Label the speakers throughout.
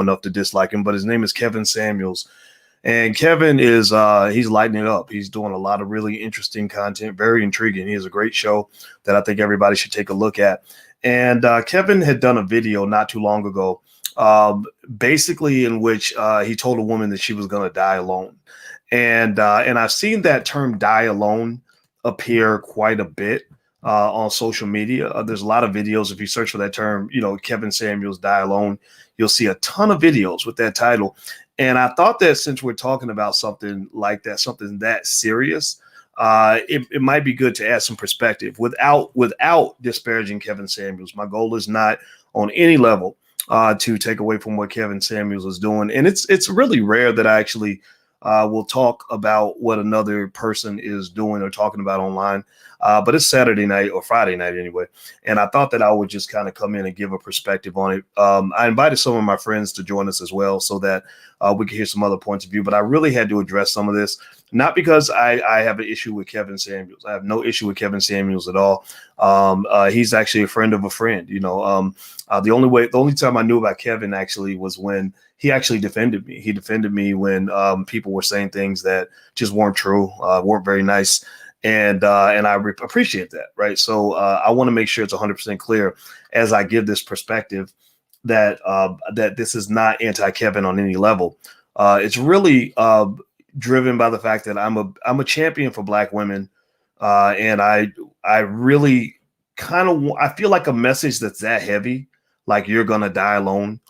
Speaker 1: enough to dislike him, but his name is Kevin Samuels. And Kevin is he's lighting it up. He's doing a lot of really interesting content, very intriguing. He has a great show that I think everybody should take a look at. And Kevin had done a video not too long ago, basically in which he told a woman that she was going to die alone. And I've seen that term "die alone" appear quite a bit on social media. There's a lot of videos. If you search for that term, Kevin Samuels "die alone," you'll see a ton of videos with that title. And I thought that since we're talking about something like that, something that serious, it might be good to add some perspective without disparaging Kevin Samuels. My goal is not on any level to take away from what Kevin Samuels is doing. And it's really rare that I actually will talk about what another person is doing or talking about online. But it's Saturday night or Friday night anyway. And I thought that I would just kind of come in and give a perspective on it. I invited some of my friends to join us as well so that we could hear some other points of view. But I really had to address some of this, not because I have an issue with Kevin Samuels. I have no issue with Kevin Samuels at all. He's actually a friend of a friend. The only time I knew about Kevin actually was when he actually defended me. He defended me when people were saying things that just weren't true, weren't very nice. And I appreciate that, right? So I want to make sure it's 100% clear as I give this perspective that that this is not anti-Kevin on any level. It's really driven by the fact that I'm a champion for Black women, and I really I feel like a message that's that heavy, like "you're gonna die alone,"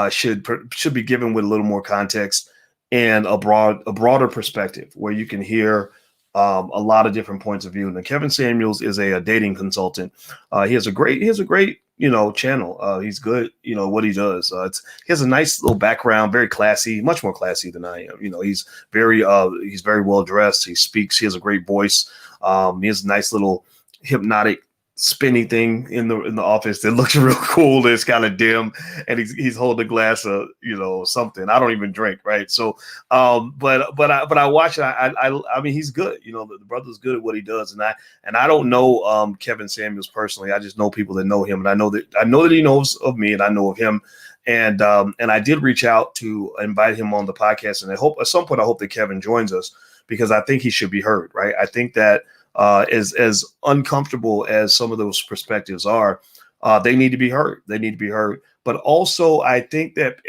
Speaker 1: should be given with a little more context and a broader perspective where you can hear a lot of different points of view. And Kevin Samuels is a dating consultant. He has a great channel. He's good, what he does. He has a nice little background, very classy, much more classy than I am. He's very well dressed. He speaks. He has a great voice. He has a nice little hypnotic spinny thing in the office that looks real cool. It's kind of dim, and he's holding a glass of something. I don't even drink, right? So but I watch it. I mean, he's good. The brother's good at what he does, and I don't know Kevin Samuels personally. I just know people that know him, and I know that he knows of me, and I know of him. And I did reach out to invite him on the podcast, and I hope at some point that Kevin joins us, because I think he should be heard, right? I think that as uncomfortable as some of those perspectives are, they need to be heard. They need to be heard. But also, I think that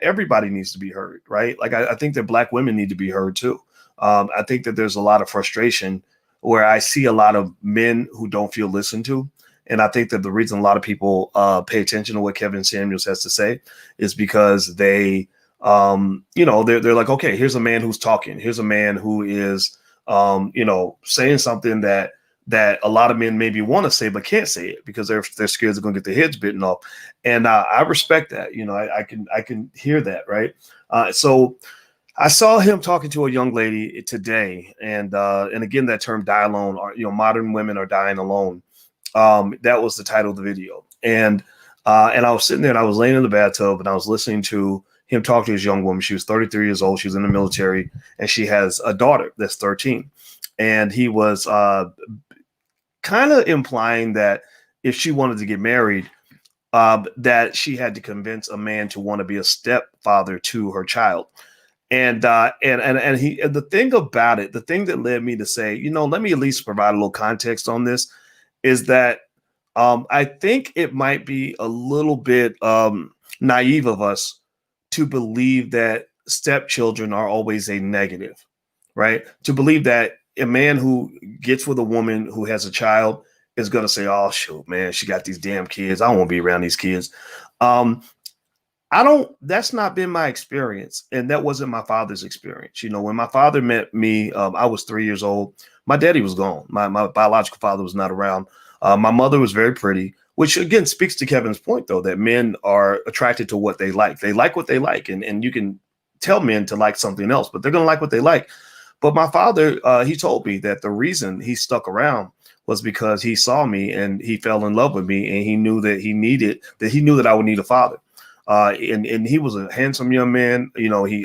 Speaker 1: everybody needs to be heard, right? Like I think that Black women need to be heard too. I think that there's a lot of frustration where I see a lot of men who don't feel listened to. And I think that the reason a lot of people pay attention to what Kevin Samuels has to say is because they're like, okay, here's a man who's talking. Here's a man who is saying something that a lot of men maybe want to say but can't say it because they're scared they're going to get their heads bitten off. And I respect that. I can hear that, right? So I saw him talking to a young lady today, and again, that term "die alone," or modern women are dying alone. That was the title of the video, and I was sitting there and I was laying in the bathtub and I was listening to him talk to his young woman. She was 33 years old. She was in the military, and she has a daughter that's 13. And he was kind of implying that if she wanted to get married, that she had to convince a man to want to be a stepfather to her child. And the thing about it, the thing that led me to say, let me at least provide a little context on this, is that I think it might be a little bit naive of us to believe that stepchildren are always a negative, right? To believe that a man who gets with a woman who has a child is going to say, "Oh, shoot, man, she got these damn kids. I don't want to be around these kids." That's not been my experience. And that wasn't my father's experience. When my father met me, I was 3 years old. My daddy was gone. My biological father was not around. My mother was very pretty, which again speaks to Kevin's point, though, that men are attracted to what they like. They like what they like. And you can tell men to like something else, but they're going to like what they like. But my father, he told me that the reason he stuck around was because he saw me and he fell in love with me, and he knew that he knew that I would need a father. And he was a handsome young man.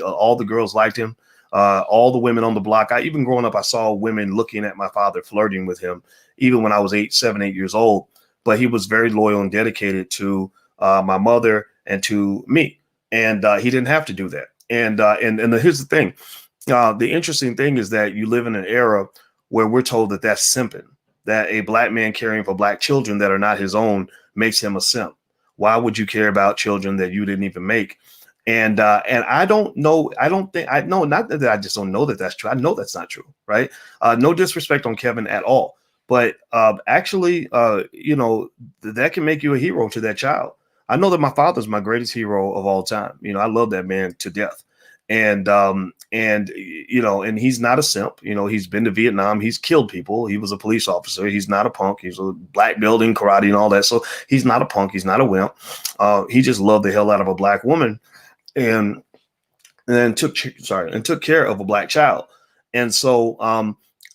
Speaker 1: All the girls liked him. All the women on the block. Even growing up, I saw women looking at my father, flirting with him, even when I was 7, 8 years old. But he was very loyal and dedicated to my mother and to me. and he didn't have to do that. And here's the thing. The interesting thing is that you live in an era where we're told that that's simping, that a black man caring for black children that are not his own makes him a simp. Why would you care about children that you didn't even make? And I don't know. I don't think I know. Not that I just don't know that that's true. I know that's not true, right? No disrespect on Kevin at all, but actually, that can make you a hero to that child. I know that my father's my greatest hero of all time. I love that man to death. And he's not a simp. He's been to Vietnam. He's killed people. He was a police officer. He's not a punk. He's a black belt in karate and all that. So he's not a punk. He's not a wimp. He just loved the hell out of a black woman, and then took care of a black child. And so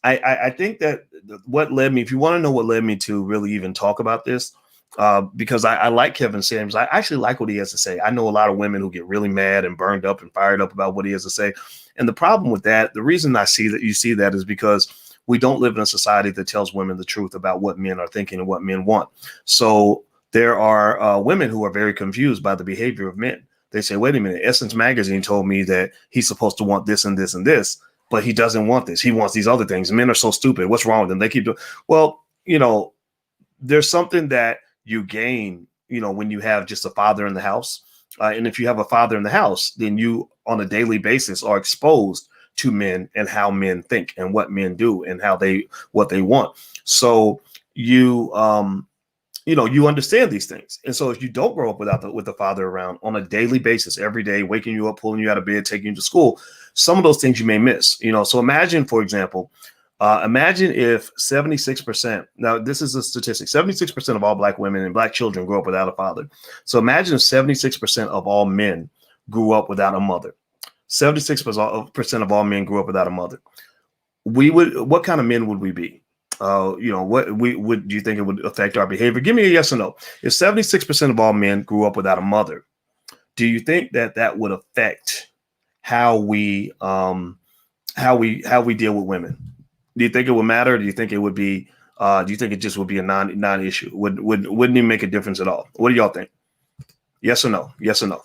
Speaker 1: I think that what led me, if you want to know what led me to really even talk about this, because I like Kevin Samuels. I actually like what he has to say. I know a lot of women who get really mad and burned up and fired up about what he has to say. And the problem with that, the reason I see that you see that is because we don't live in a society that tells women the truth about what men are thinking and what men want. So there are women who are very confused by the behavior of men. They say, wait a minute, Essence Magazine told me that he's supposed to want this and this and this, but he doesn't want this. He wants these other things. Men are so stupid. What's wrong with them? They keep doing, well, there's something that you gain, when you have just a father in the house. And if you have a father in the house, then you on a daily basis are exposed to men and how men think and what men do and what they want. So you understand these things. And so if you don't grow up with the father around on a daily basis, every day, waking you up, pulling you out of bed, taking you to school, some of those things you may miss. So imagine, for example, imagine if 76%, now this is a statistic, 76% of all black women and black children grew up without a father. So imagine if 76% of all men grew up without a mother. 76% of all men grew up without a mother. What kind of men would we be? What do you think it would affect our behavior? Give me a yes or no. If 76% of all men grew up without a mother, do you think that would affect how we deal with women? Do you think it would matter? Or do you think it would be? Do you think it just would be a non-issue? Wouldn't even make a difference at all? What do y'all think? Yes or no? Yes or no?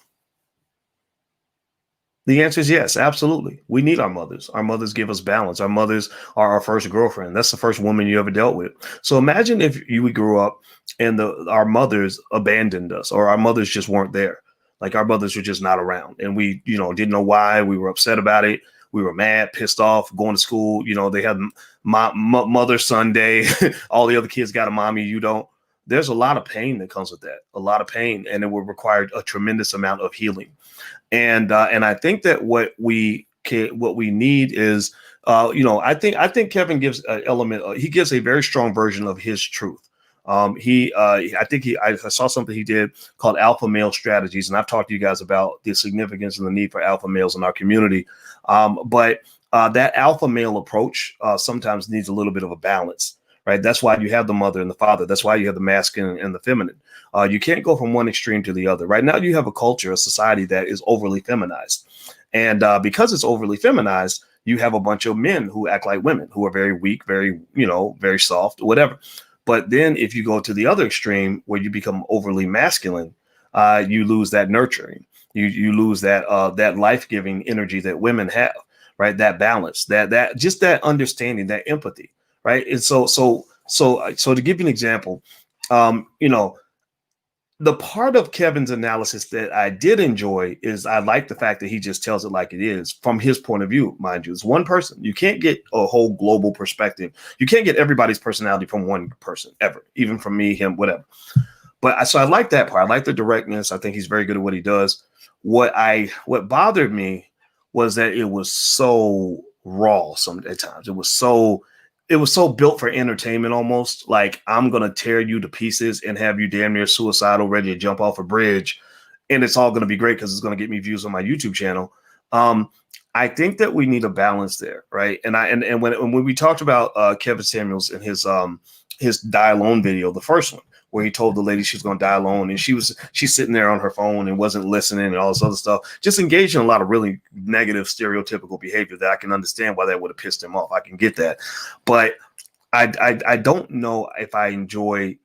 Speaker 1: The answer is yes, absolutely. We need our mothers. Our mothers give us balance. Our mothers are our first girlfriend. That's the first woman you ever dealt with. So imagine if we grew up and our mothers abandoned us, or our mothers just weren't there. Like our mothers were just not around, and we, didn't know why. We were upset about it. We were mad, pissed off, going to school. They had Mother Sunday. All the other kids got a mommy, you don't. There's a lot of pain that comes with that, a lot of pain, and it will require a tremendous amount of healing. And I think that what we need is, I think Kevin gives an element. He gives a very strong version of his truth. I saw something he did called Alpha Male Strategies, and I've talked to you guys about the significance and the need for alpha males in our community. But that alpha male approach sometimes needs a little bit of a balance. Right. That's why you have the mother and the father. That's why you have the masculine and the feminine. You can't go from one extreme to the other. Right now, you have a culture, a society that is overly feminized. And because it's overly feminized, you have a bunch of men who act like women, who are very weak, very, very soft, whatever. But then if you go to the other extreme where you become overly masculine, you lose that nurturing. You lose that life-giving energy that women have. Right. That balance, that just that understanding, that empathy. Right. And so to give you an example, the part of Kevin's analysis that I did enjoy is I like the fact that he just tells it like it is from his point of view. Mind you, it's one person. You can't get a whole global perspective. You can't get everybody's personality from one person ever, even from me, him, whatever. So I like that part. I like the directness. I think he's very good at what he does. What bothered me was that it was so raw at times. It was so built for entertainment, almost like I'm going to tear you to pieces and have you damn near suicidal, ready to jump off a bridge. And it's all going to be great because it's going to get me views on my YouTube channel. I think that we need a balance there. Right. And when we talked about Kevin Samuels and his die alone video, the first one, where he told the lady she was going to die alone, and she's sitting there on her phone and wasn't listening and all this other stuff, just engaged in a lot of really negative, stereotypical behavior that I can understand why that would have pissed him off. I can get that. But I don't know if I enjoy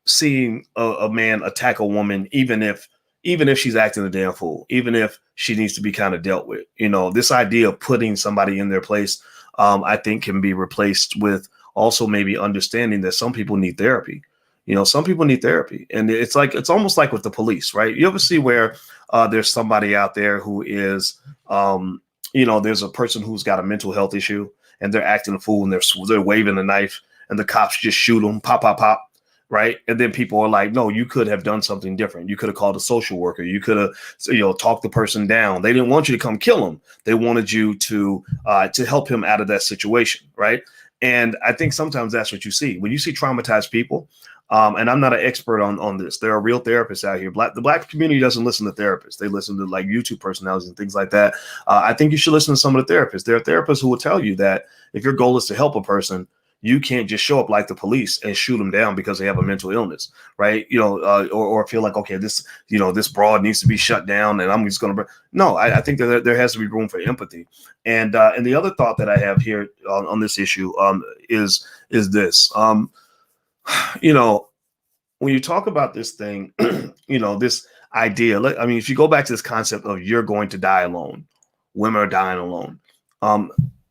Speaker 1: seeing a man attack a woman, even if even if she's acting a damn fool, even if she needs to be kind of dealt with. This idea of putting somebody in their place, I think can be replaced with also maybe understanding that some people need therapy. Some people need therapy. And it's almost like with the police, right? You ever see where there's somebody out there who is, there's a person who's got a mental health issue and they're acting a fool and they're waving a knife and the cops just shoot them, pop, pop, pop. Right. And then people are like, no, you could have done something different. You could have called a social worker. You could have, talked the person down. They didn't want you to come kill him. They wanted you to help him out of that situation. Right. And I think sometimes that's what you see when you see traumatized people. And I'm not an expert on this. There are real therapists out here. The black community doesn't listen to therapists. They listen to like YouTube personalities and things like that. I think you should listen to some of the therapists. There are therapists who will tell you that if your goal is to help a person, you can't just show up like the police and shoot them down because they have a mental illness, right? Or feel like, okay, this broad needs to be shut down and I'm just going to. No, I think that there has to be room for empathy. And the other thought that I have here on this issue is this. When you talk about this thing, this idea, if you go back to this concept of you're going to die alone, women are dying alone.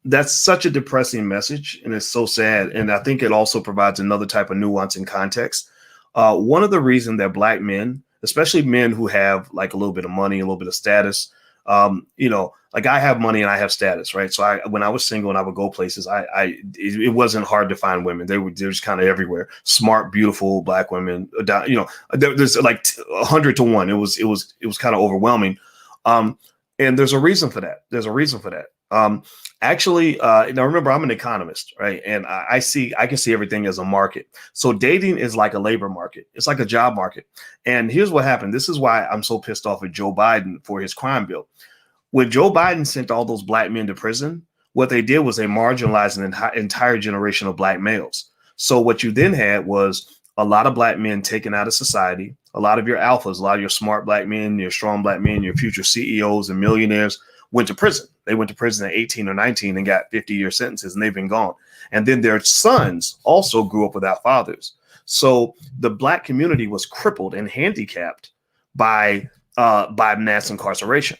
Speaker 1: That's such a depressing message and it's so sad. And I think it also provides another type of nuance and context. One of the reasons that black men, especially men who have like a little bit of money, a little bit of status, like I have money and I have status, right? So when I was single and I would go places, it wasn't hard to find women. They were just kind of everywhere. Smart, beautiful black women. There's like 100 to 1. It was kind of overwhelming. And there's a reason for that. Now remember, I'm an economist, right? And I can see everything as a market. So dating is like a labor market. It's like a job market. And here's what happened. This is why I'm so pissed off at Joe Biden for his crime bill. When Joe Biden sent all those black men to prison, what they did was they marginalized an entire generation of black males. So what you then had was a lot of black men taken out of society, a lot of your alphas, a lot of your smart black men, your strong black men, your future CEOs and millionaires went to prison. They went to prison at 18 or 19 and got 50-year sentences and they've been gone. And then their sons also grew up without fathers. So the black community was crippled and handicapped by mass incarceration.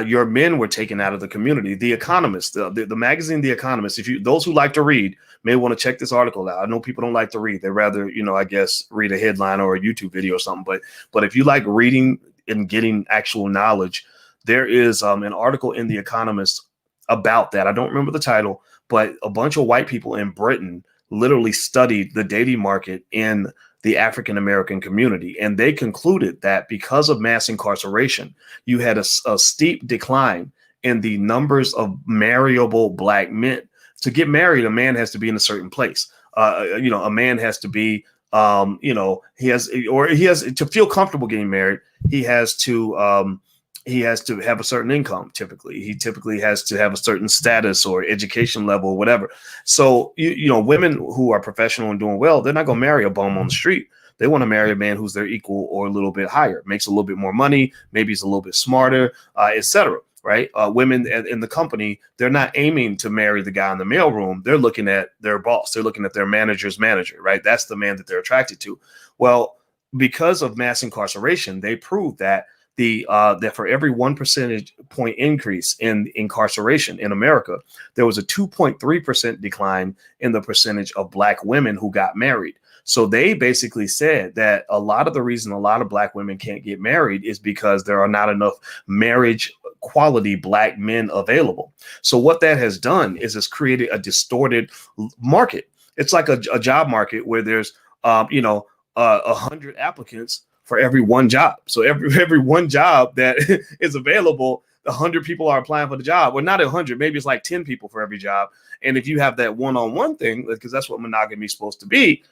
Speaker 1: Your men were taken out of the community. The Economist, the magazine, The Economist, those who like to read may want to check this article out. I know people don't like to read. They rather, I guess, read a headline or a YouTube video or something. But if you like reading and getting actual knowledge, there is an article in The Economist about that. I don't remember the title, but a bunch of white people in Britain literally studied the dating market in the African-American community. And they concluded that because of mass incarceration, you had a steep decline in the numbers of marriable black men. To get married, a man has to be in a certain place. A man has to be, he has to feel comfortable getting married. He has to have a certain income. He typically has to have a certain status or education level or whatever. So, women who are professional and doing well, they're not going to marry a bum on the street. They want to marry a man who's their equal or a little bit higher, makes a little bit more money, maybe he's a little bit smarter, etc. Right? Women in the company, they're not aiming to marry the guy in the mailroom. They're looking at their boss. They're looking at their manager's manager, right? That's the man that they're attracted to. Well, because of mass incarceration, they proved that that for every 1 percentage point increase in incarceration in America, there was a 2.3% decline in the percentage of black women who got married. So they basically said that a lot of the reason a lot of black women can't get married is because there are not enough marriage quality black men available. So what that has done is it's created a distorted market. It's like a job market where there's 100 applicants for every one job. So every one job that is available, 100 people are applying for the job. Well, not 100, maybe it's like 10 people for every job. And if you have that one-on-one thing, because that's what monogamy is supposed to be,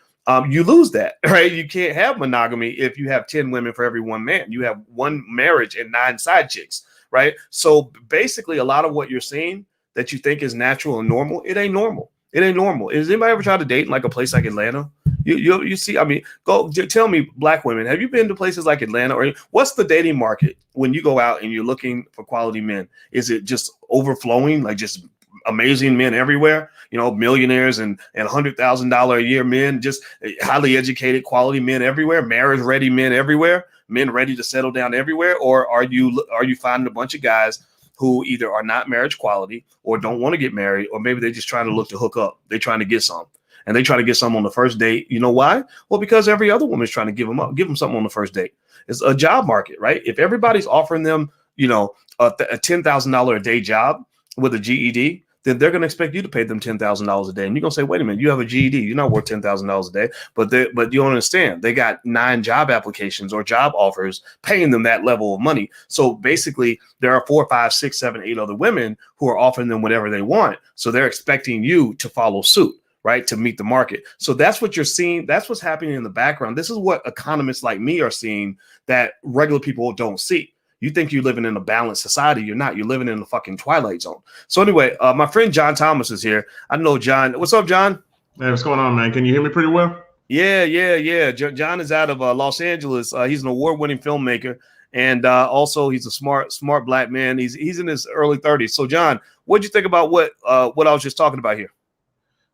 Speaker 1: you lose that, right? You can't have monogamy if you have 10 women for every one man. You have one marriage and 9 side chicks, right? So basically a lot of what you're seeing that you think is natural and normal, it ain't normal. It ain't normal. Has anybody ever tried to date in like a place like Atlanta? You see, go tell me, black women, have you been to places like Atlanta? Or what's the dating market when you go out and you're looking for quality men? Is it just overflowing, like just amazing men everywhere? Millionaires and $100,000 a year men, just highly educated, quality men everywhere, marriage ready men everywhere. men ready to settle down everywhere, or are you finding a bunch of guys who either are not marriage quality or don't want to get married, or maybe they're just trying to look to hook up. They're trying to get some. And they try to get some on the first date. You know why? Well, because every other woman is trying to give them something on the first date. It's a job market, right? If everybody's offering them, a $10,000 a day job with a GED, then they're going to expect you to pay them $10,000 a day. And you're going to say, wait a minute, you have a GED. You're not worth $10,000 a day. But you don't understand. They got 9 job applications or job offers paying them that level of money. So basically, there are 4, 5, 6, 7, 8 other women who are offering them whatever they want. So they're expecting you to follow suit, right, to meet the market. So that's what you're seeing. That's what's happening in the background. This is what economists like me are seeing that regular people don't see. You think you're living in a balanced society. You're not. You're living in the fucking twilight zone. So anyway, my friend John Thomas is here. I know John. What's up, John?
Speaker 2: Hey, what's going on, man? Can you hear me pretty well?
Speaker 1: Yeah. John is out of Los Angeles. He's an award-winning filmmaker, and also he's a smart black man. He's in his early 30s. So, John, what'd you think about what I was just talking about here?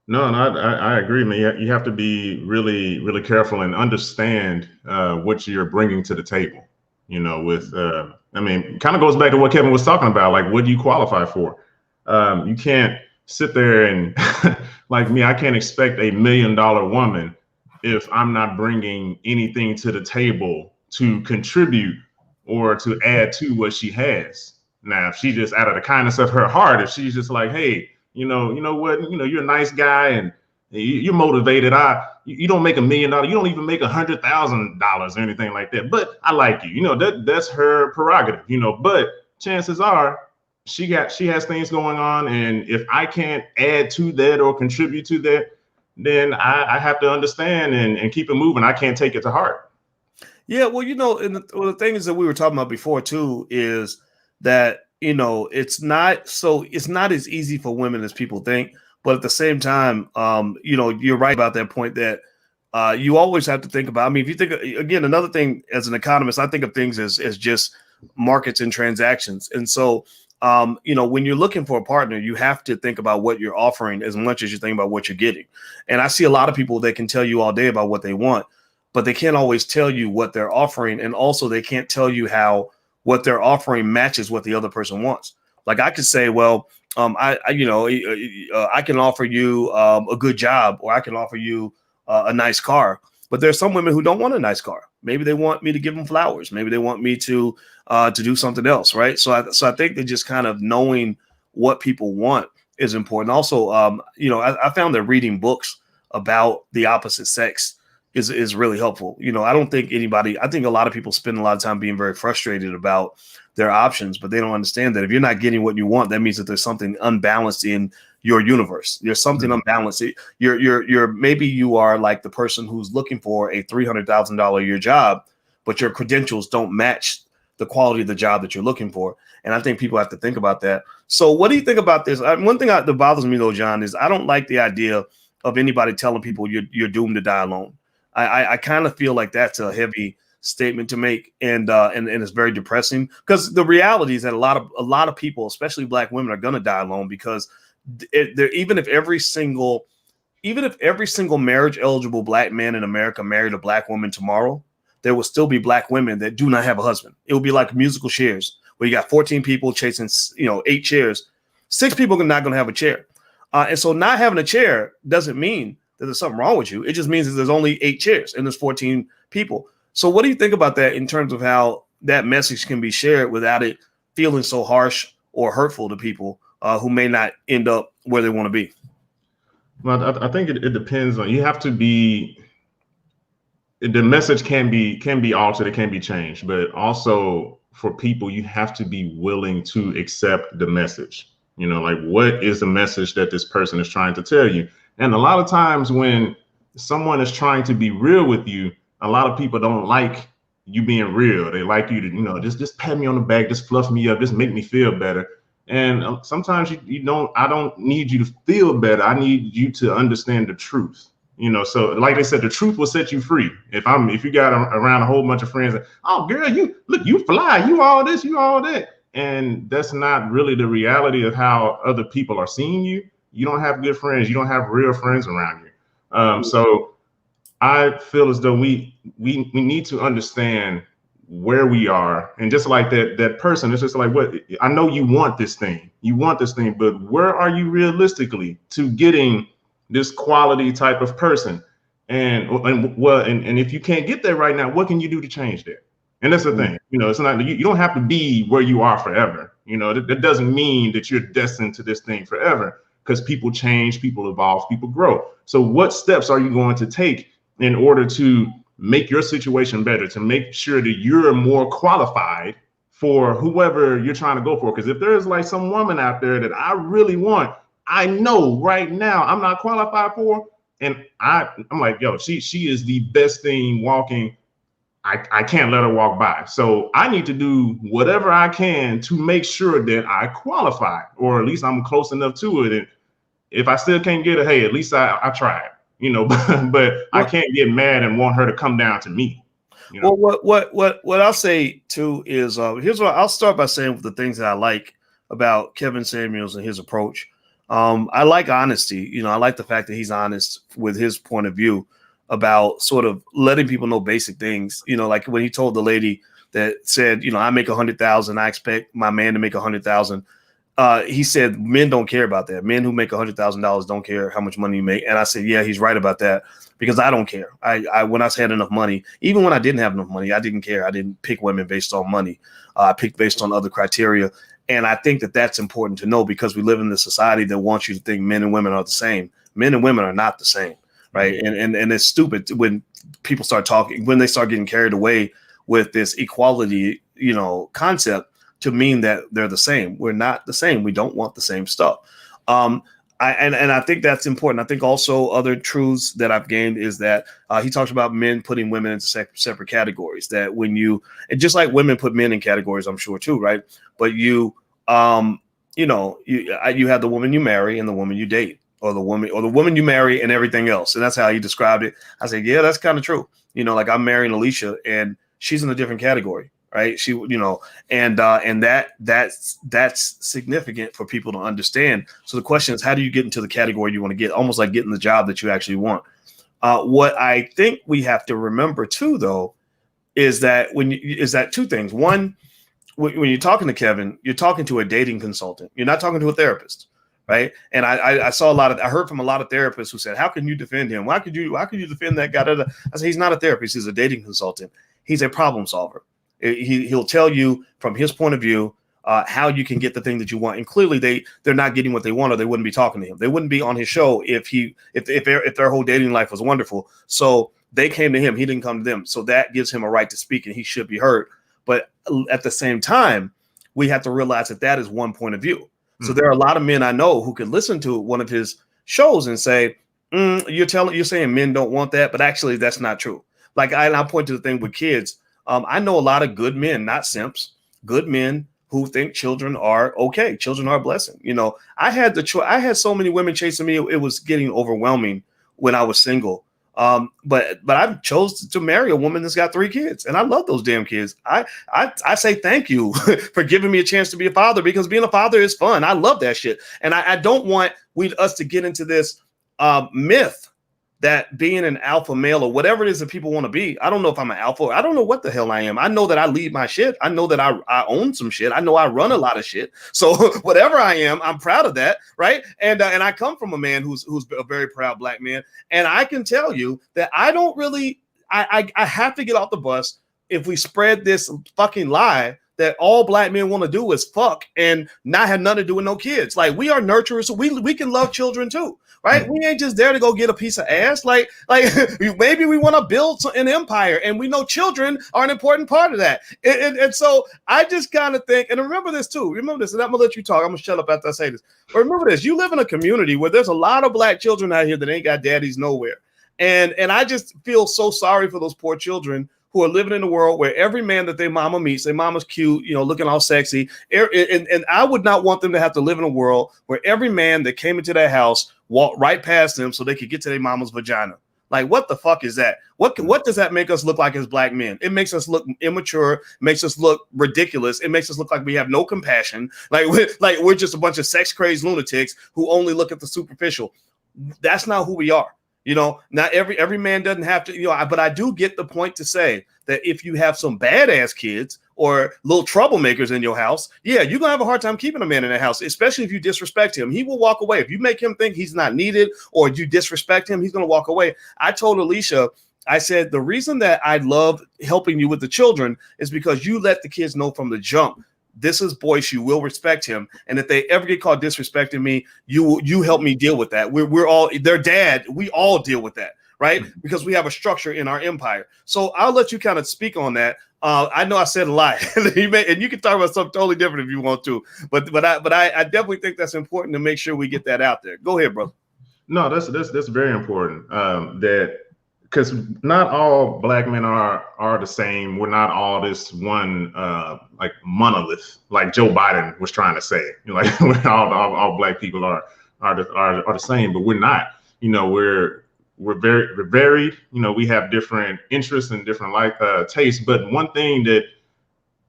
Speaker 2: No, I agree, man. You have to be really, really careful and understand what you're bringing to the table. Kind of goes back to what Kevin was talking about. Like, what do you qualify for? You can't sit there and like me, I can't expect $1 million woman if I'm not bringing anything to the table to contribute or to add to what she has. Now, if she just out of the kindness of her heart, if she's just like, hey, you know what, you're a nice guy and you're motivated. You don't make $1 million. You don't even make $100,000 or anything like that. But I like you. That's her prerogative. But chances are she has things going on, and if I can't add to that or contribute to that, then I have to understand and keep it moving. I can't take it to heart.
Speaker 1: Yeah, well, and the thing is that we were talking about before too is that it's not as easy for women as people think. But at the same time, you're right about that point that you always have to think about. I mean, if you think, again, another thing as an economist, I think of things as just markets and transactions. And so, when you're looking for a partner, you have to think about what you're offering as much as you think about what you're getting. And I see a lot of people that can tell you all day about what they want, but they can't always tell you what they're offering. And also they can't tell you how what they're offering matches what the other person wants. Like I could say, well, I can offer you a good job, or I can offer you a nice car. But there's some women who don't want a nice car. Maybe they want me to give them flowers. Maybe they want me to do something else, right? So I think that just kind of knowing what people want is important. Also, I found that reading books about the opposite sex is really helpful. I don't think I think a lot of people spend a lot of time being very frustrated about their options, but they don't understand that if you're not getting what you want, that means that there's something unbalanced in your universe. There's something unbalanced. You're maybe you are like the person who's looking for a $300,000 a year job, but your credentials don't match the quality of the job that you're looking for. And I think people have to think about that. So what do you think about this? One thing that bothers me though, John, is I don't like the idea of anybody telling people you're doomed to die alone. I kind of feel like that's a heavy statement to make, and it's very depressing, because the reality is that a lot of people, especially black women, are going to die alone, because even if every single marriage eligible black man in America married a black woman tomorrow, there will still be black women that do not have a husband. It will be like musical chairs where you got 14 people chasing 8 chairs. 6 people are not going to have a chair, and so not having a chair doesn't mean that there's something wrong with you. It just means that there's only 8 chairs and there's 14 people. So what do you think about that in terms of how that message can be shared without it feeling so harsh or hurtful to people who may not end up where they want to be?
Speaker 2: Well, I think it depends on, you have to be, the message can be altered, it can be changed, but also for people, you have to be willing to accept the message. Like, what is the message that this person is trying to tell you? And a lot of times when someone is trying to be real with you, a lot of people don't like you being real. They like you to, just pat me on the back, just fluff me up, just make me feel better. And sometimes I don't need you to feel better. I need you to understand the truth. So like they said, the truth will set you free. If you got around a whole bunch of friends, oh girl, you fly, you all this, you all that. And that's not really the reality of how other people are seeing you. You don't have good friends. You don't have real friends around you. So I feel as though we need to understand where we are, and just like that person, it's just like, what, I know you want this thing, but where are you realistically to getting this quality type of person? And if you can't get there right now, what can you do to change that? And that's the thing, it's not, you don't have to be where you are forever. That doesn't mean that you're destined to this thing forever, because people change, people evolve, people grow. So what steps are you going to take in order to make your situation better, to make sure that you're more qualified for whoever you're trying to go for? Because if there's like some woman out there that I really want, I know right now I'm not qualified for, and I'm like, yo, she is the best thing walking. I can't let her walk by. So I need to do whatever I can to make sure that I qualify, or at least I'm close enough to it. And if I still can't get her, hey, at least I tried, but I can't get mad and want her to come down to me.
Speaker 1: Well, what I'll say too is, here's what I'll start by saying with the things that I like about Kevin Samuels and his approach. I like honesty. I like the fact that he's honest with his point of view about sort of letting people know basic things. Like when he told the lady that said, I make 100,000, I expect my man to make 100,000. He said men don't care about that. Men who make $100,000 don't care how much money you make. And I said, yeah, he's right about that, because I don't care. I when I had enough money, even when I didn't have enough money, I didn't care. I didn't pick women based on money. I picked based on other criteria. And I think that that's important to know, because we live in this society that wants you to think men and women are the same. Men and women are not the same, right? And it's stupid when people start talking, when they start getting carried away with this equality, concept, to mean that they're the same. We're not the same. We don't want the same stuff. I think that's important. I think also other truths that I've gained is that he talks about men putting women into separate categories, that when and just like women put men in categories, I'm sure too, right? But you have the woman you marry and the woman you date, or the woman you marry and everything else. And that's how he described it. I said, yeah, that's kind of true. Like I'm marrying Alicia and she's in a different category. Right. She, and that's significant for people to understand. So the question is, how do you get into the category you want to get? Almost like getting the job that you actually want. What I think we have to remember too, though, is that two things. One, when you're talking to Kevin, you're talking to a dating consultant. You're not talking to a therapist. Right. And I heard from a lot of therapists who said, how can you defend him? Why could you defend that guy? I said, he's not a therapist. He's a dating consultant. He's a problem solver. He'll tell you from his point of view how you can get the thing that you want. And clearly they're not getting what they want, or they wouldn't be talking to him. They wouldn't be on his show if their whole dating life was wonderful. So they came to him. He didn't come to them. So that gives him a right to speak, and he should be heard. But at the same time, we have to realize that is one point of view. Mm-hmm. So there are a lot of men I know who could listen to one of his shows and say, you're saying men don't want that, but actually that's not true. Like I'll point to the thing with kids. I know a lot of good men, not simps, good men who think children are okay. Children are a blessing. I had I had so many women chasing me. It was getting overwhelming when I was single. But I chose to marry a woman that's got 3 kids, and I love those damn kids. I say thank you for giving me a chance to be a father, because being a father is fun. I love that shit. And I don't want us to get into this myth that being an alpha male or whatever it is that people want to be. I don't know if I'm an alpha. I don't know what the hell I am. I know that I lead my shit. I know that I own some shit. I know I run a lot of shit. So whatever I am, I'm proud of that, right? And I come from a man who's a very proud black man. And I can tell you that I don't really, I have to get off the bus if we spread this fucking lie that all black men want to do is fuck and not have nothing to do with no kids. Like, we are nurturers, so we can love children too. Right? We ain't just there to go get a piece of ass. Like maybe we want to build an empire, and we know children are an important part of that. And so I just kind of think, and remember this too. Remember this, and I'm gonna let you talk. I'm gonna shut up after I say this. But remember this: you live in a community where there's a lot of black children out here that ain't got daddies nowhere. And I just feel so sorry for those poor children who are living in a world where every man that their mama meets, their mama's cute, looking all sexy. And I would not want them to have to live in a world where every man that came into their house walked right past them so they could get to their mama's vagina. Like, what the fuck is that? What does that make us look like as black men? It makes us look immature, makes us look ridiculous. It makes us look like we have no compassion. Like we're just a bunch of sex crazed lunatics who only look at the superficial. That's not who we are. Not every man doesn't have to, but I do get the point to say that if you have some badass kids or little troublemakers in your house, yeah, you're gonna have a hard time keeping a man in the house, especially if you disrespect him. He will walk away. If you make him think he's not needed or you disrespect him, he's gonna walk away. I told Alicia, I said, the reason that I love helping you with the children is because you let the kids know from the jump, this is Boyce, you will respect him. And if they ever get caught disrespecting me, you help me deal with that. We're all their dad. We all deal with that, right? Because we have a structure in our empire. So I'll let you kind of speak on that. I know I said a lot, and you can talk about something totally different if you want to. But I definitely think that's important to make sure we get that out there. Go ahead, brother.
Speaker 2: No, that's very important. That because not all black men are the same. We're not all this one like monolith, like Joe Biden was trying to say. Like all black people are the same, but we're not. We're very varied. We have different interests and different tastes. But one thing that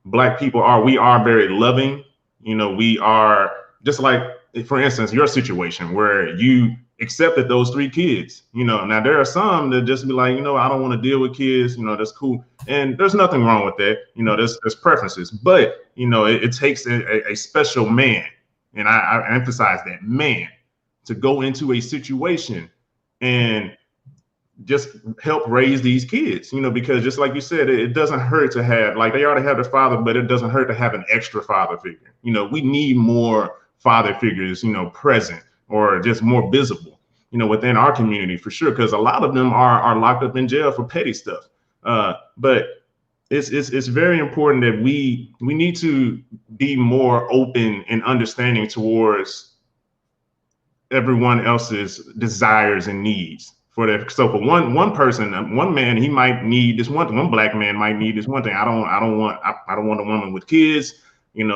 Speaker 2: black people are, we are very loving. We are just like, for instance, your situation where you accepted those 3 kids. Now there are some that just be like, I don't want to deal with kids. That's cool, and there's nothing wrong with that. There's preferences, but it takes a special man, and I emphasize that, man, to go into a situation and just help raise these kids. Because just like you said, it doesn't hurt to have, like, they already have their father, but it doesn't hurt to have an extra father figure. We need more father figures, present or just more visible, within our community for sure. Because a lot of them are locked up in jail for petty stuff. But it's very important that we need to be more open and understanding towards everyone else's desires and needs. So for one person, one man, he might need this one black man might need this one thing. I don't want a woman with kids.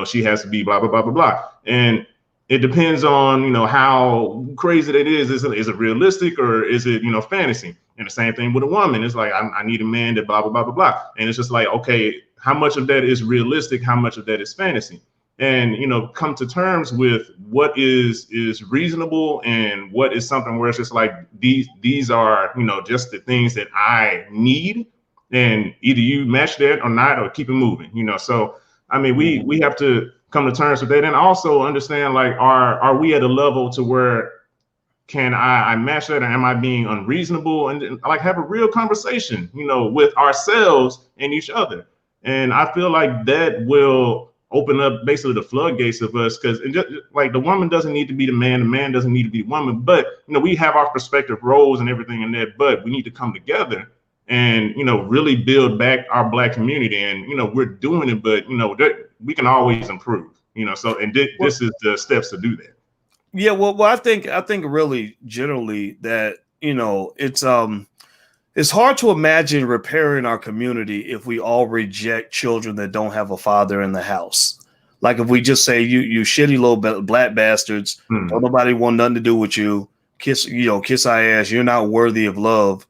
Speaker 2: She has to be blah blah blah blah blah. And it depends on how crazy that is. Is it realistic or is it fantasy? And the same thing with a woman. It's like I need a man that blah blah blah blah blah. And it's just like, okay, how much of that is realistic? How much of that is fantasy? And come to terms with what is reasonable and what is something where it's just like these are just the things that I need, and either you match that or not, or keep it moving. So I mean, we have to come to terms with that, and also understand, like, are we at a level to where can I match that, or am I being unreasonable? And like have a real conversation, with ourselves and each other. And I feel like that will open up basically the floodgates of us, because like the woman doesn't need to be the man doesn't need to be the woman, but we have our respective roles and everything in that, but we need to come together and really build back our black community. And we're doing it, but we can always improve. So and this is the steps to do that.
Speaker 1: Yeah, well, I think really generally that it's hard to imagine repairing our community if we all reject children that don't have a father in the house. Like if we just say you shitty little black bastards, don't nobody want nothing to do with you, kiss our ass, you're not worthy of love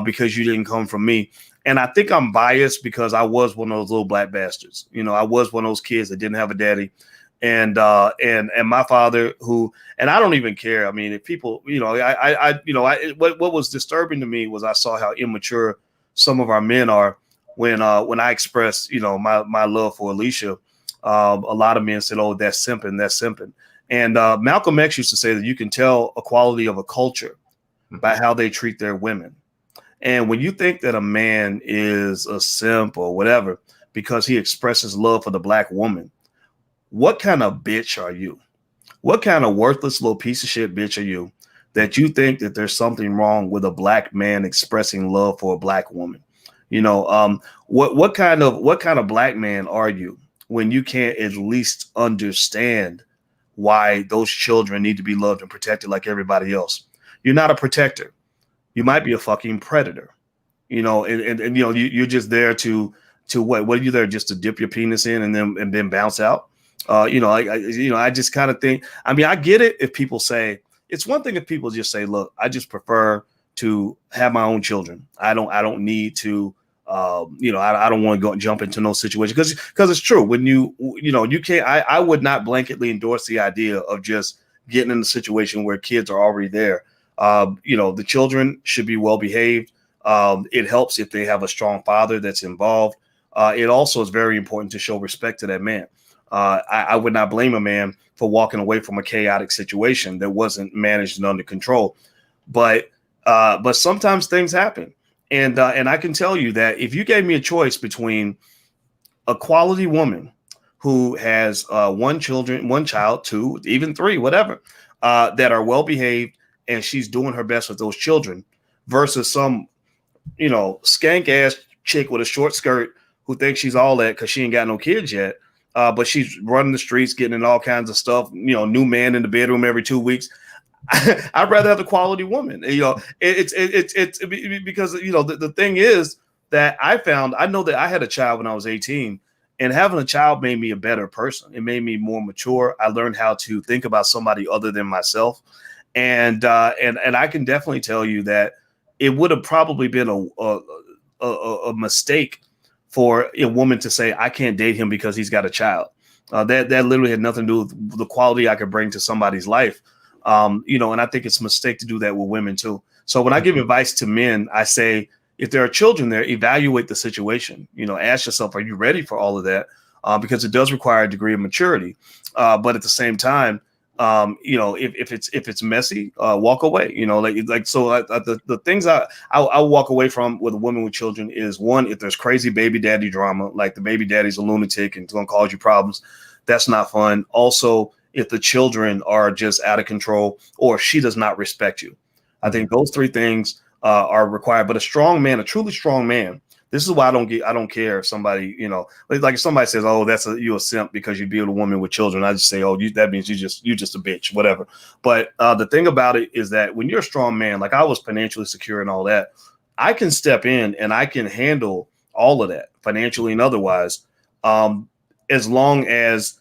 Speaker 1: because you didn't come from me. And I think I'm biased because I was one of those little black bastards. I was one of those kids that didn't have a daddy. And my father, who, and I don't even care. I mean, if people, what was disturbing to me was I saw how immature some of our men are when I expressed, my love for Alicia. A lot of men said, "Oh, that's simping." And Malcolm X used to say that you can tell a quality of a culture by how they treat their women. And when you think that a man is a simp or whatever because he expresses love for the black woman, what kind of bitch are you? What kind of worthless little piece of shit bitch are you that you think that there's something wrong with a black man expressing love for a black woman? What kind of black man are you when you can't at least understand why those children need to be loved and protected like everybody else? You're not a protector. You might be a fucking predator. You're just there to what are you there just to dip your penis in and then bounce out? I just kind of think, I mean, I get it if people say, it's one thing if people just say, look, I just prefer to have my own children. I don't need to, I don't want to go and jump into no situation because it's true. When you can't, I would not blanketly endorse the idea of just getting in a situation where kids are already there. The children should be well behaved. It helps if they have a strong father that's involved. It also is very important to show respect to that man. I would not blame a man for walking away from a chaotic situation that wasn't managed and under control. But sometimes things happen. And I can tell you that if you gave me a choice between a quality woman who has one child, two, even three, whatever, that are well behaved and she's doing her best with those children, versus some, skank ass chick with a short skirt who thinks she's all that because she ain't got no kids yet. But she's running the streets, getting in all kinds of stuff, new man in the bedroom every 2 weeks. I'd rather have the quality woman. It's because the thing is that I know that I had a child when I was 18, and having a child made me a better person. It made me more mature. I learned how to think about somebody other than myself, and I can definitely tell you that it would have probably been a mistake for a woman to say, I can't date him because he's got a child. That literally had nothing to do with the quality I could bring to somebody's life. And I think it's a mistake to do that with women too. So when I give advice to men, I say, if there are children there, evaluate the situation. Ask yourself, are you ready for all of that? Because it does require a degree of maturity. But at the same time, if it's messy, walk away. The things I'll walk away from with a woman with children is, one, if there's crazy baby daddy drama, like the baby daddy's a lunatic and it's going to cause you problems, that's not fun. Also, if the children are just out of control or she does not respect you. I think those three things are required. But a strong man, a truly strong man, this is why I don't care if somebody, like if somebody says, oh, you a simp because you be with a woman with children. I just say, oh, that means you just a bitch, whatever. But the thing about it is that when you're a strong man, like I was financially secure and all that, I can step in and I can handle all of that financially and otherwise, as long as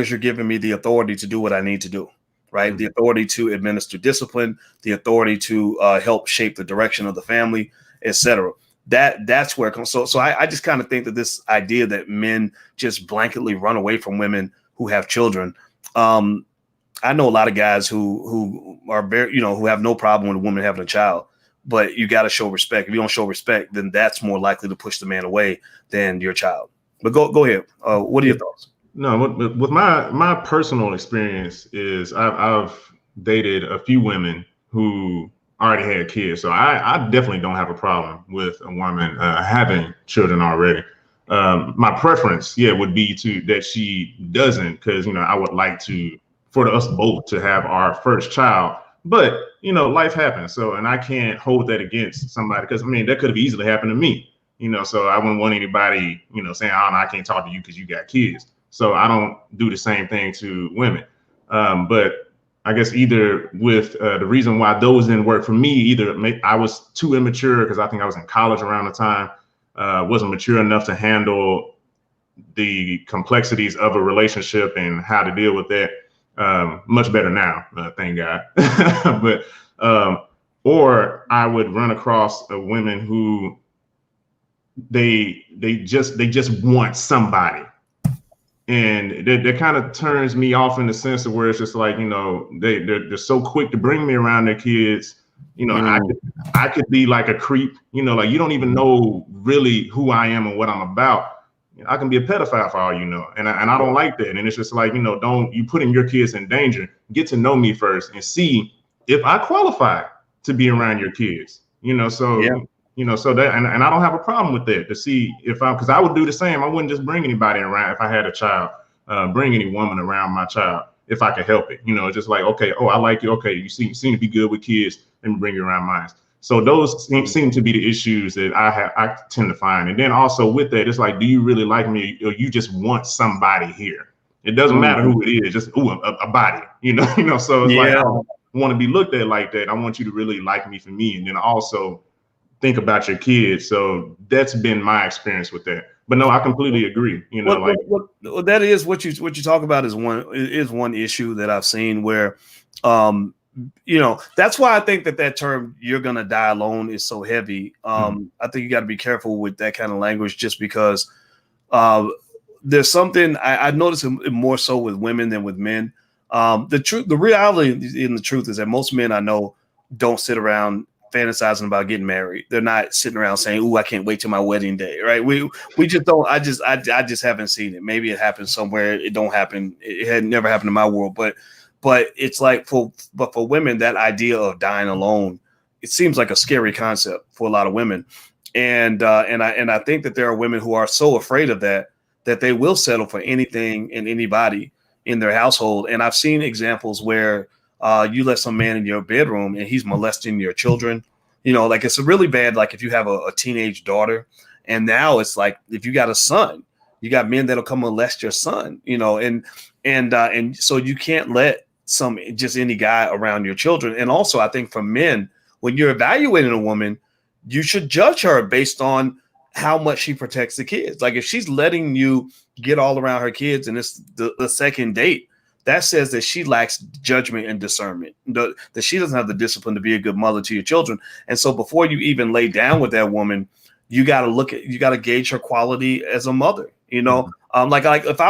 Speaker 1: you're giving me the authority to do what I need to do, right? Mm-hmm. The authority to administer discipline, the authority to help shape the direction of the family, etc. That's where it comes. So I just kind of think that this idea that men just blanketly run away from women who have children. I know a lot of guys who are very, who have no problem with a woman having a child, but you got to show respect. If you don't show respect, then that's more likely to push the man away than your child. But go ahead. What are your thoughts?
Speaker 2: No, with my personal experience is I've dated a few women who already had kids. So I definitely don't have a problem with a woman having children already. My preference, would be that she doesn't, because, I would like for us both to have our first child. But, life happens. So, and I can't hold that against somebody, because, that could have easily happened to me, so I wouldn't want anybody, saying, oh, no, I can't talk to you because you got kids. So I don't do the same thing to women. But I guess either with the reason why those didn't work for me, either I was too immature, because I think I was in college around the time, wasn't mature enough to handle the complexities of a relationship and how to deal with that. Much better now, thank God. But or I would run across women who they just want somebody. And that kind of turns me off in the sense of where it's just like, they're so quick to bring me around their kids. I could be like a creep, like you don't even know really who I am and what I'm about. I can be a pedophile for all you know. And I don't like that. And it's just like, don't you putting your kids in danger. Get to know me first and see if I qualify to be around your kids, so. Yeah. So that, and I don't have a problem with that, to see because I would do the same. I wouldn't just bring anybody around if I had a child, bring any woman around my child if I could help it. Just like, okay, oh, I like you. Okay, you seem to be good with kids. Let me bring you around mine. So those seem to be the issues that I tend to find. And then also with that, it's like, do you really like me, or you just want somebody here? It doesn't matter who it is, just a body, So it's like, I don't want to be looked at like that. I want you to really like me for me, and then also think about your kids. So that's been my experience with that. But no, I completely agree.
Speaker 1: That is what you talk about is one issue that I've seen where, that's why I think that term "you're gonna die alone" is so heavy. I think you got to be careful with that kind of language, just because there's something I notice it more so with women than with men. The reality and the truth is that most men I know don't sit around fantasizing about getting married. They're not sitting around saying, "Ooh, I can't wait till my wedding day." Right? We just don't. I just haven't seen it. Maybe it happens somewhere. It don't happen. It had never happened in my world. But it's like for women, that idea of dying alone, it seems like a scary concept for a lot of women. And I think that there are women who are so afraid of that they will settle for anything and anybody in their household. And I've seen examples where you let some man in your bedroom and he's molesting your children. Like it's really bad. Like if you have a teenage daughter, and now it's like if you got a son, you got men that'll come molest your son. And so you can't let just any guy around your children. And also, I think for men, when you're evaluating a woman, you should judge her based on how much she protects the kids. Like if she's letting you get all around her kids and it's the second date, that says that she lacks judgment and discernment, that she doesn't have the discipline to be a good mother to your children. And so before you even lay down with that woman, you got to gauge her quality as a mother. Like if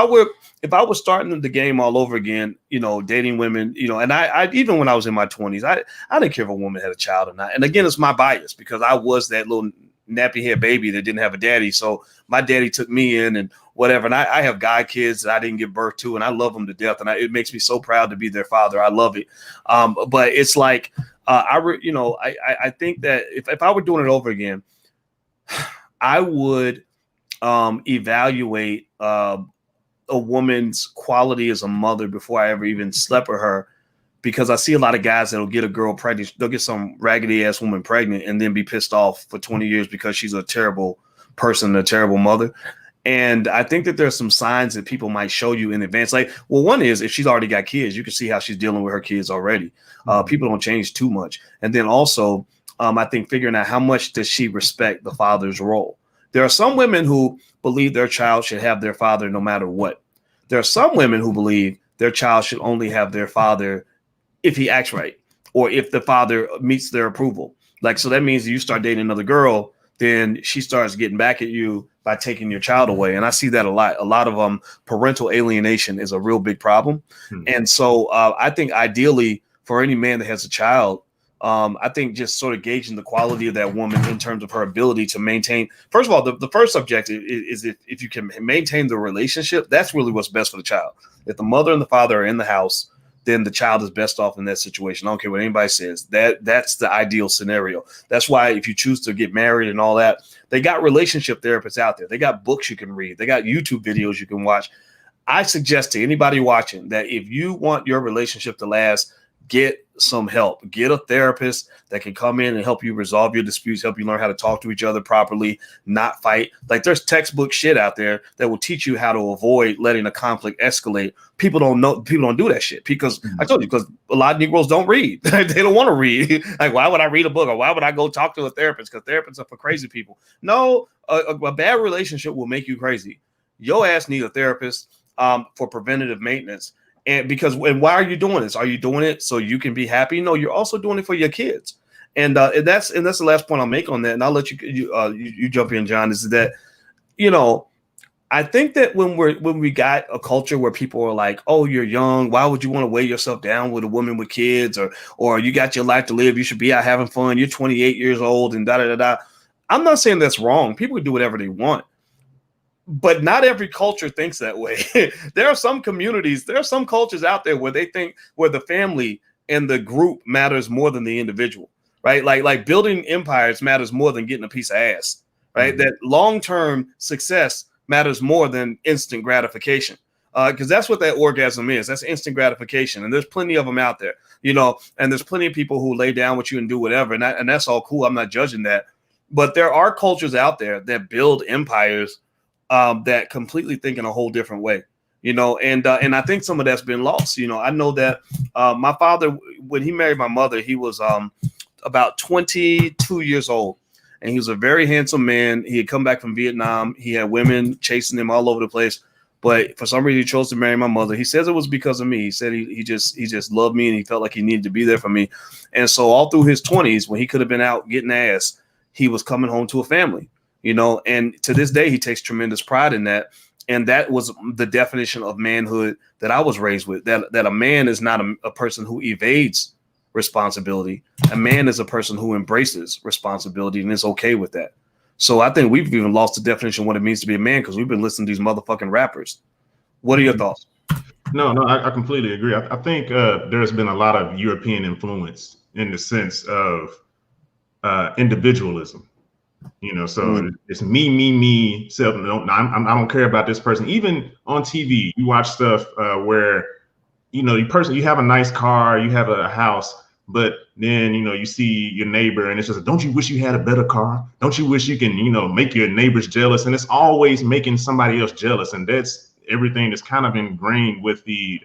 Speaker 1: I was starting the game all over again, dating women, and I even when I was in my 20s, I didn't care if a woman had a child or not. And again, it's my bias because I was that little nappy head baby that didn't have a daddy. So my daddy took me in and whatever. And I have guy kids that I didn't give birth to, and I love them to death. And it makes me so proud to be their father. I love it. But it's like, I think that if I were doing it over again, I would evaluate a woman's quality as a mother before I ever even slept with her, because I see a lot of guys that'll get a girl pregnant. They'll get some raggedy ass woman pregnant and then be pissed off for 20 years because she's a terrible person, a terrible mother. And I think that there's some signs that people might show you in advance. Like, well, one is if she's already got kids, you can see how she's dealing with her kids already. People don't change too much. And then also, I think figuring out how much does she respect the father's role. There are some women who believe their child should have their father no matter what. There are some women who believe their child should only have their father if he acts right or if the father meets their approval. Like, so that means you start dating another girl, then she starts getting back at you by taking your child away. And I see that a lot. A lot of parental alienation is a real big problem. And so I think ideally for any man that has a child, I think just sort of gauging the quality of that woman in terms of her ability to maintain. First of all, the first objective is if you can maintain the relationship, that's really what's best for the child. If the mother and the father are in the house, then the child is best off in that situation. I don't care what anybody says. That's the ideal scenario. That's why if you choose to get married and all that, they got relationship therapists out there. They got books you can read. They got YouTube videos you can watch. I suggest to anybody watching that if you want your relationship to last, get some help. Get a therapist that can come in and help you resolve your disputes, help you learn how to talk to each other properly, not fight. Like there's textbook shit out there that will teach you how to avoid letting a conflict escalate. People don't do that shit because I told you, because a lot of Negroes don't read. They don't want to read. Like, why would I read a book or why would I go talk to a therapist? Because therapists are for crazy people. No, a bad relationship will make you crazy. Your ass need a therapist for preventative maintenance. And why are you doing this? Are you doing it so you can be happy? No, you're also doing it for your kids. And that's the last point I'll make on that. And I'll let you jump in, John. Is that, I think that when we got a culture where people are like, oh, you're young, why would you want to weigh yourself down with a woman with kids, or you got your life to live, you should be out having fun, you're 28 years old and da da da da. I'm not saying that's wrong. People can do whatever they want. But not every culture thinks that way. There are some communities, there are some cultures out there where they think where the family and the group matters more than the individual, right? Like building empires matters more than getting a piece of ass, right? That long-term success matters more than instant gratification, because that's what that orgasm is. That's instant gratification, and there's plenty of them out there, and there's plenty of people who lay down with you and do whatever, and that's all cool. I'm not judging that, but there are cultures out there that build empires that completely think in a whole different way, and I think some of that's been lost. I know that my father, when he married my mother, he was about 22 years old, and he was a very handsome man. He had come back from Vietnam. He had women chasing him all over the place, but for some reason he chose to marry my mother. He says it was because of me. He said he just loved me and he felt like he needed to be there for me. And so all through his 20s, when he could have been out getting ass, he was coming home to a family. And to this day, he takes tremendous pride in that. And that was the definition of manhood that I was raised with, that a man is not a person who evades responsibility. A man is a person who embraces responsibility and is okay with that. So I think we've even lost the definition of what it means to be a man because we've been listening to these motherfucking rappers. What are your thoughts?
Speaker 2: No, I completely agree. I think there's been a lot of European influence in the sense of individualism. So it's me, self. I don't care about this person. Even on TV, you watch stuff where you have a nice car, you have a house, but then you see your neighbor, and it's just, don't you wish you had a better car? Don't you wish you can make your neighbors jealous? And it's always making somebody else jealous, and that's everything that's kind of ingrained with the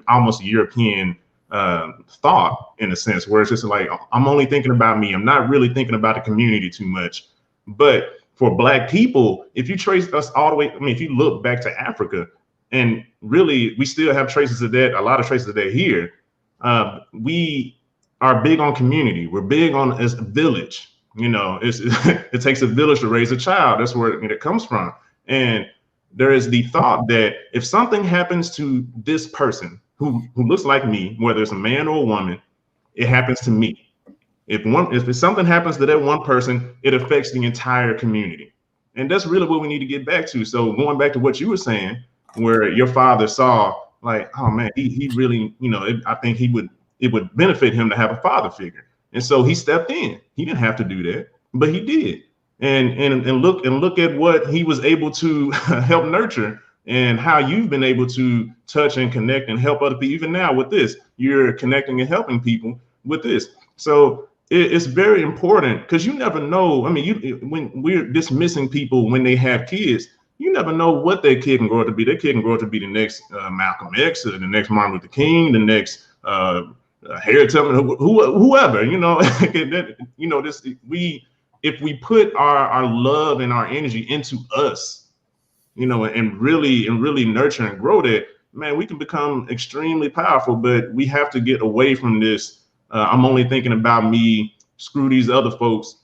Speaker 2: almost European thought, in a sense, where it's just like, I'm only thinking about me. I'm not really thinking about the community too much. But for Black people, if you trace us all the way, if you look back to Africa, and really we still have traces of that, a lot of traces of that here. We are big on community. We're big on as a village. It takes a village to raise a child. That's where it comes from. And there is the thought that if something happens to this person who looks like me, whether it's a man or a woman, it happens to me. If something happens to that one person, it affects the entire community. And that's really what we need to get back to. So going back to what you were saying, where your father saw, like, oh man, he really, I think it would benefit him to have a father figure. And so he stepped in. He didn't have to do that, but he did. And look at what he was able to help nurture, and how you've been able to touch and connect and help other people. Even now with this, you're connecting and helping people with this. So it's very important, because you never know. When we're dismissing people when they have kids, you never know what their kid can grow up to be. Their kid can grow up to be the next Malcolm X, or the next Martin Luther King, the next Harriet Tubman, whoever. If we put our love and our energy into us, and really nurture and grow that, man, we can become extremely powerful. But we have to get away from this. I'm only thinking about me. Screw these other folks.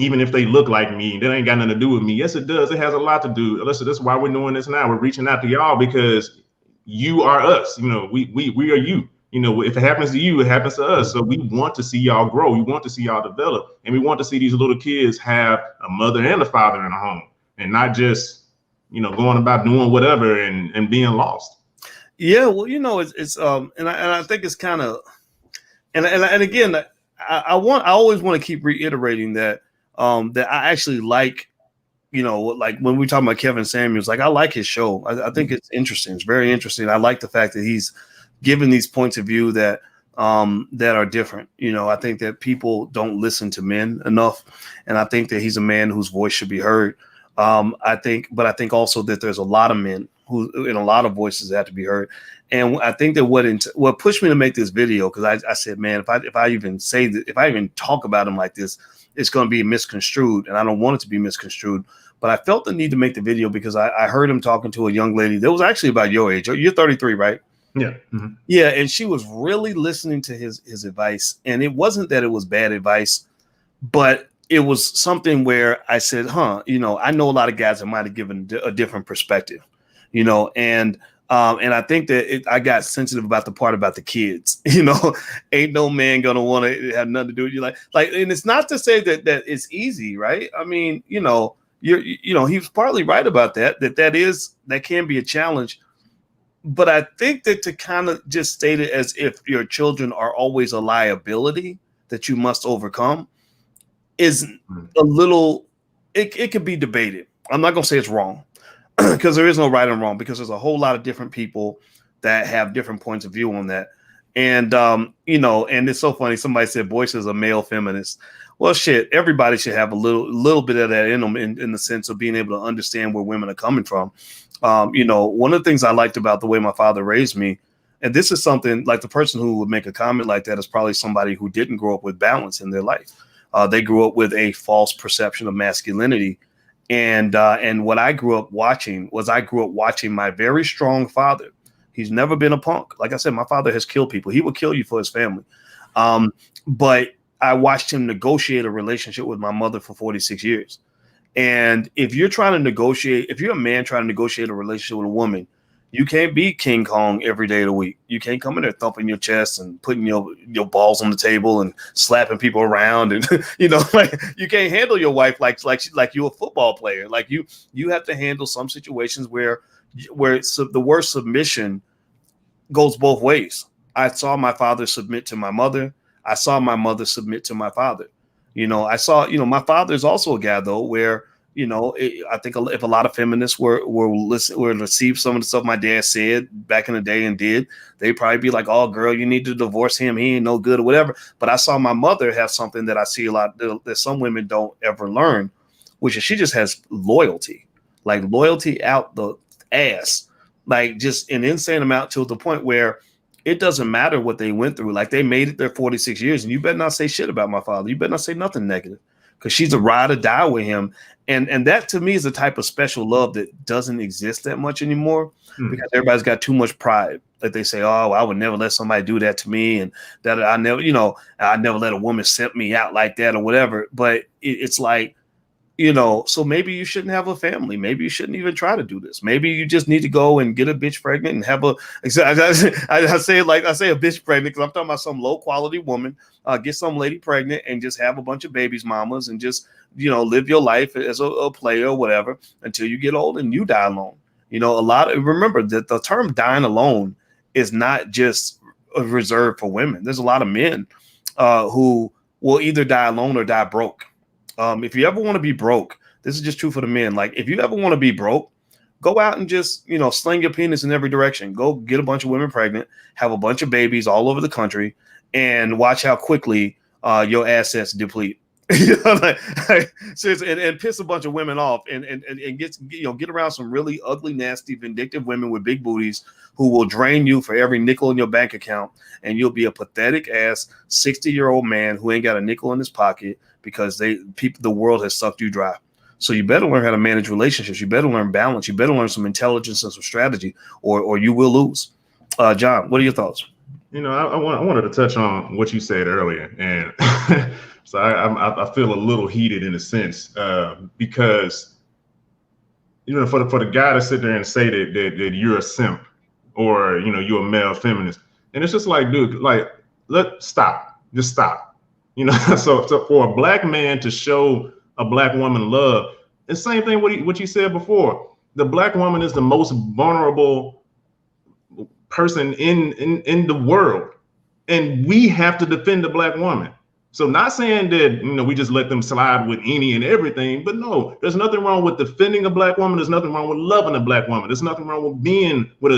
Speaker 2: Even if they look like me, that ain't got nothing to do with me. Yes, it does. It has a lot to do. Listen, that's why we're doing this now. We're reaching out to y'all because you are us. We are you. If it happens to you, it happens to us. So we want to see y'all grow. We want to see y'all develop, and we want to see these little kids have a mother and a father in the home, and not just going about doing whatever and being lost.
Speaker 1: Yeah, well, it's and I think it's kind of, and again, I always want to keep reiterating that. That I actually like, like when we talk about Kevin Samuels, like I like his show. I think it's interesting. It's very interesting. I like the fact that he's given these points of view that are different. I think that people don't listen to men enough, and I think that he's a man whose voice should be heard. I think also that there's a lot of men and a lot of voices that have to be heard. And I think that what pushed me to make this video, because I said, man, if I even talk about him like this, it's going to be misconstrued, and I don't want it to be misconstrued. But I felt the need to make the video because I heard him talking to a young lady that was actually about your age. You're 33, right?
Speaker 2: Yeah. Mm-hmm.
Speaker 1: Yeah, and she was really listening to his advice, and it wasn't that it was bad advice, but it was something where I said, I know a lot of guys that might have given a different perspective, and I think that I got sensitive about the part about the kids. Ain't no man gonna want to have nothing to do with you. Like, and it's not to say that it's easy, right? I mean, he was partly right about that. That can be a challenge. But I think that to kind of just state it as if your children are always a liability that you must overcome is a little. It could be debated. I'm not gonna say it's wrong, because there is no right and wrong, because there's a whole lot of different people that have different points of view on that. And, and it's so funny. Somebody said Boyce is a male feminist. Well, shit, everybody should have a little bit of that in them, in the sense of being able to understand where women are coming from. One of the things I liked about the way my father raised me, and this is something like the person who would make a comment like that is probably somebody who didn't grow up with balance in their life. They grew up with a false perception of masculinity. And what I grew up watching my very strong father. He's never been a punk. Like I said, my father has killed people. He would kill you for his family. But I watched him negotiate a relationship with my mother for 46 years. And if you're a man trying to negotiate a relationship with a woman, You can't be King Kong every day of the week. You can't come in there thumping your chest and putting your balls on the table and slapping people around, and like you can't handle your wife like you a football player. Like you have to handle some situations where the word submission goes both ways. I saw my father submit to my mother. I saw my mother submit to my father. I saw, my father is also a guy though, where, I think if a lot of feminists were receive some of the stuff my dad said back in the day and did, they'd probably be like, "Oh, girl, you need to divorce him. He ain't no good," or whatever. But I saw my mother have something that I see a lot that some women don't ever learn, which is she just has loyalty, like loyalty out the ass, like just an insane amount to the point where it doesn't matter what they went through. Like they made it their 46 years, and you better not say shit about my father. You better not say nothing negative, because she's a ride or die with him. And that to me is a type of special love that doesn't exist that much anymore, because everybody's got too much pride. Like they say, "Oh, I would never let somebody do that to me," and that I never let a woman simp me out like that or whatever. But it's like, so maybe you shouldn't have a family. Maybe you shouldn't even try to do this. Maybe you just need to go and get a bitch pregnant and have I say a bitch pregnant because I'm talking about some low quality woman. Get some lady pregnant and just have a bunch of babies mamas and just, live your life as a player or whatever until you get old and you die alone. Remember that the term dying alone is not just reserved for women. There's a lot of men who will either die alone or die broke. If you ever want to be broke, this is just true for the men. Like if you ever want to be broke, go out and just, sling your penis in every direction. Go get a bunch of women pregnant, have a bunch of babies all over the country, and watch how quickly your assets deplete. Seriously, and piss a bunch of women off, and get around some really ugly, nasty, vindictive women with big booties who will drain you for every nickel in your bank account, and you'll be a pathetic ass 60-year-old man who ain't got a nickel in his pocket because the world has sucked you dry. So you better learn how to manage relationships. You better learn balance. You better learn some intelligence and some strategy, or you will lose. John, what are your thoughts?
Speaker 2: I wanted to touch on what you said earlier, and so I feel a little heated in a sense because for the guy to sit there and say that you're a simp or you're a male feminist, and it's just like, dude, like just stop. So for a black man to show a black woman love, the same thing what you said before. The black woman is the most vulnerable person in the world, and we have to defend the black woman. So not saying that we just let them slide with any and everything, but no, there's nothing wrong with defending a black woman. There's nothing wrong with loving a black woman. There's nothing wrong with being with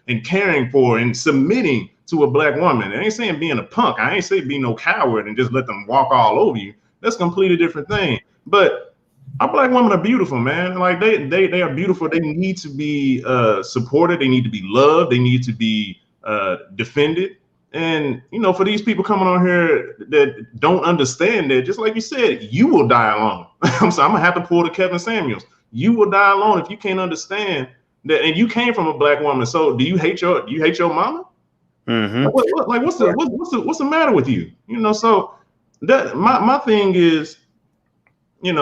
Speaker 2: and caring for and submitting to a black woman. I ain't saying being a punk. I ain't saying be no coward and just let them walk all over you. That's a completely different thing. But our black women are beautiful, man. Like they are beautiful. They need to be supported. They need to be loved. They need to be defended. And for these people coming on here that don't understand that, just like you said, you will die alone. I'm gonna have to pull the Kevin Samuels. You will die alone if you can't understand that. And you came from a black woman. So do you hate your mama?
Speaker 1: Mm-hmm.
Speaker 2: What's the matter with you? So that my thing is, I'm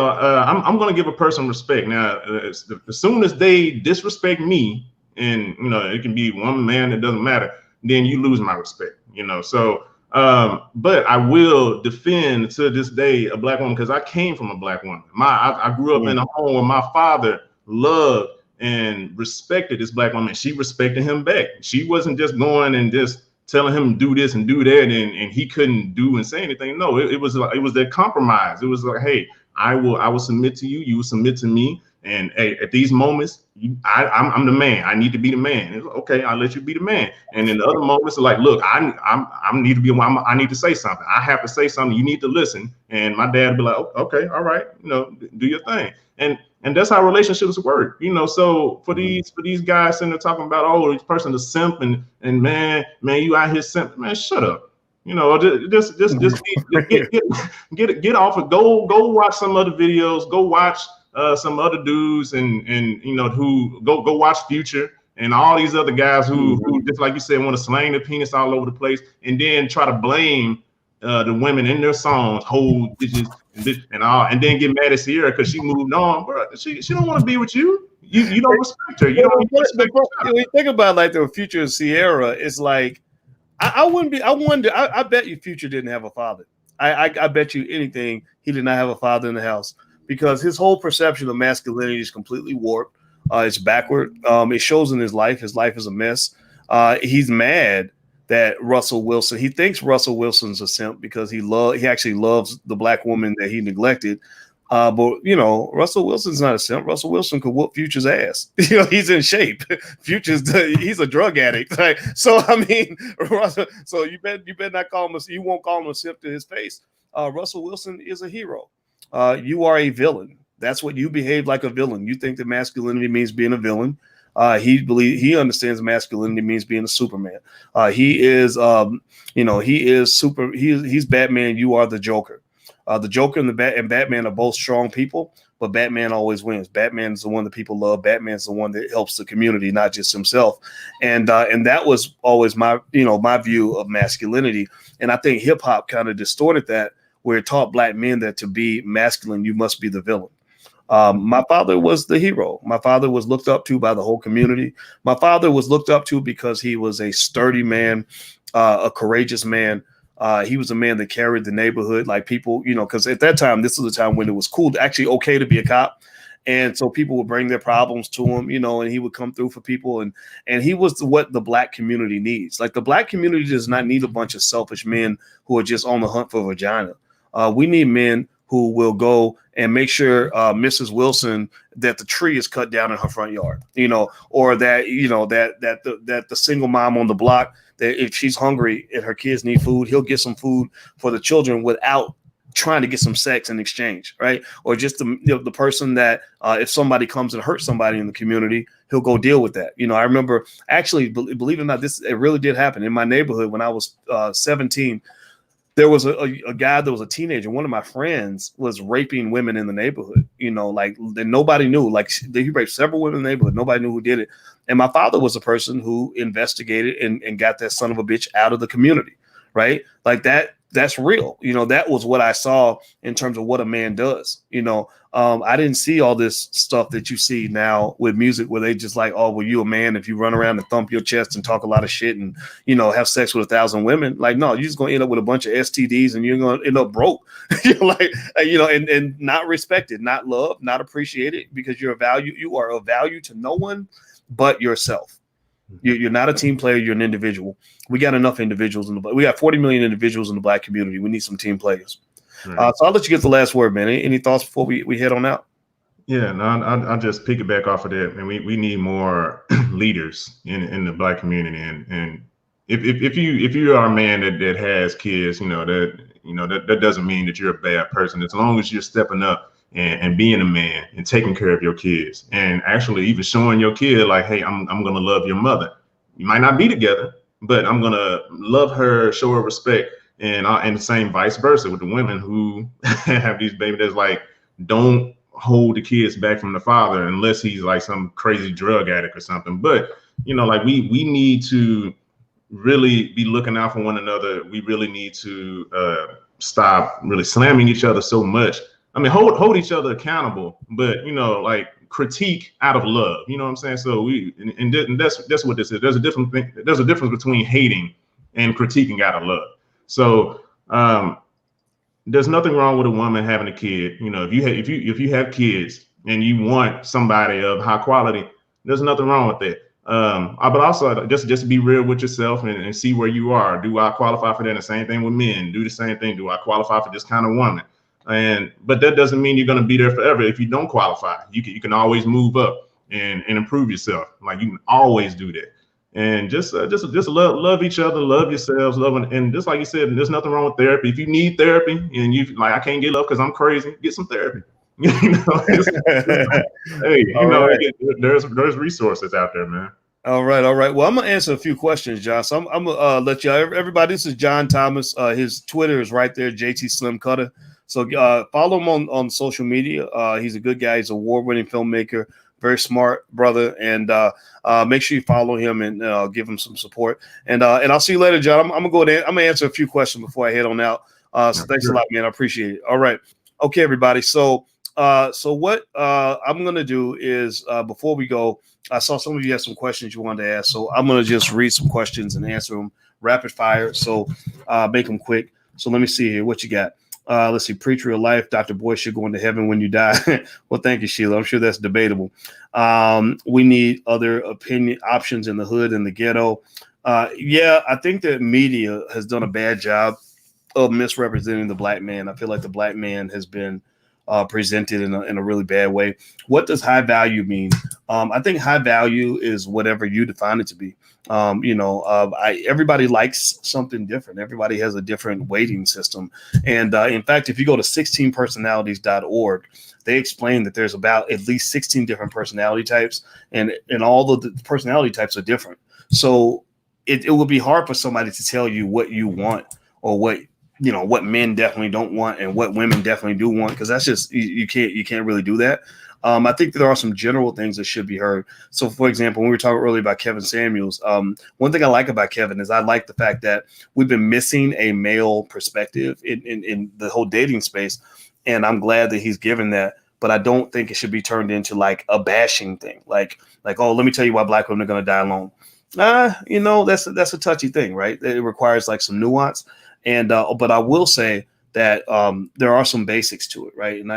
Speaker 2: gonna give a person respect. Now, as soon as they disrespect me, and it can be one man, it doesn't matter, then you lose my respect. So but I will defend to this day a black woman because I came from a black woman. I grew up in a home where my father loved and respected this black woman. She respected him back. She wasn't just going and just telling him do this and do that, and he couldn't do and say anything. No, it was that compromise. It was like, hey, I will submit to you. You will submit to me. And hey, at these moments, I'm the man. I need to be the man. It's like, okay, I'll let you be the man. And in the other moments, it's like, look, I need to be. I need to say something. I have to say something. You need to listen. And my dad would be like, oh, okay, all right, do your thing. And that's how relationships work. So for these guys sitting there talking about, oh, this person is simp and man, you out here simp, man, shut up. Just get off it. Go watch some other videos. Go watch some other dudes and who go watch Future and all these other guys who just like you said want to slang their penis all over the place and then try to blame the women in their songs, hold bitches and all, and then get mad at Sierra because she moved on. Bro, she don't want to be with you. you don't respect her. You don't respect her.
Speaker 1: When you think about like the Future of Sierra, it's like I wouldn't be. I wonder. I bet you Future didn't have a father. I bet you anything he did not have a father in the house because his whole perception of masculinity is completely warped. It's backward. It shows in his life. His life is a mess. He's mad that Russell Wilson. He thinks Russell Wilson's a simp because he actually loves the black woman that he neglected. But Russell Wilson's not a simp. Russell Wilson could whoop Future's ass. He's in shape. He's a drug addict. Right? So I mean, so you better not call him. You won't call him a simp to his face. Russell Wilson is a hero. You are a villain. That's what you behave like a villain. You think that masculinity means being a villain. He understands masculinity means being a Superman. He's Batman. You are the Joker. The Joker and Batman are both strong people, but Batman always wins. Batman is the one that people love. Batman's the one that helps the community, not just himself. And that was always my view of masculinity. And I think hip hop kind of distorted that, where it taught black men that to be masculine, you must be the villain. My father was the hero. My father was looked up to by the whole community. My father was looked up to because he was a sturdy man, a courageous man. He was a man that carried the neighborhood, like people, because at that time, this was a time when it was cool, actually okay to be a cop. And so people would bring their problems to him, and he would come through for people. And he was what the black community needs. Like the black community does not need a bunch of selfish men who are just on the hunt for vagina. We need men who will go and make sure Mrs. Wilson that the tree is cut down in her front yard, or that that the single mom on the block, that if she's hungry and her kids need food, he'll get some food for the children without trying to get some sex in exchange, right? Or just the person that if somebody comes and hurts somebody in the community, he'll go deal with that. I remember actually, believe it or not, it really did happen in my neighborhood when I was 17. There was a guy that was a teenager. One of my friends was raping women in the neighborhood, that nobody knew. Like he raped several women in the neighborhood. Nobody knew who did it. And my father was a person who investigated and got that son of a bitch out of the community, right? Like that's real. That was what I saw in terms of what a man does. I didn't see all this stuff that you see now with music where they just like, oh, well, you a man if you run around and thump your chest and talk a lot of shit and, have sex with 1,000 women. Like, no, you're just going to end up with a bunch of STDs and you're going to end up broke, and not respected, not loved, not appreciated because you are of value to no one but yourself. You're not a team player. You're an individual. We got enough individuals we got 40 million individuals in the black community. We need some team players. Right. So I'll let you get the last word, man. Any thoughts before we head on out?
Speaker 2: Yeah, no, I'll just piggyback off of that. And we need more leaders in the black community. And if you are a man that has kids, that doesn't mean that you're a bad person. As long as you're stepping up and being a man and taking care of your kids and actually even showing your kid like, hey, I'm going to love your mother. You might not be together, but I'm going to love her, show her respect. And the same vice versa with the women who have these babies that's like, don't hold the kids back from the father unless he's like some crazy drug addict or something. But, like we need to really be looking out for one another. We really need to stop really slamming each other so much. I mean, hold each other accountable, but, like critique out of love. You know what I'm saying? So and that's what this is. There's a difference between hating and critiquing out of love. So there's nothing wrong with a woman having a kid. If you have kids and you want somebody of high quality, there's nothing wrong with that. But also just be real with yourself and see where you are. Do I qualify for that? The same thing with men. Do the same thing. Do I qualify for this kind of woman? But that doesn't mean you're going to be there forever. If you don't qualify, you can always move up and improve yourself. Like you can always do that. And just love each other, love yourselves, and just like you said, there's nothing wrong with therapy. If you need therapy and you like, I can't get love because I'm crazy, get some therapy. There's resources out there, man.
Speaker 1: All right. Well, I'm gonna answer a few questions, John. So I'm gonna let you everybody. This is John Thomas. His Twitter is right there, JT Slim Cutter. So follow him on social media. He's a good guy. He's an award-winning filmmaker. Very smart brother, and make sure you follow him and give him some support. And I'll see you later, John. I'm gonna go there. I'm gonna answer a few questions before I head on out. So thanks a lot, man. I appreciate it. All right, okay, everybody. So So what I'm gonna do is before we go, I saw some of you had some questions you wanted to ask, so I'm gonna just read some questions and answer them rapid fire. So make them quick. So let me see here. What you got? Let's see. Preach real life. Dr. Boyce should go into heaven when you die. Well, thank you, Sheila. I'm sure that's debatable. We need other opinion options in the hood and the ghetto. Yeah, I think that media has done a bad job of misrepresenting the black man. I feel like the black man has been presented in a really bad way. What does high value mean? I think high value is whatever you define it to be. Everybody likes something different. Everybody has a different weighting system. And in fact, if you go to 16personalities.org, they explain that there's about at least 16 different personality types, and all of the personality types are different. So it would be hard for somebody to tell you what you want, or what men definitely don't want and what women definitely do want, because that's just you can't really do that. I think that there are some general things that should be heard. So, for example, when we were talking earlier about Kevin Samuels, one thing I like about Kevin is I like the fact that we've been missing a male perspective in the whole dating space, and I'm glad that he's given that. But I don't think it should be turned into like a bashing thing, like oh, let me tell you why black women are going to die alone. That's a touchy thing, right? It requires like some nuance. And but I will say that there are some basics to it, right? And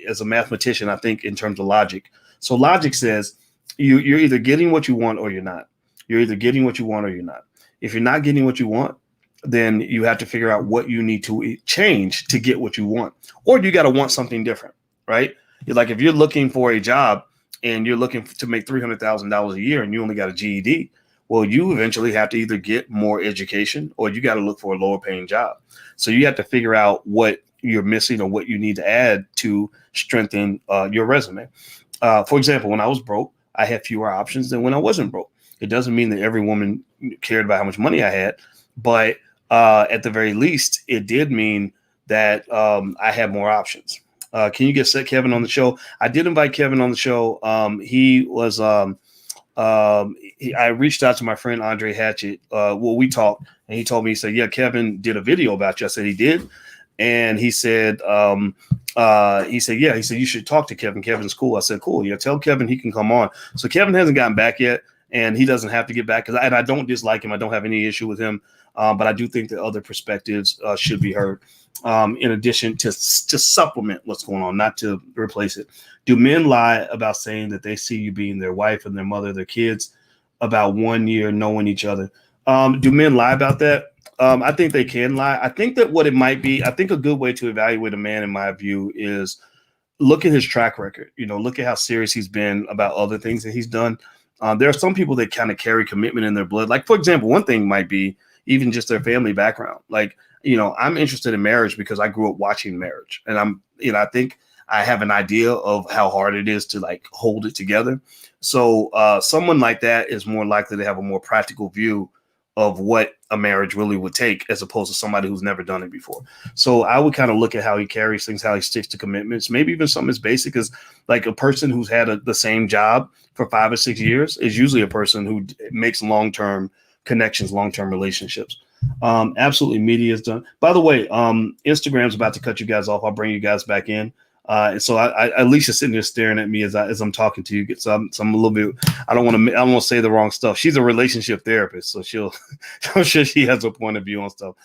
Speaker 1: as a mathematician, I think in terms of logic. So logic says you're either getting what you want or you're not. You're either getting what you want or you're not. If you're not getting what you want, then you have to figure out what you need to change to get what you want, or you got to want something different, right? Like if you're looking for a job and you're looking to make $300,000 a year and you only got a GED, well, you eventually have to either get more education or you got to look for a lower paying job. So you have to figure out what you're missing or what you need to add to strengthen your resume. For example, when I was broke, I had fewer options than when I wasn't broke. It doesn't mean that every woman cared about how much money I had, but at the very least, it did mean that I had more options. Can you get Kevin on the show? I did invite Kevin on the show. He was I reached out to my friend Andre Hatchett. We talked, and he told me, he said, "Yeah, Kevin did a video about you." I said he did, and he said, yeah, he said you should talk to Kevin. Kevin's cool. I said, cool. Yeah, tell Kevin he can come on. So Kevin hasn't gotten back yet, and he doesn't have to get back, and I don't dislike him. I don't have any issue with him, but I do think that other perspectives should be heard. In addition to supplement what's going on, not to replace it. Do men lie about saying that they see you being their wife and their mother, their kids, about 1 year knowing each other? Do men lie about that? I think they can lie. I think that what it might be, I think a good way to evaluate a man, in my view, is look at his track record. Look at how serious he's been about other things that he's done. There are some people that kind of carry commitment in their blood. Like, for example, one thing might be even just their family background. Like, I'm interested in marriage because I grew up watching marriage, and I think I have an idea of how hard it is to like hold it together. So someone like that is more likely to have a more practical view of what a marriage really would take, as opposed to somebody who's never done it before. So I would kind of look at how he carries things, how he sticks to commitments, maybe even something as basic as like a person who's had the same job for 5 or 6 years is usually a person who makes long-term connections, long-term relationships. Absolutely, media is done. By the way, Instagram's about to cut you guys off. I'll bring you guys back in. And so Alicia's sitting there staring at me as I'm talking to you. So I'm a little bit. I don't want to say the wrong stuff. She's a relationship therapist, so I'm sure she has a point of view on stuff.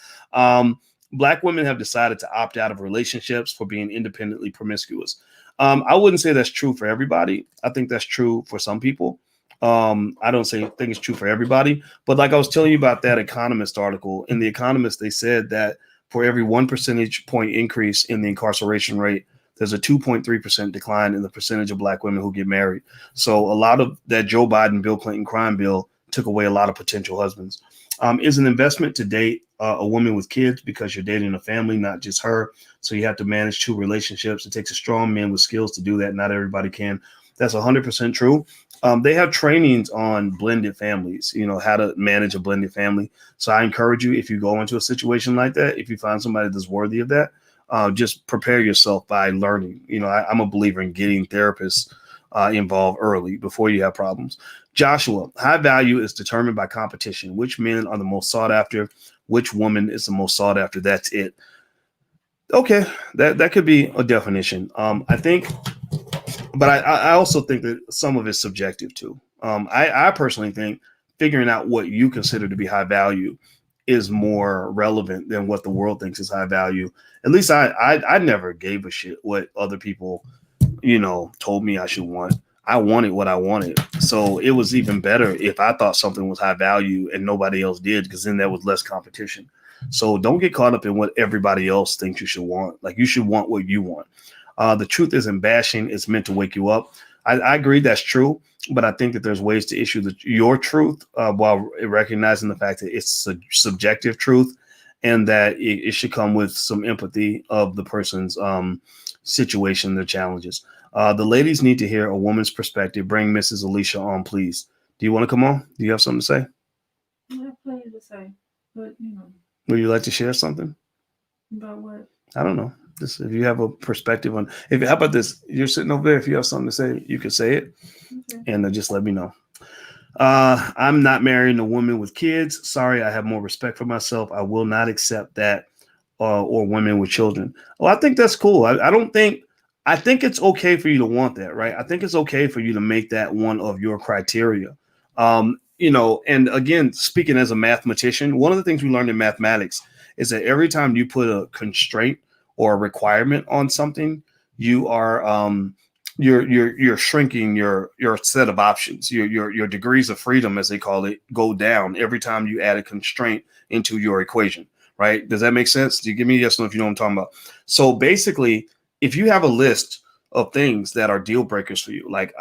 Speaker 1: Black women have decided to opt out of relationships for being independently promiscuous. I wouldn't say that's true for everybody. I think that's true for some people. I don't think it's true for everybody, but like I was telling you about that Economist article, in the Economist, they said that for every 1 percentage point increase in the incarceration rate, there's a 2.3% decline in the percentage of black women who get married. So a lot of that Joe Biden, Bill Clinton crime bill took away a lot of potential husbands. Is an investment to date a woman with kids because you're dating a family, not just her. So you have to manage 2 relationships. It takes a strong man with skills to do that. Not everybody can. That's 100% true. They have trainings on blended families, how to manage a blended family. So I encourage you, if you go into a situation like that, if you find somebody that's worthy of that, just prepare yourself by learning. I'm a believer in getting therapists involved early before you have problems. Joshua, high value is determined by competition. Which men are the most sought after? Which woman is the most sought after? That's it. Okay, that could be a definition. I think, but I also think that some of it's subjective too. I personally think figuring out what you consider to be high value is more relevant than what the world thinks is high value. At least I never gave a shit what other people, told me I should want. I wanted what I wanted. So it was even better if I thought something was high value and nobody else did, because then there was less competition. So don't get caught up in what everybody else thinks you should want. Like, you should want what you want. The truth isn't bashing, it's meant to wake you up. I agree that's true, but I think that there's ways to issue your truth while recognizing the fact that it's a subjective truth, and that it should come with some empathy of the person's situation, their challenges. The ladies need to hear a woman's perspective. Bring Mrs. Alicia on, please. Do you want to come on? Do you have something to say?
Speaker 3: I have plenty to say, but
Speaker 1: Would you like to share something?
Speaker 3: About what?
Speaker 1: I don't know. Just if you have a perspective on, how about this? You're sitting over there. If you have something to say, you can say it,
Speaker 3: Okay.
Speaker 1: and just let me know. I'm not marrying a woman with kids. Sorry, I have more respect for myself. I will not accept that, or women with children. Well, I think that's cool. I think it's okay for you to want that, right? I think it's okay for you to make that one of your criteria. And again, speaking as a mathematician, one of the things we learned in mathematics is that every time you put a constraint or a requirement on something, you are you're shrinking your set of options. Your degrees of freedom, as they call it, go down every time you add a constraint into your equation. Right? Does that make sense? Do you give me a yes or no if you know what I'm talking about? So basically, if you have a list of things that are deal breakers for you, like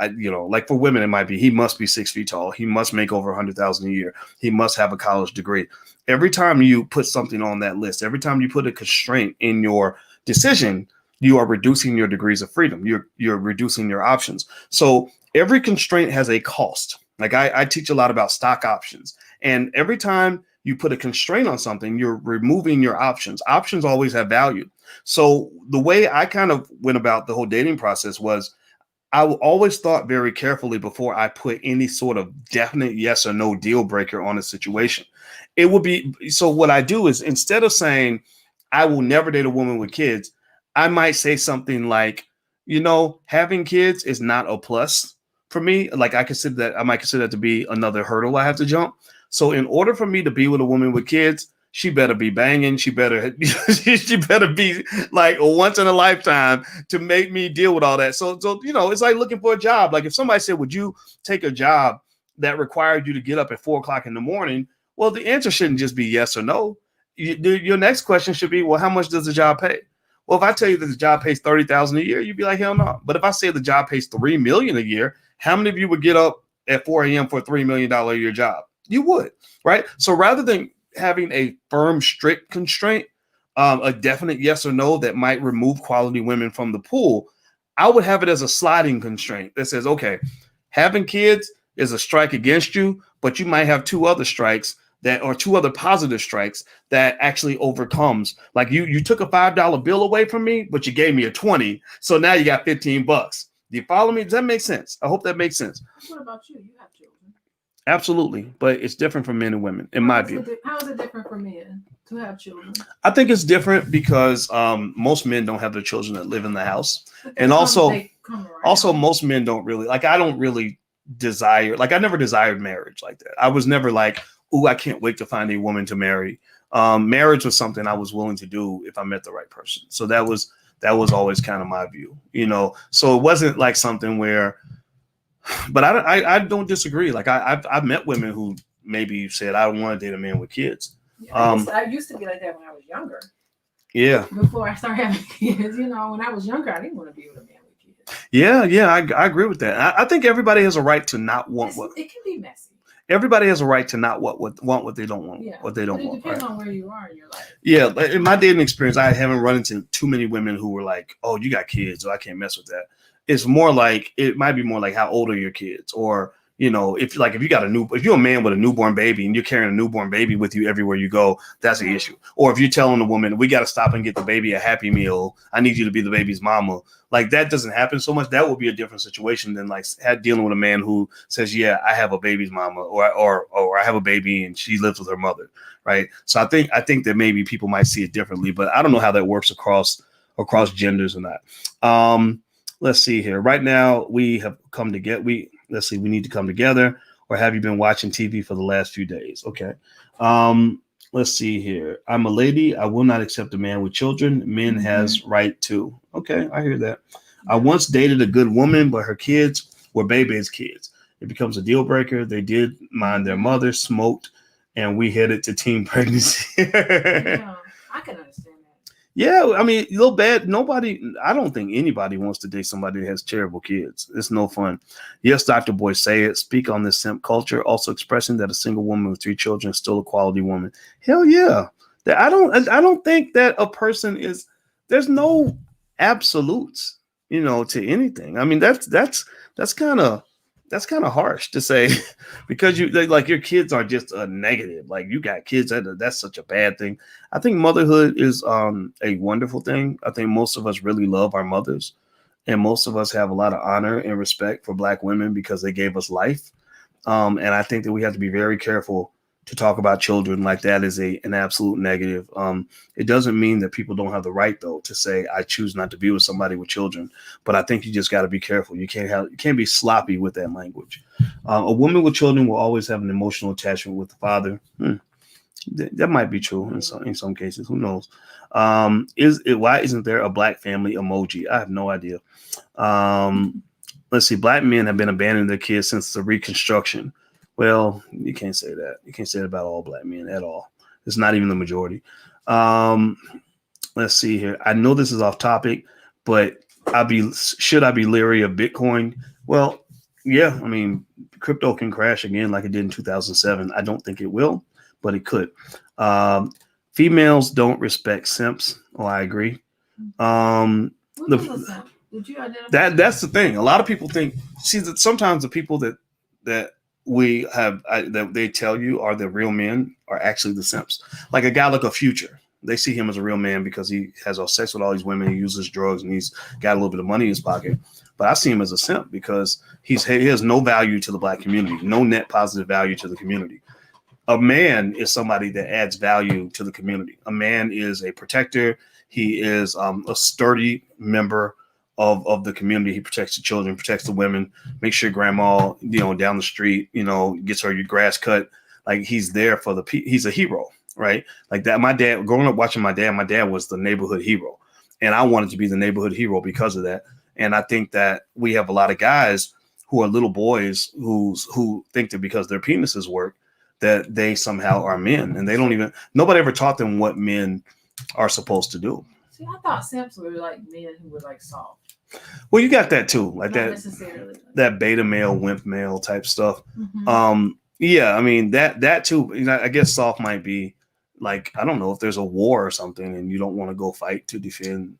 Speaker 1: like for women, it might be he must be 6 feet tall, he must make over 100,000 a year, he must have a college degree. Every time you put something on that list, every time you put a constraint in your decision, you are reducing your degrees of freedom. You're reducing your options. So every constraint has a cost. Like I teach a lot about stock options, and every time you put a constraint on something, you're removing your options. Options always have value. So the way I kind of went about the whole dating process was I always thought very carefully before I put any sort of definite yes or no deal breaker on a situation. It would be, so what I do is, instead of saying I will never date a woman with kids, I might say something like, having kids is not a plus for me. Like I might consider that to be another hurdle I have to jump. So in order for me to be with a woman with kids, she better be banging. She better be like a once in a lifetime to make me deal with all that. So it's like looking for a job. Like if somebody said, would you take a job that required you to get up at 4 o'clock in the morning? Well, the answer shouldn't just be yes or no. Your next question should be, well, how much does the job pay? Well, if I tell you that the job pays $30,000 a year, you'd be like, hell no. But if I say the job pays $3 million a year, how many of you would get up at 4 a.m. for a $3 million a year job? You would, right? So rather than having a firm, strict constraint, a definite yes or no that might remove quality women from the pool, I would have it as a sliding constraint that says, okay, having kids is a strike against you, but you might have two other positive strikes that actually overcomes. Like you took a $5 bill away from me, but you gave me a 20. So now you got $15. Do you follow me? Does that make sense? I hope that makes sense.
Speaker 3: What about you? You have children.
Speaker 1: Absolutely. But it's different for men and women, in my view.
Speaker 3: How is it different for men to have children?
Speaker 1: I think it's different because most men don't have their children that live in the house. And also most men don't really, like, I don't really desire, like I never desired marriage like that. I was never like, ooh, I can't wait to find a woman to marry. Marriage was something I was willing to do if I met the right person. So that was always kind of my view, so it wasn't like something where, but I don't disagree. Like I've met women who maybe said, I don't want to date a man with kids.
Speaker 3: Yeah, I used to be like that when I was younger.
Speaker 1: Yeah.
Speaker 3: Before I started having kids, when I was younger, I didn't want to be with a man with kids.
Speaker 1: Yeah, I agree with that. I think everybody has a right to not want
Speaker 3: it can be messy.
Speaker 1: Everybody has a right to not want what they don't want.
Speaker 3: Yeah,
Speaker 1: what they don't want.
Speaker 3: It depends on where you are in your life.
Speaker 1: Yeah, in my dating experience, I haven't run into too many women who were like, "Oh, you got kids, so I can't mess with that." It's more like, it might be more like, how old are your kids, or You know, if you're a man with a newborn baby and you're carrying a newborn baby with you everywhere you go, that's an issue. Or if you're telling a woman, we got to stop and get the baby a Happy Meal, I need you to be the baby's mama. Like, that doesn't happen so much. That would be a different situation than like dealing with a man who says, yeah, I have a baby's mama, or I have a baby and she lives with her mother. Right. So I think that maybe people might see it differently, but I don't know how that works across genders or not. Let's see here. Right now we have come to get, we need to come together. Or have you been watching TV for the last few days? Okay. Let's see here. I'm a lady. I will not accept a man with children. Men has right to. Okay, I hear that. I once dated a good woman, but her kids were baby's kids. It becomes a deal breaker. They did mind their mother, smoked, and we headed to teen pregnancy.
Speaker 3: Yeah, I can understand that.
Speaker 1: Yeah, I mean, a little bad. I don't think anybody wants to date somebody that has terrible kids. It's no fun. Yes, Dr. Boy, say it. Speak on this simp culture. Also expressing that a single woman with 3 children is still a quality woman. Hell yeah. I don't think that a person is, there's no absolutes, to anything. I mean, that's kind of harsh to say because like your kids are just a negative. Like, you got kids, that's such a bad thing. I think motherhood is a wonderful thing. I think most of us really love our mothers, and most of us have a lot of honor and respect for Black women because they gave us life. And I think that we have to be very careful to talk about children like that is an absolute negative. It doesn't mean that people don't have the right, though, to say, I choose not to be with somebody with children. But I think you just got to be careful. You can't be sloppy with that language. A woman with children will always have an emotional attachment with the father. That might be true in some cases. Who knows? Why isn't there a Black family emoji? I have no idea. Let's see. Black men have been abandoning their kids since the Reconstruction. Well, you can't say that. You can't say it about all Black men at all. It's not even the majority. Let's see here. I know this is off topic, but should I be leery of Bitcoin? Well, yeah. I mean, crypto can crash again like it did in 2007. I don't think it will, but it could. Females don't respect simps. Oh, I agree.
Speaker 3: Did you identify
Speaker 1: that's the thing. A lot of people think. See, that sometimes the people that we have that they tell you are the real men are actually the simps. Like a guy like a Future, they see him as a real man because he has sex with all these women, he uses drugs, and he's got a little bit of money in his pocket. But I see him as a simp because he has no value to the Black community, no net positive value to the community. A man is somebody that adds value to the community. A man is a protector. He is a sturdy member of the community. He protects the children, protects the women, makes sure grandma, down the street, gets her grass cut. Like, he's there for he's a hero, right? Like that. My dad, growing up watching my dad was the neighborhood hero. And I wanted to be the neighborhood hero because of that. And I think that we have a lot of guys who are little boys who think that because their penises work, that they somehow are men. And nobody ever taught them what men are supposed to do.
Speaker 3: See, I thought simps were like men who were like soft.
Speaker 1: Well, you got that too, like
Speaker 3: Not necessarily.
Speaker 1: that beta male, wimp male type stuff.
Speaker 3: Mm-hmm.
Speaker 1: Yeah, I mean that too. I guess soft might be like, I don't know, if there's a war or something and you don't want to go fight to defend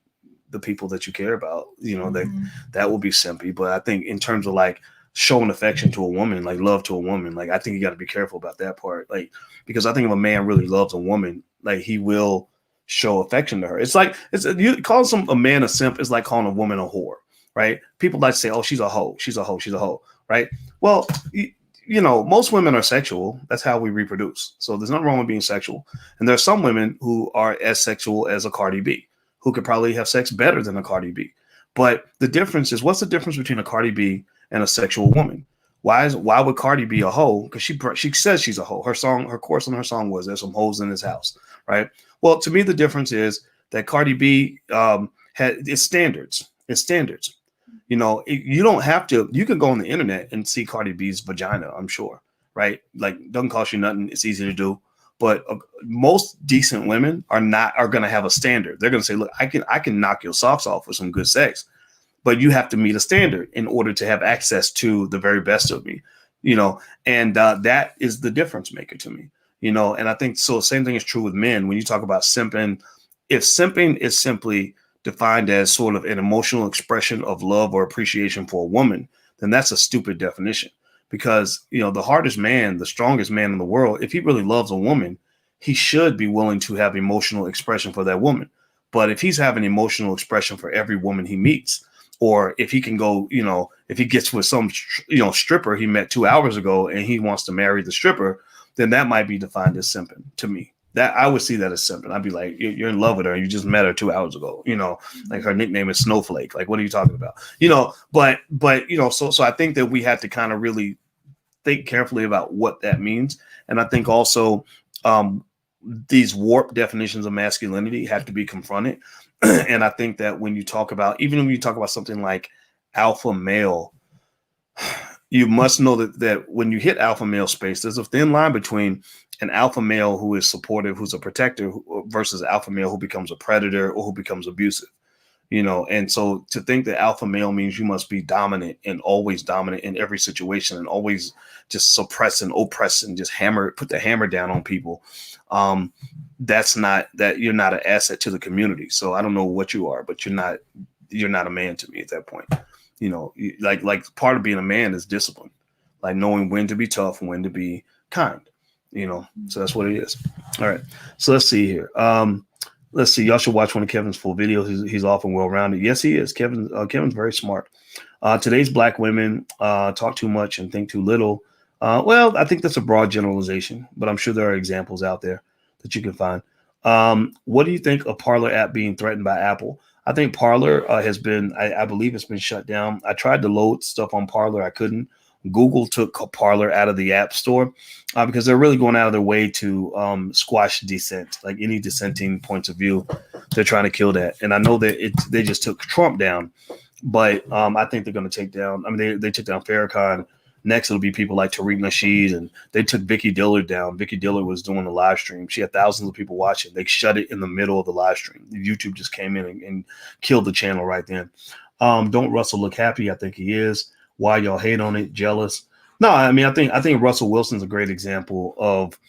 Speaker 1: the people that you care about, that will be simpy. But I think in terms of like showing affection to a woman, like love to a woman, like I think you got to be careful about that part, like, because I think if a man really loves a woman, like he will show affection to her. It's like you calling a man a simp is like calling a woman a whore, right? People like to say, "Oh, she's a hoe, she's a hoe, she's a hoe," right? Well, most women are sexual. That's how we reproduce. So there's nothing wrong with being sexual. And there are some women who are as sexual as a Cardi B, who could probably have sex better than a Cardi B. But the difference is, what's the difference between a Cardi B and a sexual woman? Why would Cardi be a hoe? Because she says she's a hoe. Her chorus on her song was, "There's some hoes in this house," right? Well, to me, the difference is that Cardi B it's standards. It's standards. You don't have to. You can go on the internet and see Cardi B's vagina, I'm sure, right? Like, doesn't cost you nothing. It's easy to do. But most decent women are going to have a standard. They're going to say, "Look, I can knock your socks off with some good sex, but you have to meet a standard in order to have access to the very best of me," and that is the difference maker to me. And I think so. Same thing is true with men. When you talk about simping, if simping is simply defined as sort of an emotional expression of love or appreciation for a woman, then that's a stupid definition, because, the hardest man, the strongest man in the world, if he really loves a woman, he should be willing to have emotional expression for that woman. But if he's having emotional expression for every woman he meets, or if he can go, if he gets with some, stripper he met 2 hours ago and he wants to marry the stripper, then that might be defined as simping to me. That I would see that as simping. I'd be like, you're in love with her. You just met her 2 hours ago. Like her nickname is Snowflake. Like, what are you talking about? But so I think that we have to kind of really think carefully about what that means. And I think also these warped definitions of masculinity have to be confronted. And I think that when you talk about, even when you talk about something like alpha male, you must know that when you hit alpha male space, there's a thin line between an alpha male who is supportive, who's a protector, versus alpha male who becomes a predator or who becomes abusive. And so to think that alpha male means you must be dominant and always dominant in every situation and always just suppress and oppress and just put the hammer down on people. That you're not an asset to the community. So I don't know what you are, but you're not a man to me at that point. Like part of being a man is discipline, like knowing when to be tough and when to be kind, so that's what it is. All right. So let's see here. Let's see. Y'all should watch one of Kevin's full videos. He's often well-rounded. Yes, he is. Kevin's very smart. Today's black women talk too much and think too little. Well, I think that's a broad generalization, but I'm sure there are examples out there that you can find. What do you think of Parler app being threatened by Apple? I think Parler has been, I believe it's been shut down. I tried to load stuff on Parler. I couldn't. Google took Parler out of the App Store because they're really going out of their way to squash dissent, like any dissenting points of view. They're trying to kill that. And I know that they just took Trump down, but I think they're going to take down, they took down Farrakhan. Next, it'll be people like Tariq Nasheed, and they took Vicky Dillard down. Vicky Dillard was doing a live stream. She had thousands of people watching. They shut it in the middle of the live stream. YouTube just came in and killed the channel right then. Don't Russell look happy? I think he is. Why y'all hate on it? Jealous? No, I think Russell Wilson's a great example of,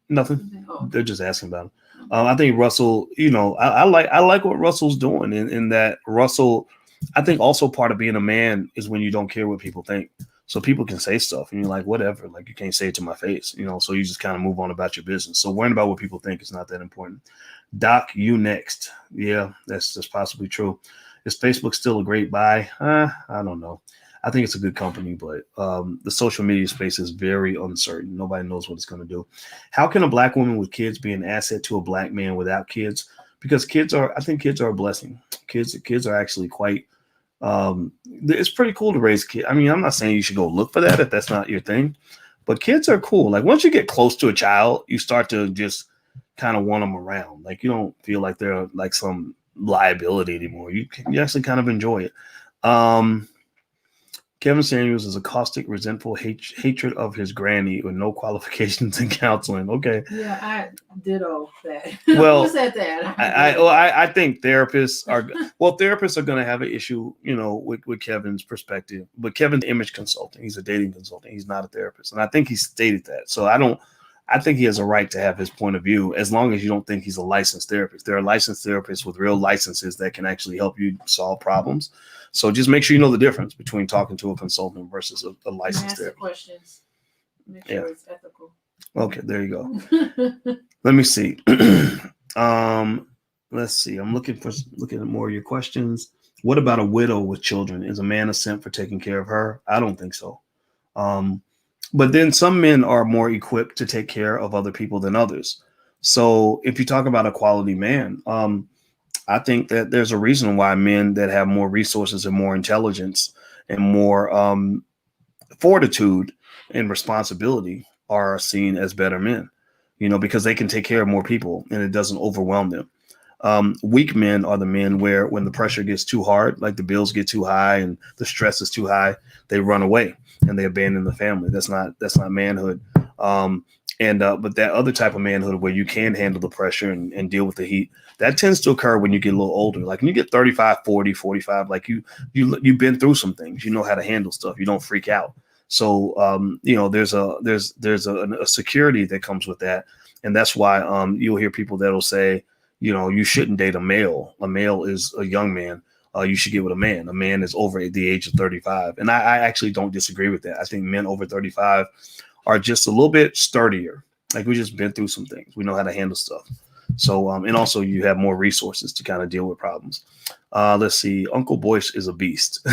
Speaker 1: nothing. They're just asking about him. I think Russell, I like what Russell's doing in that Russell. I think also part of being a man is when you don't care what people think. So people can say stuff and you're like, whatever, like you can't say it to my face, so you just kind of move on about your business. So worrying about what people think is not that important. Doc, you next. Yeah, that's possibly true. Is Facebook still a great buy? I don't know. I think it's a good company, but the social media space is very uncertain. Nobody knows what it's going to do. How can a black woman with kids be an asset to a black man without kids? Because I think kids are a blessing. Kids are actually quite, it's pretty cool to raise kids. I'm not saying you should go look for that if that's not your thing, but kids are cool. Like once you get close to a child, you start to just kind of want them around. Like you don't feel like they're like some liability anymore. You actually kind of enjoy it. Kevin Samuels is a caustic, resentful hatred of his granny with no qualifications in counseling. Okay.
Speaker 3: Yeah, I ditto that.
Speaker 1: Well,
Speaker 3: who said that?
Speaker 1: I think therapists are going to have an issue, with Kevin's perspective. But Kevin's image consultant. He's a dating consultant. He's not a therapist, and I think he stated that. So I think he has a right to have his point of view as long as you don't think he's a licensed therapist. There are licensed therapists with real licenses that can actually help you solve problems. So just make sure you know the difference between talking to a consultant versus a licensed therapist.
Speaker 3: Questions. Make sure it's ethical.
Speaker 1: Okay, there you go. Let me see. Let's see. I'm looking at more of your questions. What about a widow with children? Is a man a simp for taking care of her? I don't think so. But then some men are more equipped to take care of other people than others. So if you talk about a quality man, I think that there's a reason why men that have more resources and more intelligence and more fortitude and responsibility are seen as better men, because they can take care of more people and it doesn't overwhelm them. Weak men are the men where when the pressure gets too hard, like the bills get too high and the stress is too high, they run away and they abandon the family. That's not manhood. But that other type of manhood where you can handle the pressure and deal with the heat, that tends to occur when you get a little older. Like when you get 35, 40, 45, like you've been through some things, you know how to handle stuff. You don't freak out. So, there's a security that comes with that. And that's why you'll hear people that'll say, you shouldn't date a male. A male is a young man. you should get with a man. A man is over the age of 35. And I actually don't disagree with that. I think men over 35 are just a little bit sturdier. Like, we just been through some things. We know how to handle stuff. So, and also you have more resources to kind of deal with problems. Let's see. Uncle Boyce is a beast.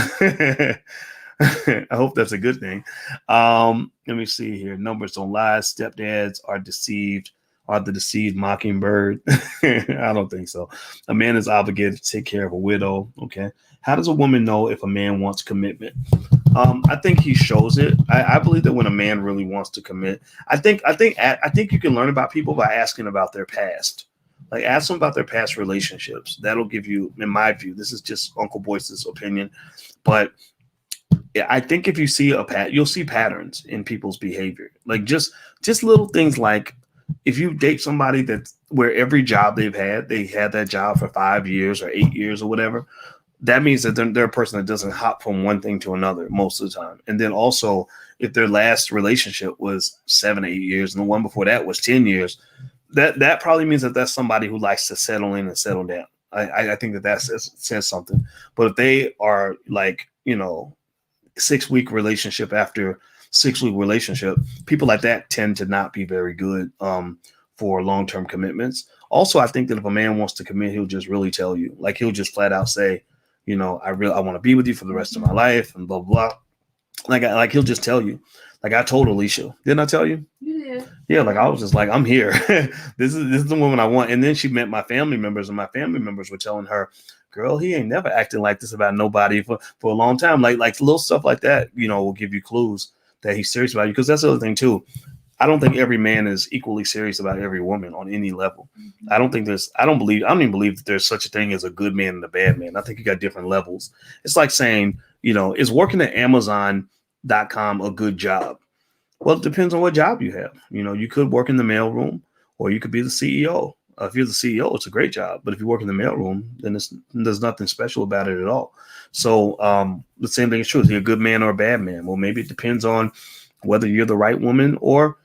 Speaker 1: I hope that's a good thing. Let me see here. Numbers don't lie. Stepdads are deceived. Are the deceived mockingbird? I don't think so. A man is obligated to take care of a widow. Okay. How does a woman know if a man wants commitment? I think he shows it. I believe that when a man really wants to commit, I think you can learn about people by asking about their past. Like, ask them about their past relationships. That'll give you, in my view, this is just Uncle Boyce's opinion, but I think if you see you'll see patterns in people's behavior. Like, just little things, like if you date somebody that's where every job they had that job for 5 years or 8 years or whatever, that means that they're a person that doesn't hop from one thing to another most of the time. And then also, if their last relationship was 7, 8 years and the one before that was 10 years, that probably means that that's somebody who likes to settle in and settle down. I think that says something. But if they are like, 6-week relationship after 6-week relationship, people like that tend to not be very good for long-term commitments. Also, I think that if a man wants to commit, he'll just really tell you. Like, he'll just flat out say, I want to be with you for the rest of my life and blah, blah. Like he'll just tell you. Like, I told Alicia, didn't I tell you?
Speaker 3: You did.
Speaker 1: Yeah, like, I was just like, I'm here. This is the woman I want. And then she met my family members, and my family members were telling her, girl, he ain't never acting like this about nobody for a long time. Like little stuff like that, will give you clues that he's serious about you. Because that's the other thing too. I don't think every man is equally serious about every woman on any level. I don't even believe that there's such a thing as a good man and a bad man. I think you got different levels. It's like saying, is working at Amazon.com a good job? Well, it depends on what job you have. You could work in the mailroom, or you could be the CEO. If you're the CEO, it's a great job. But if you work in the mailroom, then there's nothing special about it at all. So the same thing is true. Is he a good man or a bad man? Well, maybe it depends on whether you're the right woman or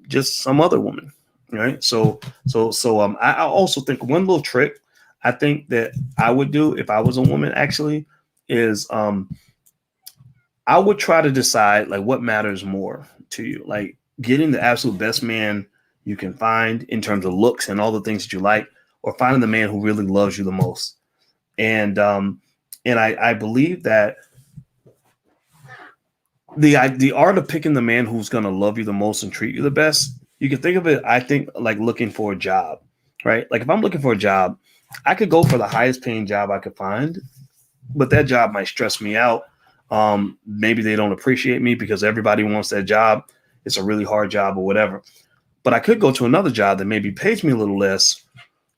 Speaker 1: just some other woman, right? So I also think one little trick I think that I would do if I was a woman actually is I would try to decide, like, what matters more to you, like getting the absolute best man you can find in terms of looks and all the things that you like, or finding the man who really loves you the most. And I believe that the art of picking the man who's going to love you the most and treat you the best, you can think of it, I think, like looking for a job, right? Like, if I'm looking for a job, I could go for the highest paying job I could find, but that job might stress me out. Maybe they don't appreciate me because everybody wants that job. It's a really hard job or whatever. But I could go to another job that maybe pays me a little less,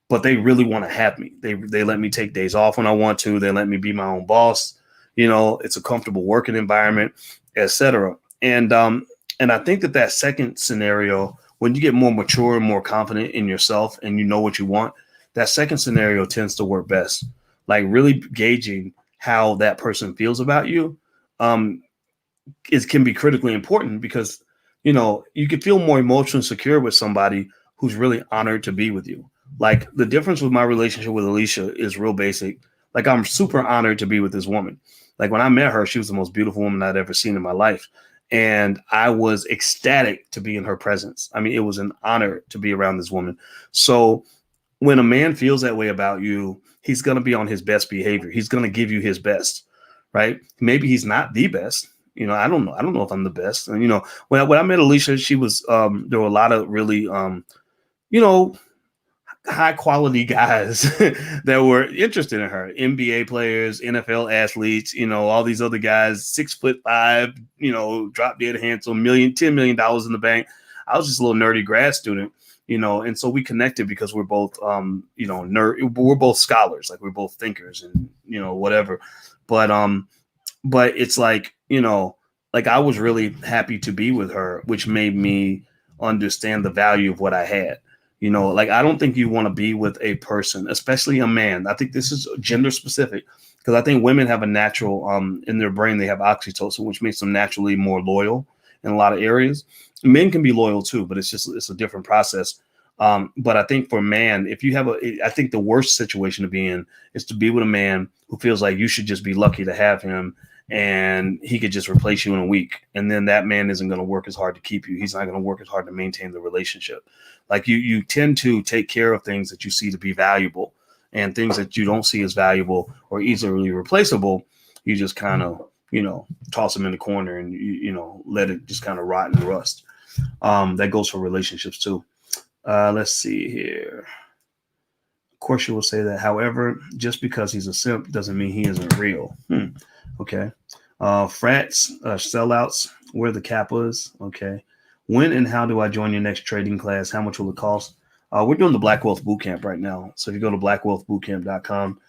Speaker 1: but they really want to have me. They let me take days off when I want to. They let me be my own boss. It's a comfortable working environment, etc. And I think that second scenario, when you get more mature and more confident in yourself and you know what you want, that second scenario tends to work best. Like, really gauging how that person feels about you can be critically important, because you can feel more emotionally secure with somebody who's really honored to be with you. Like, the difference with my relationship with Alicia is real basic. Like, I'm super honored to be with this woman. Like, when I met her, she was the most beautiful woman I'd ever seen in my life. And I was ecstatic to be in her presence. I mean, it was an honor to be around this woman. So when a man feels that way about you, he's going to be on his best behavior. He's going to give you his best, right? Maybe he's not the best. I don't know. I don't know if I'm the best. And, when I met Alicia, she was, there were a lot of really, high quality guys that were interested in her. NBA players, NFL athletes, all these other guys, 6'5", drop dead handsome, $10 million in the bank. I was just a little nerdy grad student, and so we connected because we're both, we're both scholars, like we're both thinkers and, whatever. But it's like, like, I was really happy to be with her, which made me understand the value of what I had. Like, I don't think you want to be with a person, especially a man. I think this is gender specific, because I think women have a natural, in their brain, they have oxytocin, which makes them naturally more loyal in a lot of areas. Men can be loyal too, but it's a different process. But I think for a man, if you have I think the worst situation to be in is to be with a man who feels like you should just be lucky to have him and he could just replace you in a week. And then that man isn't going to work as hard to keep you. He's not going to work as hard to maintain the relationship. Like you tend to take care of things that you see to be valuable, and things that you don't see as valuable or easily replaceable. You just kind of, toss them in the corner and, let it just kind of rot and rust. That goes for relationships too. Let's see here. Of course, you will say that. However, just because he's a simp doesn't mean he isn't real. Okay. Frats, sellouts, where the Kappas. Okay. When and how do I join your next trading class? How much will it cost? We're doing the Black Wealth Bootcamp right now. So if you go to blackwealthbootcamp.com,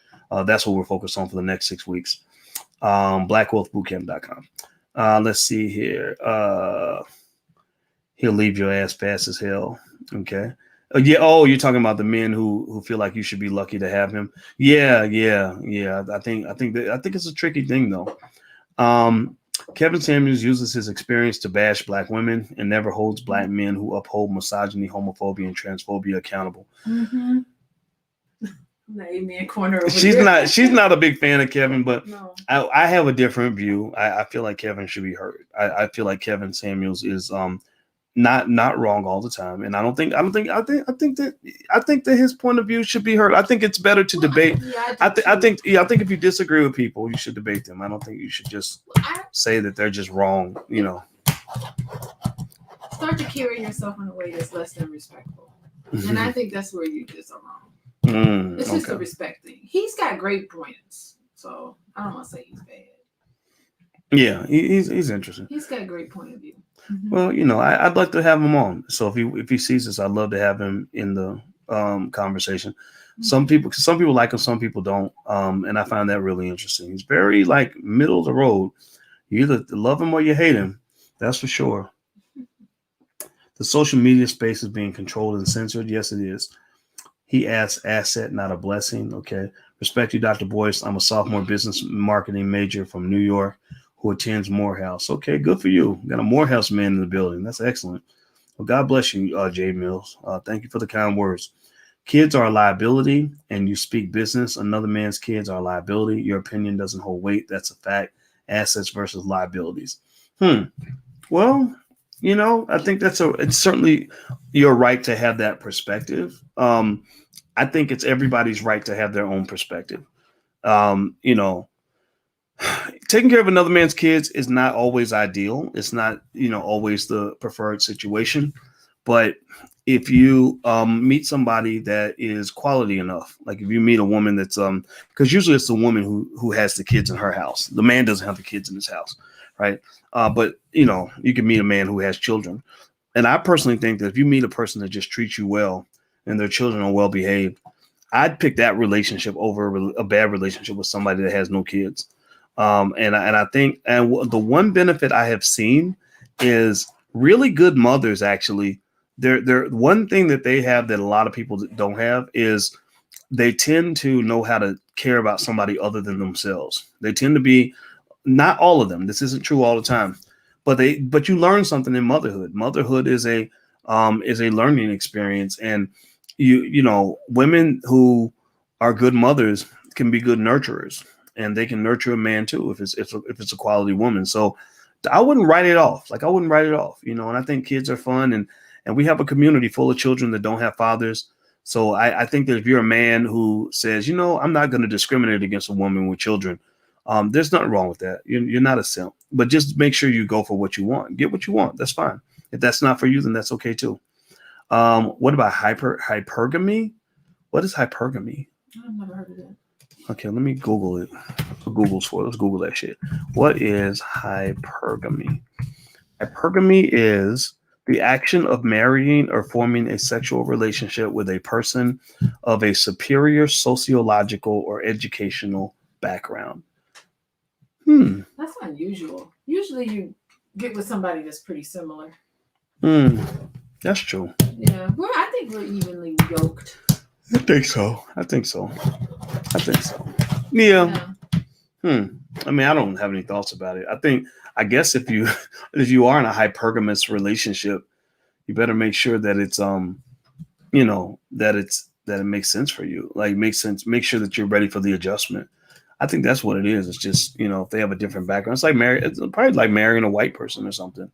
Speaker 1: that's what we're focused on for the next 6 weeks. Blackwealthbootcamp.com. Let's see here. He'll leave your ass fast as hell. Okay. Yeah. Oh, you're talking about the men who feel like you should be lucky to have him. Yeah. I think it's a tricky thing though. Kevin Samuels uses his experience to bash black women and never holds black men who uphold misogyny, homophobia, and transphobia accountable.
Speaker 3: Mm-hmm. Amen corner.
Speaker 1: She's not a big fan of Kevin, but no. I have a different view. I feel like Kevin should be heard. I feel like Kevin Samuels is not wrong all the time, and I think that his point of view should be heard. I think it's better to debate. I think if you disagree with people, you should debate them. I don't think you should just say that they're just wrong.
Speaker 3: Start to carry yourself in a way that's less than respectful, and I think that's where you just are wrong. It's just a respect thing. He's got great points, so I don't want to say he's bad.
Speaker 1: Yeah, he's interesting.
Speaker 3: He's got a great point of view. Mm-hmm.
Speaker 1: Well, I'd like to have him on. So if he sees this, I'd love to have him in the conversation. Mm-hmm. Some people like him, some people don't, and I find that really interesting. He's very like middle of the road. You either love him or you hate him. That's for sure. The social media space is being controlled and censored. Yes, it is. He asks, asset, not a blessing. Okay. Respect you, Dr. Boyce. I'm a sophomore business marketing major from New York who attends Morehouse. Okay, good for you. Got a Morehouse man in the building. That's excellent. Well, God bless you, Jay Mills. Thank you for the kind words. Kids are a liability, and you speak business. Another man's kids are a liability. Your opinion doesn't hold weight. That's a fact. Assets versus liabilities. Well, I think it's certainly your right to have that perspective. I think it's everybody's right to have their own perspective. Taking care of another man's kids is not always ideal. It's not, always the preferred situation. But if you meet somebody that is quality enough, like if you meet a woman that's because usually it's the woman who has the kids in her house. The man doesn't have the kids in his house, right? But you can meet a man who has children. And I personally think that if you meet a person that just treats you well and their children are well behaved, I'd pick that relationship over a bad relationship with somebody that has no kids. And I think the one benefit I have seen is really good mothers. Actually, they're one thing that they have that a lot of people don't have is they tend to know how to care about somebody other than themselves. They tend to be, not all of them. This isn't true all the time, but you learn something in motherhood. Motherhood is a learning experience, and women who are good mothers can be good nurturers. And they can nurture a man too if it's a quality woman. So I wouldn't write it off. And I think kids are fun, and we have a community full of children that don't have fathers. So I think that if you're a man who says, I'm not going to discriminate against a woman with children, there's nothing wrong with that. You're not a simp, but just make sure you go for what you want. Get what you want. That's fine. If that's not for you, then that's okay too. What about hypergamy? What is hypergamy?
Speaker 3: I've never heard of that.
Speaker 1: Okay, let me Google it. Let's Google that shit. What is hypergamy? Hypergamy is the action of marrying or forming a sexual relationship with a person of a superior sociological or educational background.
Speaker 3: That's unusual. Usually you get with somebody that's pretty similar.
Speaker 1: That's true.
Speaker 3: Yeah, I think we're evenly yoked.
Speaker 1: I think so. Yeah. I mean, I don't have any thoughts about it. I guess if you are in a hypergamous relationship, you better make sure that it's you know, that it makes sense for you. Like make sense. Make sure that you're ready for the adjustment. I think that's what it is. It's just, you know, if they have a different background, it's like it's probably like marrying a white person or something.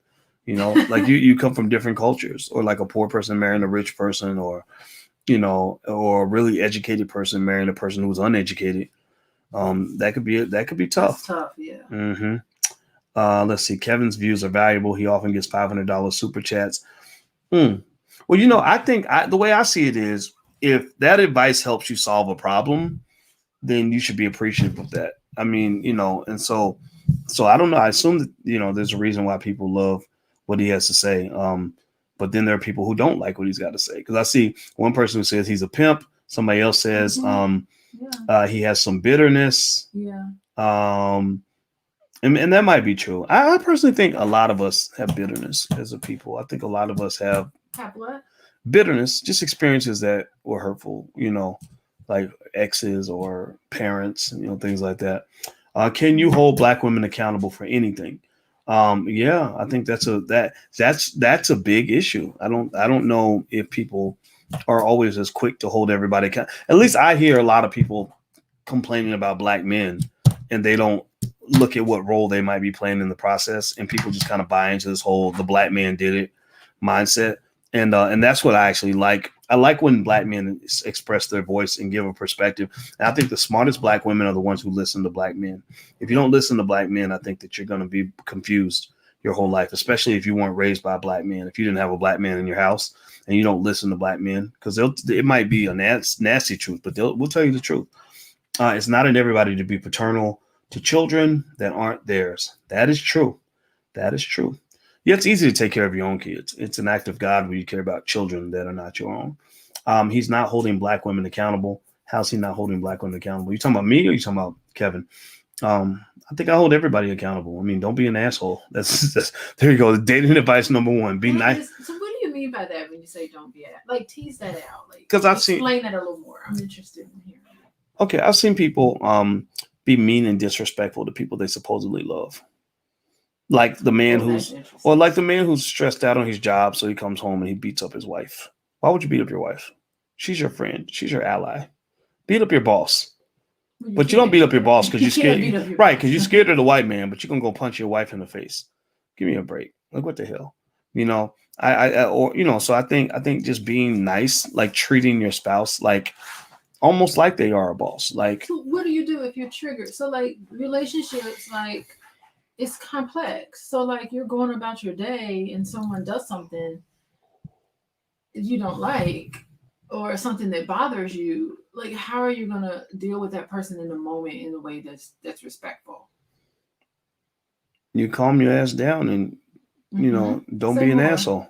Speaker 1: You know, like you come from different cultures, or like a poor person marrying a rich person, or, you know, or a really educated person marrying a person who's uneducated. That could be tough.
Speaker 3: That's tough, yeah.
Speaker 1: Mm-hmm. Let's see. Kevin's views are valuable. He often gets $500 super chats. Well, you know, I think the way I see it is, if that advice helps you solve a problem, then you should be appreciative of that. I mean, you know, and so I don't know. I assume that, you know, there's a reason why people love what he has to say. But then there are people who don't like what he's got to say. Because I see one person who says he's a pimp. Somebody else says he has some bitterness.
Speaker 3: Yeah.
Speaker 1: And that might be true. I personally think a lot of us have bitterness as a people. I think a lot of us have
Speaker 3: what?
Speaker 1: Bitterness, just experiences that were hurtful, you know, like exes or parents, you know, things like that. Can you hold Black women accountable for anything? Yeah, I think that's a big issue. I don't know if people are always as quick to hold everybody accountable. At least I hear a lot of people complaining about Black men, and they don't look at what role they might be playing in the process, and people just kind of buy into this whole "the Black man did it" mindset. And that's what I actually like. I like when Black men express their voice and give a perspective. And I think the smartest Black women are the ones who listen to Black men. If you don't listen to Black men, I think that you're going to be confused your whole life, especially if you weren't raised by a Black man. If you didn't have a Black man in your house and you don't listen to Black men, because it might be a nasty truth, but we'll tell you the truth. It's not in everybody to be paternal to children that aren't theirs. That is true. That is true. Yeah, it's easy to take care of your own kids. It's an act of God when you care about children that are not your own. He's not holding Black women accountable. How's he not holding Black women accountable? You talking about me, or you talking about Kevin? I think I hold everybody accountable. I mean, don't be an asshole. That's there you go. Dating advice number one: be nice.
Speaker 3: So what do you mean by that when you say don't be like tease that out? Like,
Speaker 1: because I've
Speaker 3: explain that a little more. I'm interested in hearing.
Speaker 1: Okay, I've seen people be mean and disrespectful to people they supposedly love. Like the man who's stressed out on his job, so he comes home and he beats up his wife. Why would you beat up your wife? She's your friend. She's your ally. Beat up your boss. But you don't beat up your boss because you're scared. Right, because you're scared of the white man, but you're going to go punch your wife in the face. Give me a break. Like, what the hell? You know, so I think just being nice, like treating your spouse like almost like they are a boss. Like,
Speaker 3: so what do you do if you're triggered? So like relationships, like, it's complex. So like you're going about your day and someone does something you don't like, or something that bothers you. Like, how are you gonna deal with that person in the moment in a way that's respectful?
Speaker 1: You calm your ass down and you know, don't be an asshole.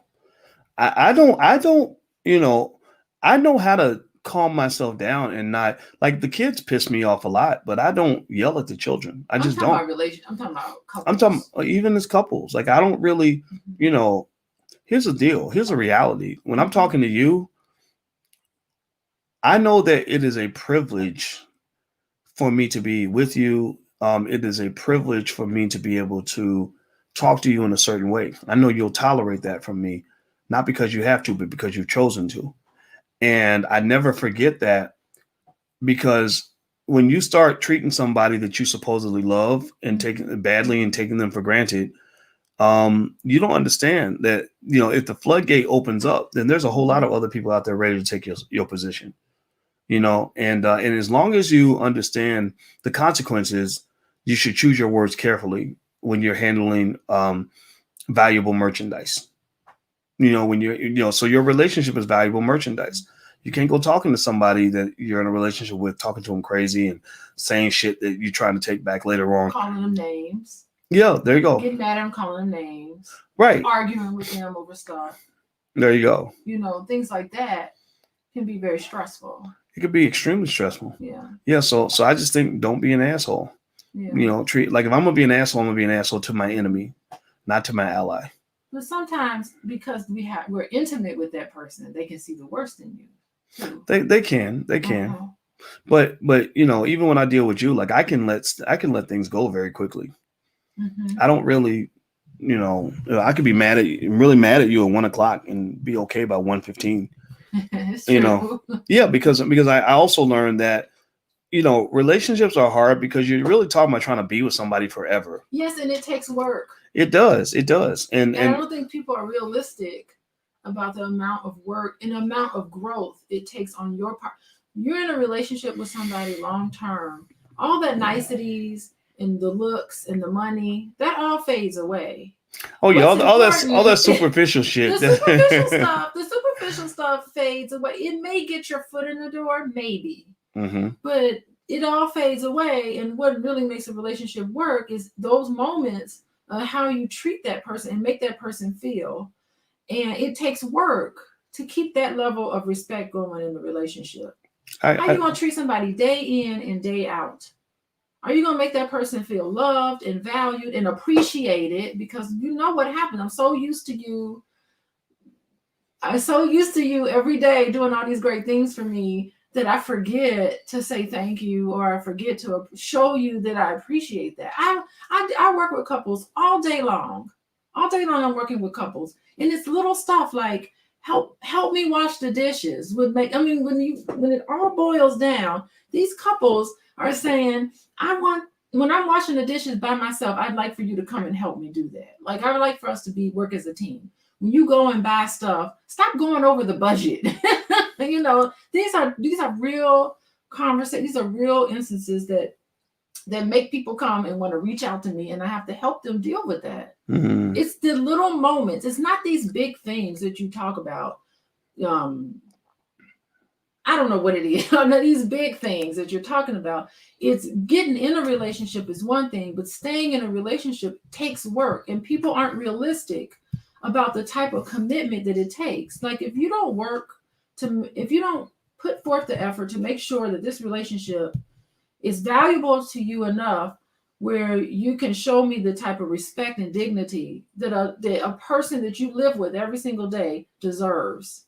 Speaker 1: I don't, you know, I know how to calm myself down and not, like, the kids piss me off a lot, but I don't yell at the children. I just don't.
Speaker 3: I'm talking about couples.
Speaker 1: I'm talking even as couples. Like, I don't really, you know, here's the deal. Here's the reality. When I'm talking to you, I know that it is a privilege for me to be with you. It is a privilege for me to be able to talk to you in a certain way. I know you'll tolerate that from me, not because you have to, but because you've chosen to. And I never forget that, because when you start treating somebody that you supposedly love and taking badly and taking them for granted, you don't understand that, you know, if the floodgate opens up, then there's a whole lot of other people out there ready to take your position, you know, and as long as you understand the consequences, you should choose your words carefully when you're handling valuable merchandise. You know, when so your relationship is valuable merchandise. You can't go talking to somebody that you're in a relationship with, talking to them crazy and saying shit that you're trying to take back later on.
Speaker 3: Calling them names.
Speaker 1: Yeah, there you go.
Speaker 3: Getting mad at them, calling them names.
Speaker 1: Right.
Speaker 3: Arguing with them over stuff.
Speaker 1: There you go.
Speaker 3: You know, things like that can be very stressful.
Speaker 1: It could be extremely stressful.
Speaker 3: Yeah.
Speaker 1: Yeah. So I just think, don't be an asshole.
Speaker 3: Yeah.
Speaker 1: You know, treat, like, if I'm gonna be an asshole, I'm gonna be an asshole to my enemy, not to my ally.
Speaker 3: But sometimes, because we're intimate with that person, they can see the worst in you too.
Speaker 1: They can. But you know, even when I deal with you, like, I can let things go very quickly. I don't really, you know, I could be really mad at you at 1:00 and be okay by 1:15.
Speaker 3: It's
Speaker 1: You
Speaker 3: true.
Speaker 1: know, yeah, because I also learned that, relationships are hard because you're really talking about trying to be with somebody forever.
Speaker 3: Yes, and it takes work.
Speaker 1: It does. It does.
Speaker 3: And I
Speaker 1: And
Speaker 3: don't think people are realistic about the amount of work and the amount of growth it takes on your part. You're in a relationship with somebody long term. All that niceties and the looks and the money, that all fades away.
Speaker 1: oh yeah,
Speaker 3: What's
Speaker 1: all that
Speaker 3: important
Speaker 1: superficial
Speaker 3: the
Speaker 1: shit.
Speaker 3: superficial stuff fades away. It may get your foot in the door, maybe,
Speaker 1: Hmm.
Speaker 3: but it all fades away. And what really makes a relationship work is those moments of how you treat that person and make that person feel. And it takes work to keep that level of respect going in the relationship. How you gonna treat somebody day in and day out? Are you gonna make that person feel loved and valued and appreciated? Because you know what happened. I'm so used to you every day doing all these great things for me that I forget to say thank you, or I forget to show you that I appreciate that. I work with couples all day long. All day long I'm working with couples. And it's little stuff like help me wash the dishes when it all boils down, these couples are saying, when I'm washing the dishes by myself, I'd like for you to come and help me do that. Like, I would like for us to work as a team. When you go and buy stuff, stop going over the budget. These are real conversations. These are real instances that make people come and want to reach out to me, and I have to help them deal with that.
Speaker 1: Mm-hmm.
Speaker 3: It's the little moments. It's not these big things that you talk about. I don't know what it is. These big things that you're talking about. It's getting in a relationship is one thing, but staying in a relationship takes work, and people aren't realistic about the type of commitment that it takes. Like, if you don't put forth the effort to make sure that this relationship is valuable to you enough where you can show me the type of respect and dignity that a person that you live with every single day deserves.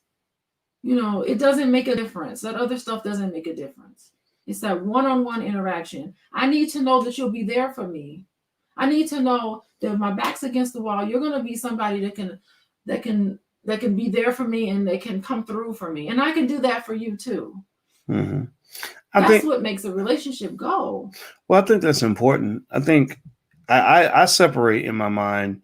Speaker 3: It doesn't make a difference. That other stuff doesn't make a difference. It's that one-on-one interaction. I need to know that you'll be there for me. I need to know that if my back's against the wall, you're going to be somebody that can be there for me, and they can come through for me. And I can do that for you too.
Speaker 1: Mm-hmm.
Speaker 3: That's what makes a relationship go.
Speaker 1: Well, I think that's important. I think I separate in my mind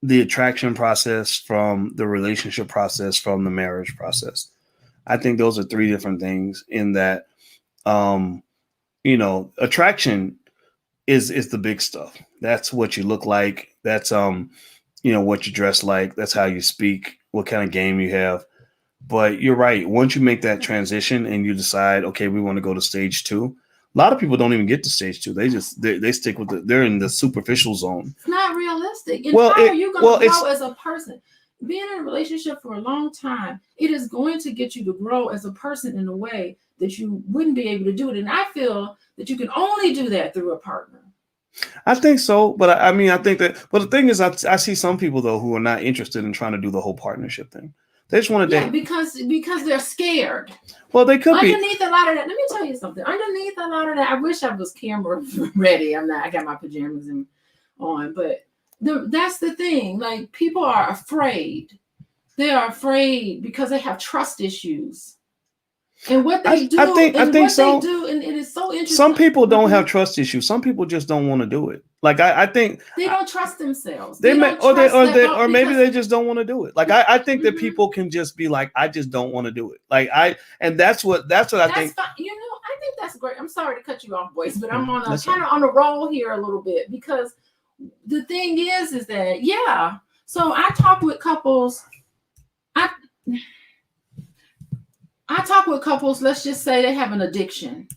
Speaker 1: the attraction process from the relationship process from the marriage process. I think those are three different things in that, attraction is the big stuff. That's what you look like. That's, what you dress like. That's how you speak, what kind of game you have. But you're right. Once you make that transition and you decide, okay, we want to go to stage 2, a lot of people don't even get to stage 2. They stick with they're in the superficial zone.
Speaker 3: It's not realistic. And how are you going to grow as a person? Being in a relationship for a long time, it is going to get you to grow as a person in a way that you wouldn't be able to do it. And I feel that you can only do that through a partner.
Speaker 1: I think so, but I think that. But the thing is, I see some people though who are not interested in trying to do the whole partnership thing. They just want to date
Speaker 3: because they're scared.
Speaker 1: Well, they could be
Speaker 3: underneath a lot of that. Let me tell you something. Underneath a lot of that, I wish I was camera ready. I'm not. I got my pajamas on, but that's the thing. Like, people are afraid. They are afraid because they have trust issues. And what they do, and it is so interesting.
Speaker 1: Some people don't have trust issues. Some people just don't want to do it. Like, I think
Speaker 3: they don't trust themselves.
Speaker 1: Or maybe they just don't want to do it. Like, I think that people can just be like, I just don't want to do it. Like, that's what I think.
Speaker 3: Fine. I think that's great. I'm sorry to cut you off, boys, but I'm kind of on a roll here a little bit, because the thing is that, yeah. So I talk with couples. I talk with couples, let's just say they have an addiction.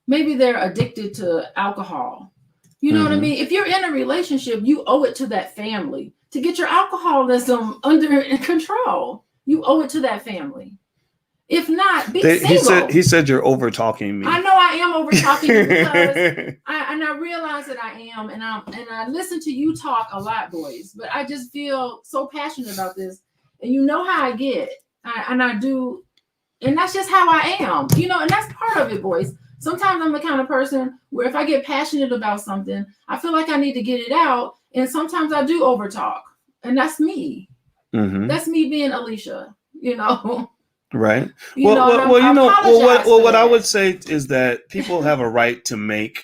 Speaker 3: Maybe they're addicted to alcohol. You know what I mean? If you're in a relationship, you owe it to that family to get your alcoholism under control. You owe it to that family. If not, be single.
Speaker 1: He said you're over talking me.
Speaker 3: I know I am over talking because I realize that I am, and I listen to you talk a lot, boys. But I just feel so passionate about this, and you know how I get, and I do. And that's just how I am, and that's part of it, boys. Sometimes I'm the kind of person where if I get passionate about something, I feel like I need to get it out. And sometimes I do overtalk. And that's me. Mm-hmm. That's me being Alicia,
Speaker 1: Right.
Speaker 3: You know, and
Speaker 1: Well, you know,
Speaker 3: apologize for
Speaker 1: what I
Speaker 3: that.
Speaker 1: would say is that people have a right to make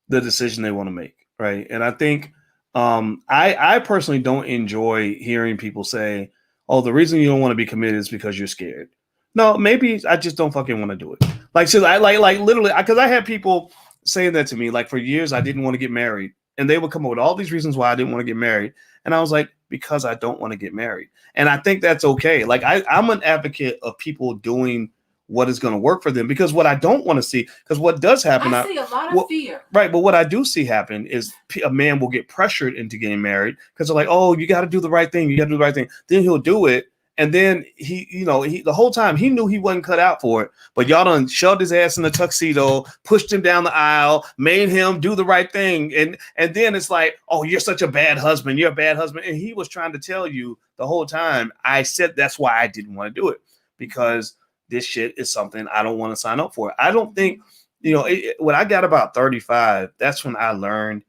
Speaker 1: the decision they want to make, right? And I think I personally don't enjoy hearing people say, "Oh, the reason you don't want to be committed is because you're scared." No, maybe I just don't fucking want to do it. Like, so I like literally because I had people saying that to me. Like for years, I didn't want to get married, and they would come up with all these reasons why I didn't want to get married, and I was like, because I don't want to get married, and I think that's okay. Like I'm an advocate of people doing what is going to work for them because what I don't want to see, because what does happen,
Speaker 3: I see a lot of
Speaker 1: well,
Speaker 3: fear.
Speaker 1: right, but what I do see happen is a man will get pressured into getting married because they're like, "Oh, you got to do the right thing. You got to do the right thing." Then he'll do it, and then he the whole time he knew he wasn't cut out for it. But y'all done shoved his ass in the tuxedo, pushed him down the aisle, made him do the right thing, and then it's like, "Oh, you're such a bad husband. You're a bad husband." And he was trying to tell you the whole time. I said that's why I didn't want to do it because this shit is something I don't want to sign up for. I don't think. When I got about 35, that's when I learned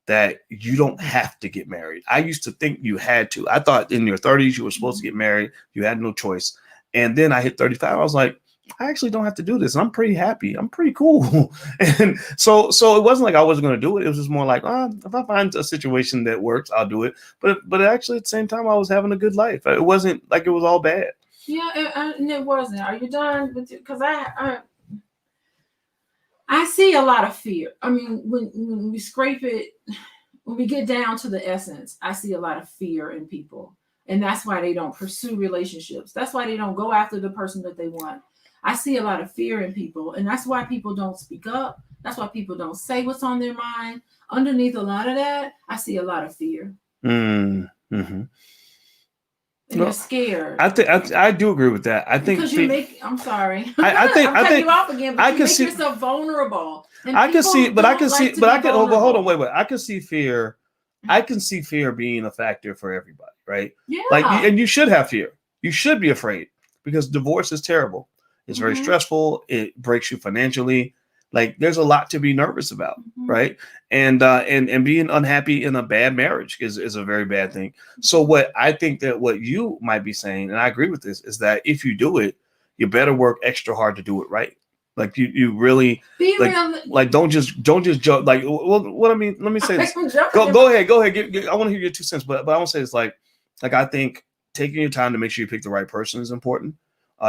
Speaker 1: that you don't have to get married. I used to think you had to. I thought in your 30s you were supposed to get married. You had no choice. And then I hit 35. I was like, I actually don't have to do this. I'm pretty happy. I'm pretty cool. And so it wasn't like I wasn't going to do it. It was just more like, if I find a situation that works, I'll do it. But actually at the same time, I was having a good life. It wasn't like it was all bad.
Speaker 3: Yeah, and it wasn't. Are you done with it? Because I see a lot of fear. I mean, when we scrape it, when we get down to the essence, I see a lot of fear in people. And that's why they don't pursue relationships. That's why they don't go after the person that they want. I see a lot of fear in people. And that's why people don't speak up. That's why people don't say what's on their mind. Underneath a lot of that, I see a lot of fear.
Speaker 1: Mm-hmm.
Speaker 3: And they're scared.
Speaker 1: I do agree with that. I think
Speaker 3: because I'm sorry.
Speaker 1: I think
Speaker 3: I'm cutting you off again, but
Speaker 1: I
Speaker 3: you
Speaker 1: can
Speaker 3: make
Speaker 1: see
Speaker 3: yourself vulnerable. And
Speaker 1: I can see, but I can see, but I can. Oh, but hold on, wait. I can see fear. I can see fear being a factor for everybody, right?
Speaker 3: Yeah.
Speaker 1: Like, and you should have fear. You should be afraid because divorce is terrible. It's very stressful. It breaks you financially. Like, there's a lot to be nervous about, right? And being unhappy in a bad marriage is a very bad thing. So what I think that what you might be saying, and I agree with this, is that if you do it, you better work extra hard to do it right. Like you really
Speaker 3: be
Speaker 1: like,
Speaker 3: real.
Speaker 1: Like don't just jump. Like, well, what I mean, let me say this. Go ahead. I want to hear your 2 cents, but I want to say it's like I think taking your time to make sure you pick the right person is important.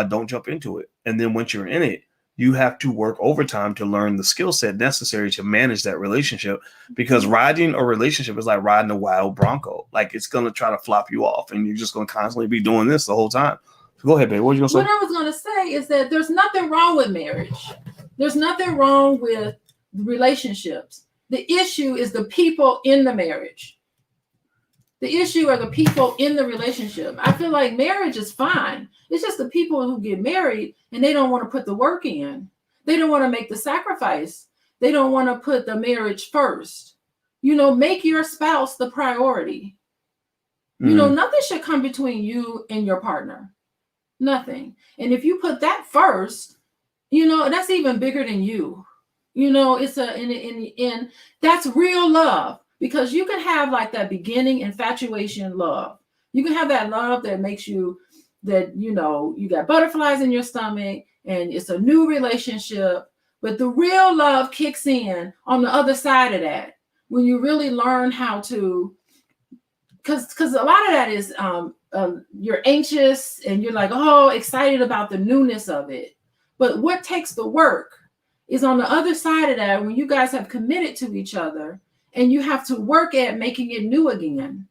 Speaker 1: Don't jump into it, and then once you're in it, you have to work overtime to learn the skill set necessary to manage that relationship. Because riding a relationship is like riding a wild bronco. Like, it's gonna try to flop you off, and you're just gonna constantly be doing this the whole time. Go ahead, babe. What were you gonna say?
Speaker 3: What I was gonna say is that there's nothing wrong with marriage. There's nothing wrong with relationships. The issue is the people in the marriage. The issue are the people in the relationship. I feel like marriage is fine. It's just the people who get married and they don't want to put the work in. They don't want to make the sacrifice. They don't want to put the marriage first. Make your spouse the priority. Nothing should come between you and your partner. Nothing. And if you put that first, that's even bigger than you. It's and that's real love, because you can have like that beginning infatuation love. You can have that love that makes you you got butterflies in your stomach and it's a new relationship. But the real love kicks in on the other side of that when you really learn how to, because a lot of that is you're anxious and you're like, excited about the newness of it. But what takes the work is on the other side of that, when you guys have committed to each other and you have to work at making it new again.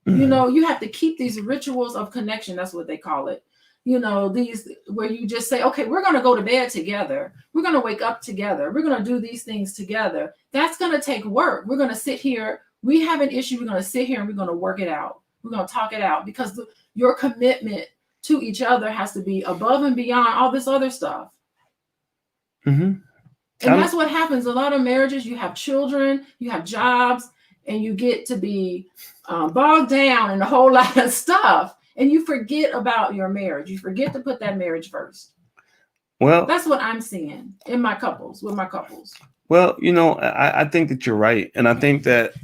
Speaker 3: You have to keep these rituals of connection. That's what they call it. These where you just say, okay, we're going to go to bed together. We're going to wake up together. We're going to do these things together. That's going to take work. We're going to sit here. We have an issue. We're going to sit here and we're going to work it out. We're going to talk it out, because your commitment to each other has to be above and beyond all this other stuff. And that's what happens. A lot of marriages, you have children, you have jobs, and you get to be bogged down in a whole lot of stuff. And you forget about your marriage. You forget to put that marriage first. Well, that's what I'm seeing with my couples.
Speaker 1: Well, I think that you're right. And I think that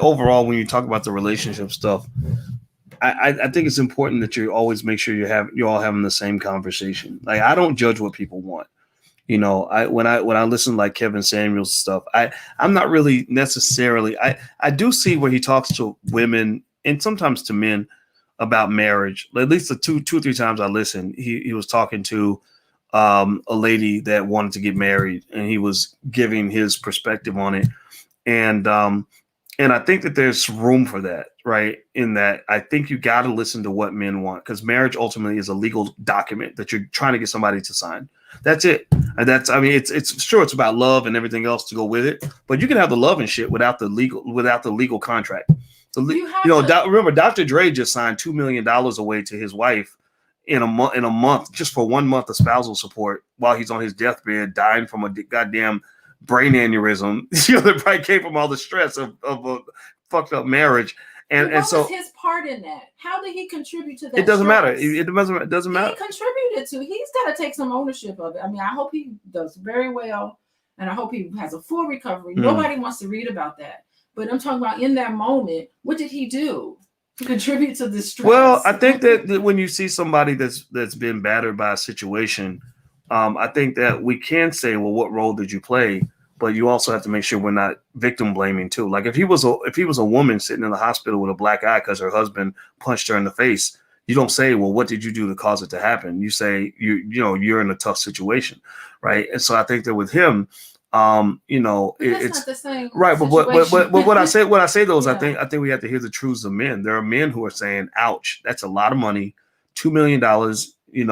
Speaker 1: overall, when you talk about the relationship stuff, I think it's important that you always make sure you're all having the same conversation. Like, I don't judge what people want. You know, when I listen to like Kevin Samuels stuff, I'm not really necessarily, I do see where he talks to women and sometimes to men about marriage. At least the two or three times I listened, he was talking to a lady that wanted to get married, and he was giving his perspective on it. And I think that there's room for that, right? In that, I think you got to listen to what men want, because marriage ultimately is a legal document that you're trying to get somebody to sign. That's it. And I mean, it's sure it's about love and everything else to go with it, but you can have the love and shit without the legal contract. Remember, Dr. Dre just signed $2 million away to his wife in a month, just for 1 month of spousal support while he's on his deathbed, dying from a goddamn brain aneurysm. That probably came from all the stress of a fucked up marriage. And so
Speaker 3: was his part in that? How did he contribute to that?
Speaker 1: It doesn't
Speaker 3: stress?
Speaker 1: matter. It doesn't matter.
Speaker 3: He contributed to. He's got to take some ownership of it. I mean, I hope he does very well, and I hope he has a full recovery. Nobody wants to read about that, but I'm talking about in that moment. What did he do to contribute to this stress?
Speaker 1: Well, I think that when you see somebody that's been battered by a situation, I think that we can say, well, what role did you play? But you also have to make sure we're not victim blaming too. Like, if he was a woman sitting in the hospital with a black eye because her husband punched her in the face, you don't say, well, what did you do to cause it to happen? You say, you're in a tough situation, right? And so I think that with him, it's
Speaker 3: not the same,
Speaker 1: right. But what I say though is,
Speaker 3: yeah.
Speaker 1: I think we have to hear the truths of men. There are men who are saying, ouch, that's a lot of money, $2 million, that you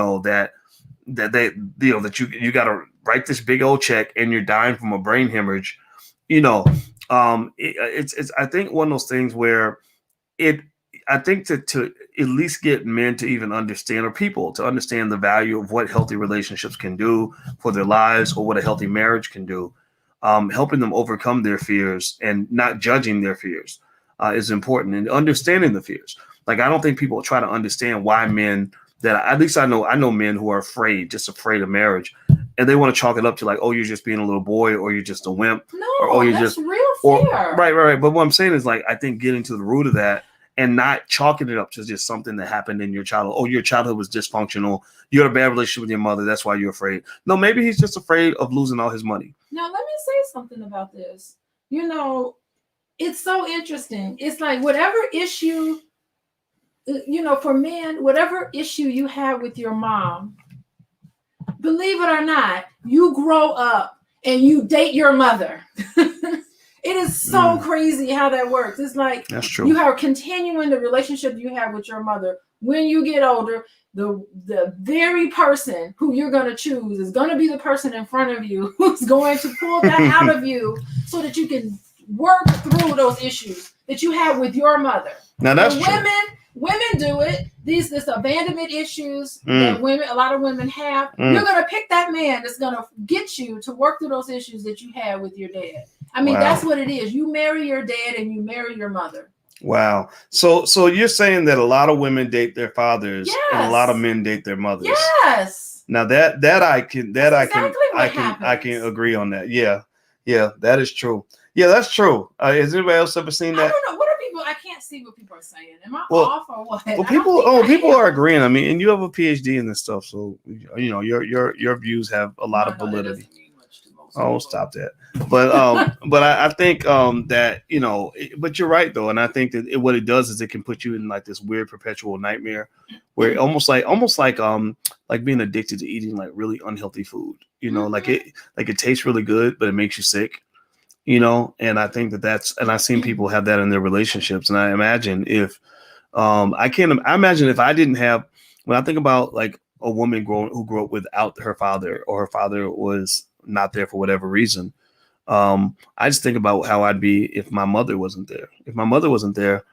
Speaker 1: got to write this big old check and you're dying from a brain hemorrhage. It's I think one of those things where I think to at least get men to even understand, or people to understand, the value of what healthy relationships can do for their lives, or what a healthy marriage can do, helping them overcome their fears and not judging their fears is important, and understanding the fears. Like, I don't think people try to understand why men that, at least I know men who are afraid of marriage, and they want to chalk it up to like, oh, you're just being a little boy, or you're just a wimp,
Speaker 3: or you're
Speaker 1: that's
Speaker 3: just real fear.
Speaker 1: Right. But what I'm saying is, like, I think getting to the root of that and not chalking it up to just something that happened in your childhood. Oh, your childhood was dysfunctional. You had a bad relationship with your mother. That's why you're afraid. No, maybe he's just afraid of losing all his money.
Speaker 3: Now, let me say something about this. It's so interesting. It's like, whatever issue, for men, whatever issue you have with your mom, believe it or not, you grow up and you date your mother. It is so crazy how that works. It's like,
Speaker 1: that's true.
Speaker 3: You are continuing the relationship you have with your mother. When you get older, the very person who you're going to choose is going to be the person in front of you who's going to pull that out of you so that you can work through those issues that you have with your mother.
Speaker 1: Now, that's true.
Speaker 3: Women do it. This abandonment issues that a lot of women have. You're going to pick that man that's going to get you to work through those issues that you had with your dad. I mean, That's what it is. You marry your dad and you marry your mother.
Speaker 1: Wow. So you're saying that a lot of women date their fathers,
Speaker 3: yes,
Speaker 1: and a lot of men date their mothers.
Speaker 3: Yes.
Speaker 1: Now I can agree on that. Yeah, that is true. Yeah, that's true. Has anybody else ever seen that?
Speaker 3: I don't know. What are people? I can't see what people are saying. Am I off or what?
Speaker 1: Well, people are agreeing. I mean, and you have a PhD in this stuff, so your views have a lot of validity. Oh, stop that. But I think that but you're right though, and I think that what it does is it can put you in like this weird perpetual nightmare, where almost like being addicted to eating like really unhealthy food. Like it tastes really good, but it makes you sick. And I think and I've seen people have that in their relationships, and I imagine if I imagine if I didn't have, when I think about like a woman who grew up without her father, or her father was not there for whatever reason. I just think about how I'd be if my mother wasn't there. If my mother wasn't there,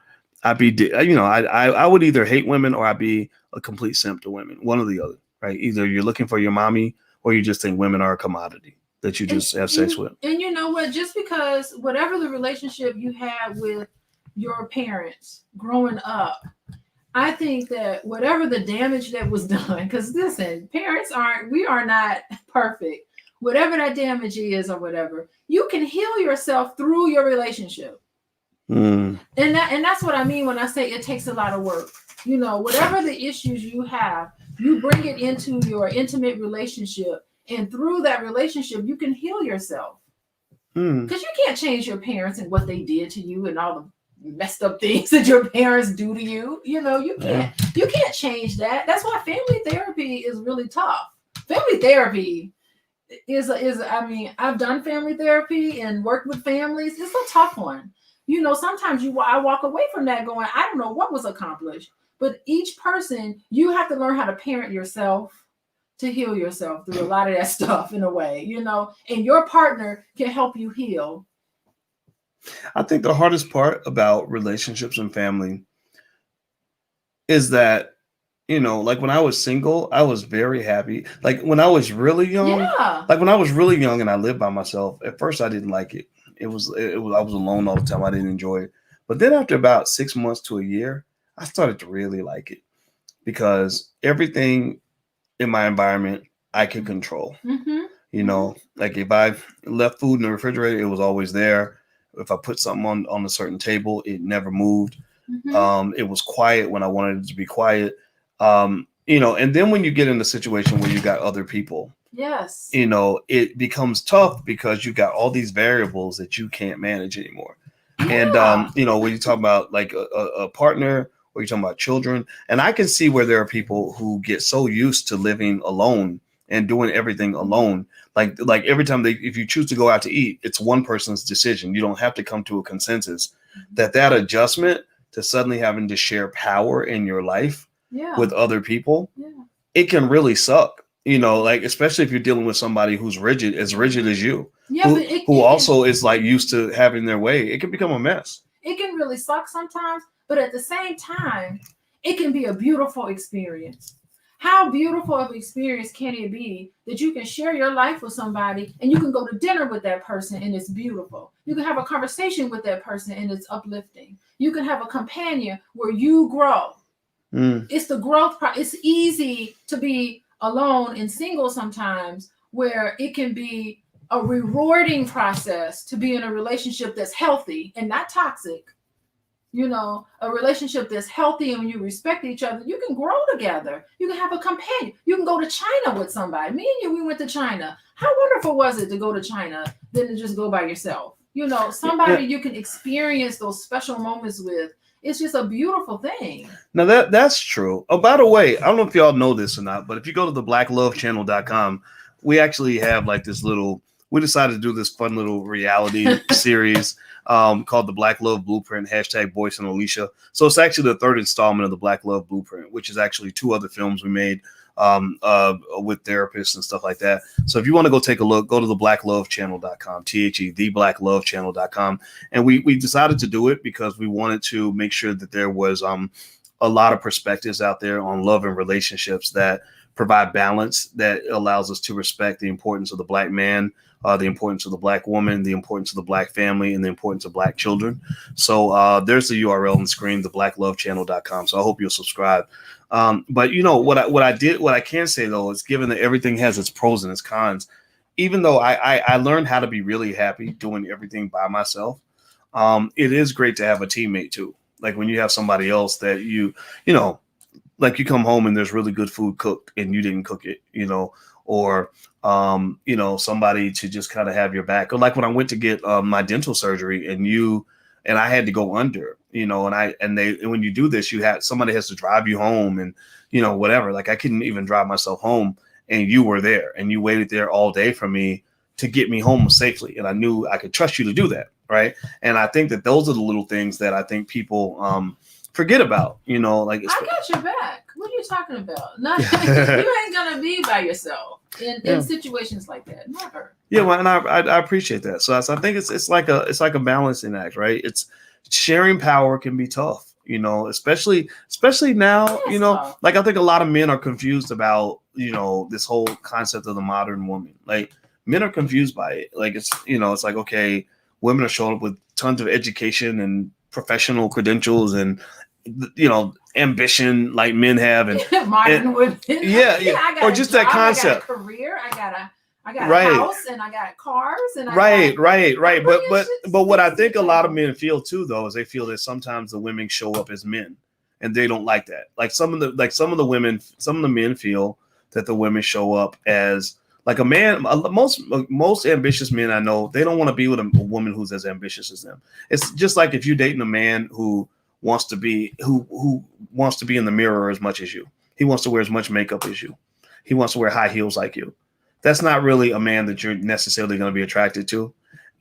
Speaker 1: I'd be, I would either hate women or I'd be a complete simp to women. One or the other, right? Either you're looking for your mommy, or you just think women are a commodity that you just have sex with.
Speaker 3: And you know what? Just because whatever the relationship you had with your parents growing up, I think that whatever the damage that was done, because listen, we are not perfect. Whatever that damage is or whatever, you can heal yourself through your relationship. And that's what I mean when I say it takes a lot of work. You know, whatever the issues you have, you bring it into your intimate relationship, and through that relationship, you can heal yourself. Because you can't change your parents and what they did to you and all the messed up things that your parents do to you. You know, you can't change that. That's why family therapy is really tough. Family therapy is I mean, I've done family therapy and worked with families. It's a tough one. You know, sometimes I walk away from that going, I don't know what was accomplished. But each person, you have to learn how to parent yourself to heal yourself through a lot of that stuff in a way, you know, and your partner can help you heal.
Speaker 1: I think the hardest part about relationships and family is that, you know, like when I was single, I was very happy. Like when I was really young, and I lived by myself, at first I didn't like it. It was I was alone all the time. I didn't enjoy it. But then after about 6 months to a year, I started to really like it because everything in my environment I could control. You know, like if I left food in the refrigerator, it was always there. If I put something on a certain table, it never moved. It was quiet when I wanted it to be quiet. You know, and then when you get in a situation where you got other people,
Speaker 3: yes,
Speaker 1: you know, it becomes tough because you got all these variables that you can't manage anymore. And you know, when you talk about like a partner, or you're talking about children, and I can see where there are people who get so used to living alone and doing everything alone. Like every time if you choose to go out to eat, it's one person's decision. You don't have to come to a consensus. That adjustment to suddenly having to share power in your life with other people, it can really suck. You know, like especially if you're dealing with somebody who's rigid as you, who also is like used to having their way. It can become a mess.
Speaker 3: It can really suck sometimes, but at the same time, it can be a beautiful experience. How beautiful of an experience can it be that you can share your life with somebody and you can go to dinner with that person and it's beautiful. You can have a conversation with that person and it's uplifting. You can have a companion where you grow. It's the growth it's easy to be alone and single sometimes, where it can be a rewarding process to be in a relationship that's healthy and not toxic. You know, a relationship that's healthy, and when you respect each other, you can grow together. You can have a companion. You can go to China with somebody. Me and you, we went to China. How wonderful was it to go to China than to just go by yourself? You know, somebody you can experience those special moments with. It's just a beautiful thing.
Speaker 1: Now that's true. Oh, by the way, I don't know if y'all know this or not, but if you go to the blacklovechannel.com, we actually have like this little, we decided to do this fun little reality series called the Black Love Blueprint, #Boyce and Alicia. So it's actually the third installment of the Black Love Blueprint, which is actually 2 other films we made with therapists and stuff like that. So if you want to go take a look, go to the blacklovechannel.com, theblacklovechannel.com. And we decided to do it because we wanted to make sure that there was a lot of perspectives out there on love and relationships that provide balance, that allows us to respect the importance of the Black man, the importance of the Black woman, the importance of the Black family, and the importance of Black children. So there's the URL on the screen, theblacklovechannel.com. So I hope you'll subscribe. But you know what I can say though is, given that everything has its pros and its cons, even though I learned how to be really happy doing everything by myself, it is great to have a teammate too. Like when you have somebody else that you know, like you come home and there's really good food cooked and you didn't cook it, you know, or you know, somebody to just kind of have your back. Or like when I went to get my dental surgery and I had to go under, you know, and when you do this, somebody has to drive you home and, you know, whatever. Like I couldn't even drive myself home, and you were there and you waited there all day for me to get me home safely. And I knew I could trust you to do that. Right. And I think that those are the little things that I think people forget about, you know, like
Speaker 3: I got your back. What are you talking about? You ain't gonna be by yourself in situations like that. Never.
Speaker 1: Yeah, well, and I appreciate that. So I think it's like a balancing act, right? It's sharing power can be tough, you know, especially now, you know,
Speaker 3: tough.
Speaker 1: Like I think a lot of men are confused about, you know, this whole concept of the modern woman. Like men are confused by it. Like it's, you know, it's like, okay, women are showing up with tons of education and professional credentials and, you know, ambition like men have, and
Speaker 3: modern women.
Speaker 1: Yeah.
Speaker 3: I got
Speaker 1: or just that concept.
Speaker 3: I got a career. I got a
Speaker 1: Right.
Speaker 3: house, and I got cars, and
Speaker 1: right. But what I think a lot of men feel too, though, is they feel that sometimes the women show up as men and they don't like that. Like some of the men feel that the women show up as like a man. Most ambitious men I know, they don't want to be with a woman who's as ambitious as them. It's just like if you're dating a man who wants to be in the mirror as much as you. He wants to wear as much makeup as you. He wants to wear high heels like you. That's not really a man that you're necessarily going to be attracted to.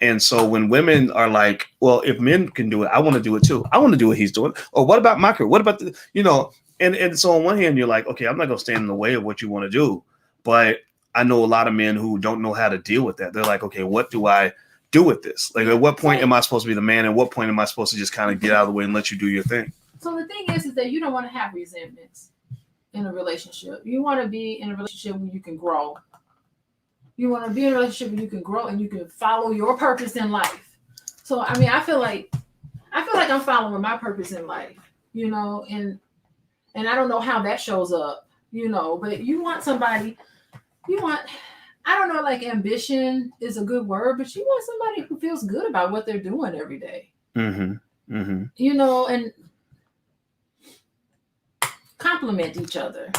Speaker 1: And so when women are like, well, if men can do it, I want to do it too. I want to do what he's doing. Or what about my career? What about and so on one hand, you're like, okay, I'm not going to stand in the way of what you want to do. But I know a lot of men who don't know how to deal with that. They're like, okay, what do I do with this? Like, at what point am I supposed to be the man? At what point am I supposed to just kind of get out of the way and let you do your thing?
Speaker 3: So the thing is that you don't want to have resentments in a relationship. You want to be in a relationship where you can grow. You want to be in a relationship where you can grow and you can follow your purpose in life. So, I mean, I feel like I'm following my purpose in life, and I don't know how that shows up, but you want somebody, I don't know, like ambition is a good word, but you want somebody who feels good about what they're doing every day.
Speaker 1: Mm-hmm. Mm-hmm.
Speaker 3: And compliment each other.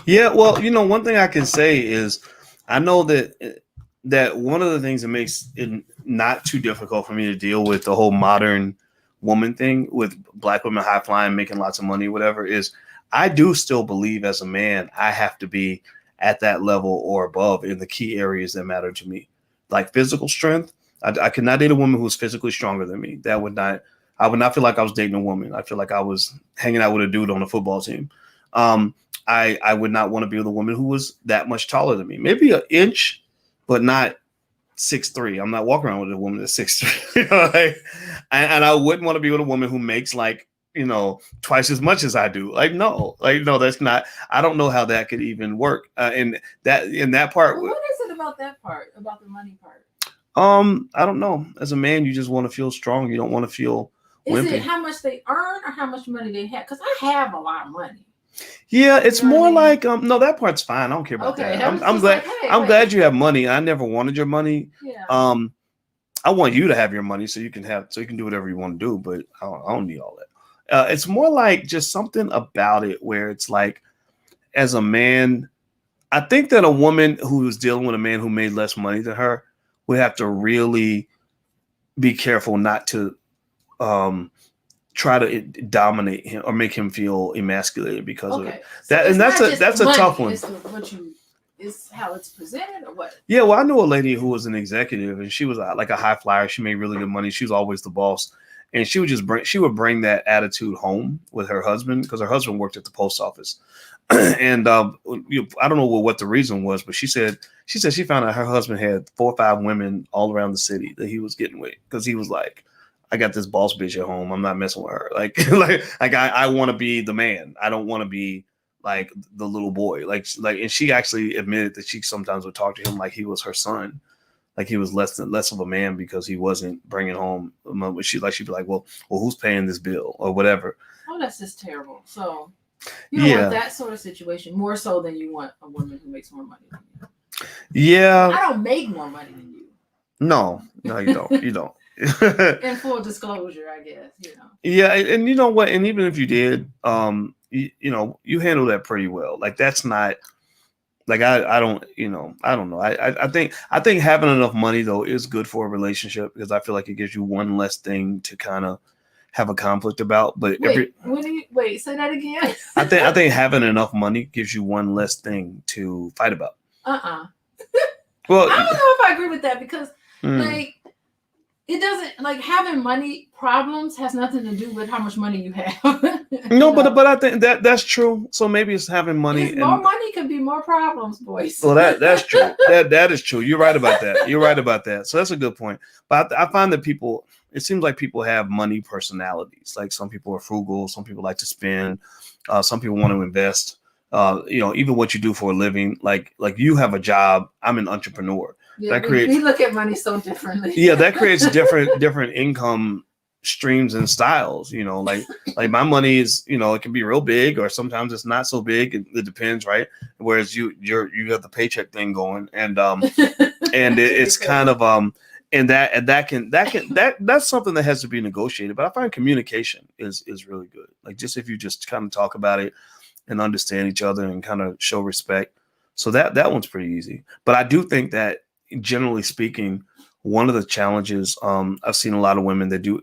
Speaker 1: Yeah, well, one thing I can say is I know that one of the things that makes it not too difficult for me to deal with the whole modern woman thing with Black women high flying, making lots of money, whatever, is I do still believe as a man, I have to be at that level or above in the key areas that matter to me, like physical strength. I could not date a woman who's physically stronger than me. I would not feel like I was dating a woman. I feel like I was hanging out with a dude on a football team. I would not want to be with a woman who was that much taller than me. Maybe an inch, but not 6'3". I'm not walking around with a woman that's 6'3". And I wouldn't want to be with a woman who makes like, twice as much as I do. No, that's not. I don't know how that could even work. In that part.
Speaker 3: Well, what is it about that part? About the money part?
Speaker 1: I don't know. As a man, you just want to feel strong. You don't want to feel wimpy.
Speaker 3: Is it how much they earn or how much money they have? Because I have a lot of money.
Speaker 1: Yeah, it's more like no, that part's fine. I don't care about that. I'm glad. I'm glad you have money. I never wanted your money.
Speaker 3: Yeah.
Speaker 1: I want you to have your money so you can do whatever you want to do. But I don't need all that. It's more like just something about it where it's like, as a man, I think that a woman who is dealing with a man who made less money than her would have to really be careful not to try to dominate him or make him feel emasculated because of it. That's a tough one.
Speaker 3: It's how it's presented or what?
Speaker 1: Yeah, well, I knew a lady who was an executive and she was like a high flyer. She made really good money. She was always the boss. And she would bring that attitude home with her husband because her husband worked at the post office. And I don't know what the reason was, but she said she found out her husband had 4 or 5 women all around the city that he was getting with because he was like, I got this boss bitch at home. I'm not messing with her. I want to be the man. I don't want to be like the little boy. And she actually admitted that she sometimes would talk to him like he was her son. Like he was less of a man because he wasn't bringing home. She'd be like, well, who's paying this bill or whatever.
Speaker 3: Oh, that's just terrible. So you don't want that sort of situation more so than you want a woman who makes more money than you.
Speaker 1: Yeah,
Speaker 3: I don't make more money than you.
Speaker 1: No, you don't. You don't.
Speaker 3: In full disclosure, I guess.
Speaker 1: Yeah, and you know what? And even if you did, you handle that pretty well. Like that's not. Like I don't know. I think having enough money though is good for a relationship because I feel like it gives you one less thing to kind of have a conflict about. But
Speaker 3: wait, say that again.
Speaker 1: I think having enough money gives you one less thing to fight about. Well,
Speaker 3: I don't know if I agree with that because like it doesn't, like, having money problems has nothing to do with how much money you have.
Speaker 1: No, but I think that's true. So maybe it's having money.
Speaker 3: More money could be more problems, boys.
Speaker 1: Well, that's true. that is true. You're right about that. So that's a good point. But I find that it seems like people have money personalities. Like some people are frugal, some people like to spend, some people want to invest. Even what you do for a living. Like you have a job. I'm an entrepreneur.
Speaker 3: Yeah, we look at money so differently.
Speaker 1: Yeah, that creates different income streams and styles. Like my money is, it can be real big or sometimes it's not so big. It depends, right? Whereas you have the paycheck thing going, and it's kind of and that's something that has to be negotiated. But I find communication is really good. Like just if you just kind of talk about it and understand each other and kind of show respect. So that one's pretty easy. But I do think that generally speaking, one of the challenges I've seen a lot of women that do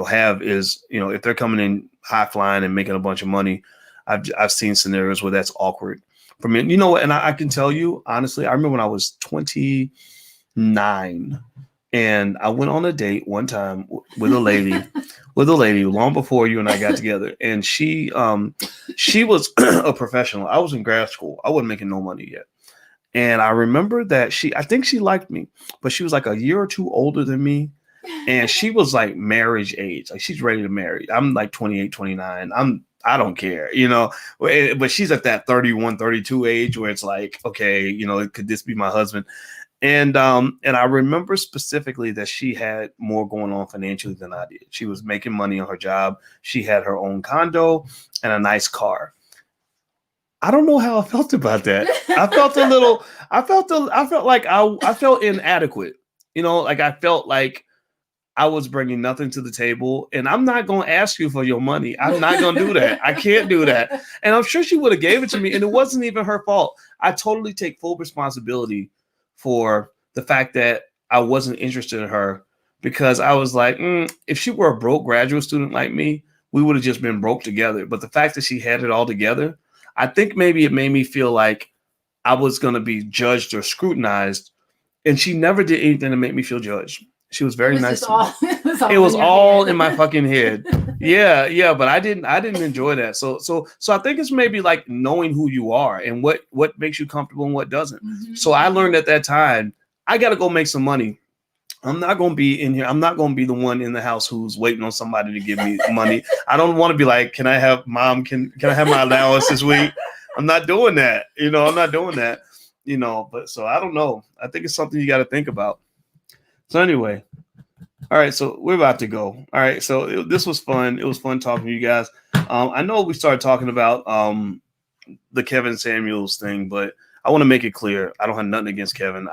Speaker 1: have is if they're coming in high flying and making a bunch of money, I've seen scenarios where that's awkward for me. And I can tell you honestly, I remember when I was 29 and I went on a date one time with a lady long before you and I got together, and she was a professional. I was in grad school. I wasn't making no money yet. And I remember that I think she liked me, but she was like a year or two older than me. And she was like marriage age. Like she's ready to marry. I'm like 28, 29. I don't care, but she's at that 31, 32 age where it's like, okay, could this be my husband? And I remember specifically that she had more going on financially than I did. She was making money on her job. She had her own condo and a nice car. I don't know how I felt about that. I felt inadequate. Like I felt like I was bringing nothing to the table, and I'm not going to ask you for your money. I'm not going to do that. I can't do that. And I'm sure she would have gave it to me, and it wasn't even her fault. I totally take full responsibility for the fact that I wasn't interested in her, because I was like, if she were a broke graduate student like me, we would have just been broke together. But the fact that she had it all together, I think maybe it made me feel like I was going to be judged or scrutinized, and she never did anything to make me feel judged. She was very nice. It was all in my fucking head. Yeah, but I didn't enjoy that. So I think it's maybe like knowing who you are and what makes you comfortable and what doesn't. Mm-hmm. So I learned at that time, I got to go make some money. I'm not going to be in here. I'm not going to be the one in the house who's waiting on somebody to give me money. I don't want to be like, can I have mom? Can I have my allowance this week? I'm not doing that. I'm not doing that. But so I don't know. I think it's something you got to think about. So anyway, all right. So we're about to go. All right. So this was fun. It was fun talking to you guys. I know we started talking about the Kevin Samuels thing, but I want to make it clear I don't have nothing against Kevin.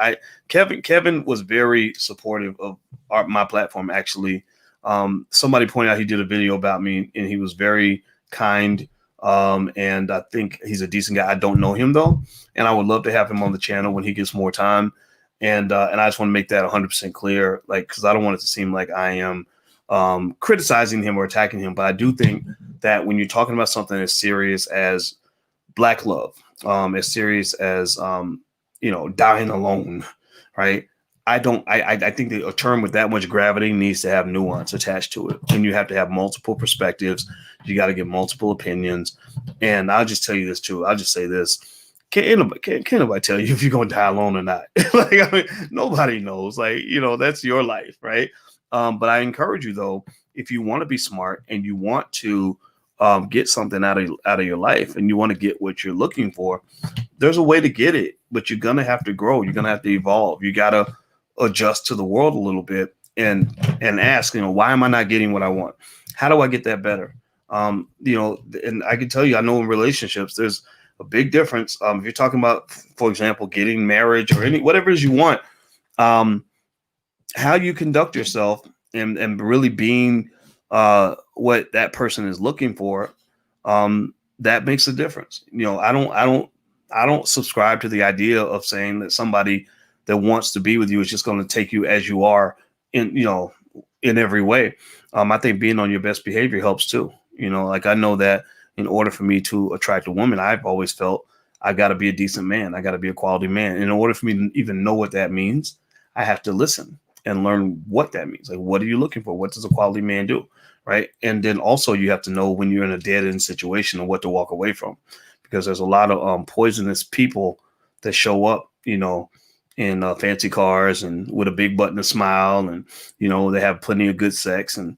Speaker 1: Kevin was very supportive of my platform. Actually, somebody pointed out he did a video about me, and he was very kind. And I think he's a decent guy. I don't know him though, and I would love to have him on the channel when he gets more time. And I just want to make that 100% clear, like, because I don't want it to seem like I am criticizing him or attacking him. But I do think that when you're talking about something as serious as Black love, as serious as dying alone, right? I think that a term with that much gravity needs to have nuance attached to it, and you have to have multiple perspectives. You got to get multiple opinions. And I'll just tell you this too. I'll just say this. Can't nobody tell you if you're going to die alone or not? Nobody knows. That's your life, right? But I encourage you, though, if you want to be smart and you want to get something out of your life and you want to get what you're looking for, there's a way to get it, but you're going to have to grow. You're going to have to evolve. You got to adjust to the world a little bit and ask, why am I not getting what I want? How do I get that better? And I can tell you, I know in relationships, there's a big difference. If you're talking about, for example, getting marriage or whatever it is you want, how you conduct yourself and really being what that person is looking for, that makes a difference. I don't subscribe to the idea of saying that somebody that wants to be with you is just going to take you as you are in every way. I think being on your best behavior helps too. I know that in order for me to attract a woman, I've always felt I got to be a decent man. I got to be a quality man. In order for me to even know what that means, I have to listen and learn what that means. Like, what are you looking for? What does a quality man do? Right. And then also you have to know when you're in a dead end situation and what to walk away from, because there's a lot of poisonous people that show up, in fancy cars and with a big butt and a smile, and they have plenty of good sex, and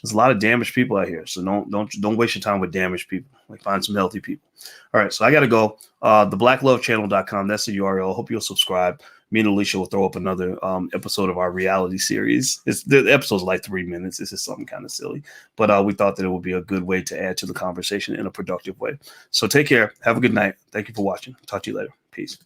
Speaker 1: there's a lot of damaged people out here. So don't waste your time with damaged people. Like, find some healthy people. All right, so I got to go. TheBlackLoveChannel.com. That's the URL. Hope you'll subscribe. Me and Alicia will throw up another episode of our reality series. The episode's like 3 minutes. This is something kind of silly, but we thought that it would be a good way to add to the conversation in a productive way. So take care. Have a good night. Thank you for watching. Talk to you later. Peace.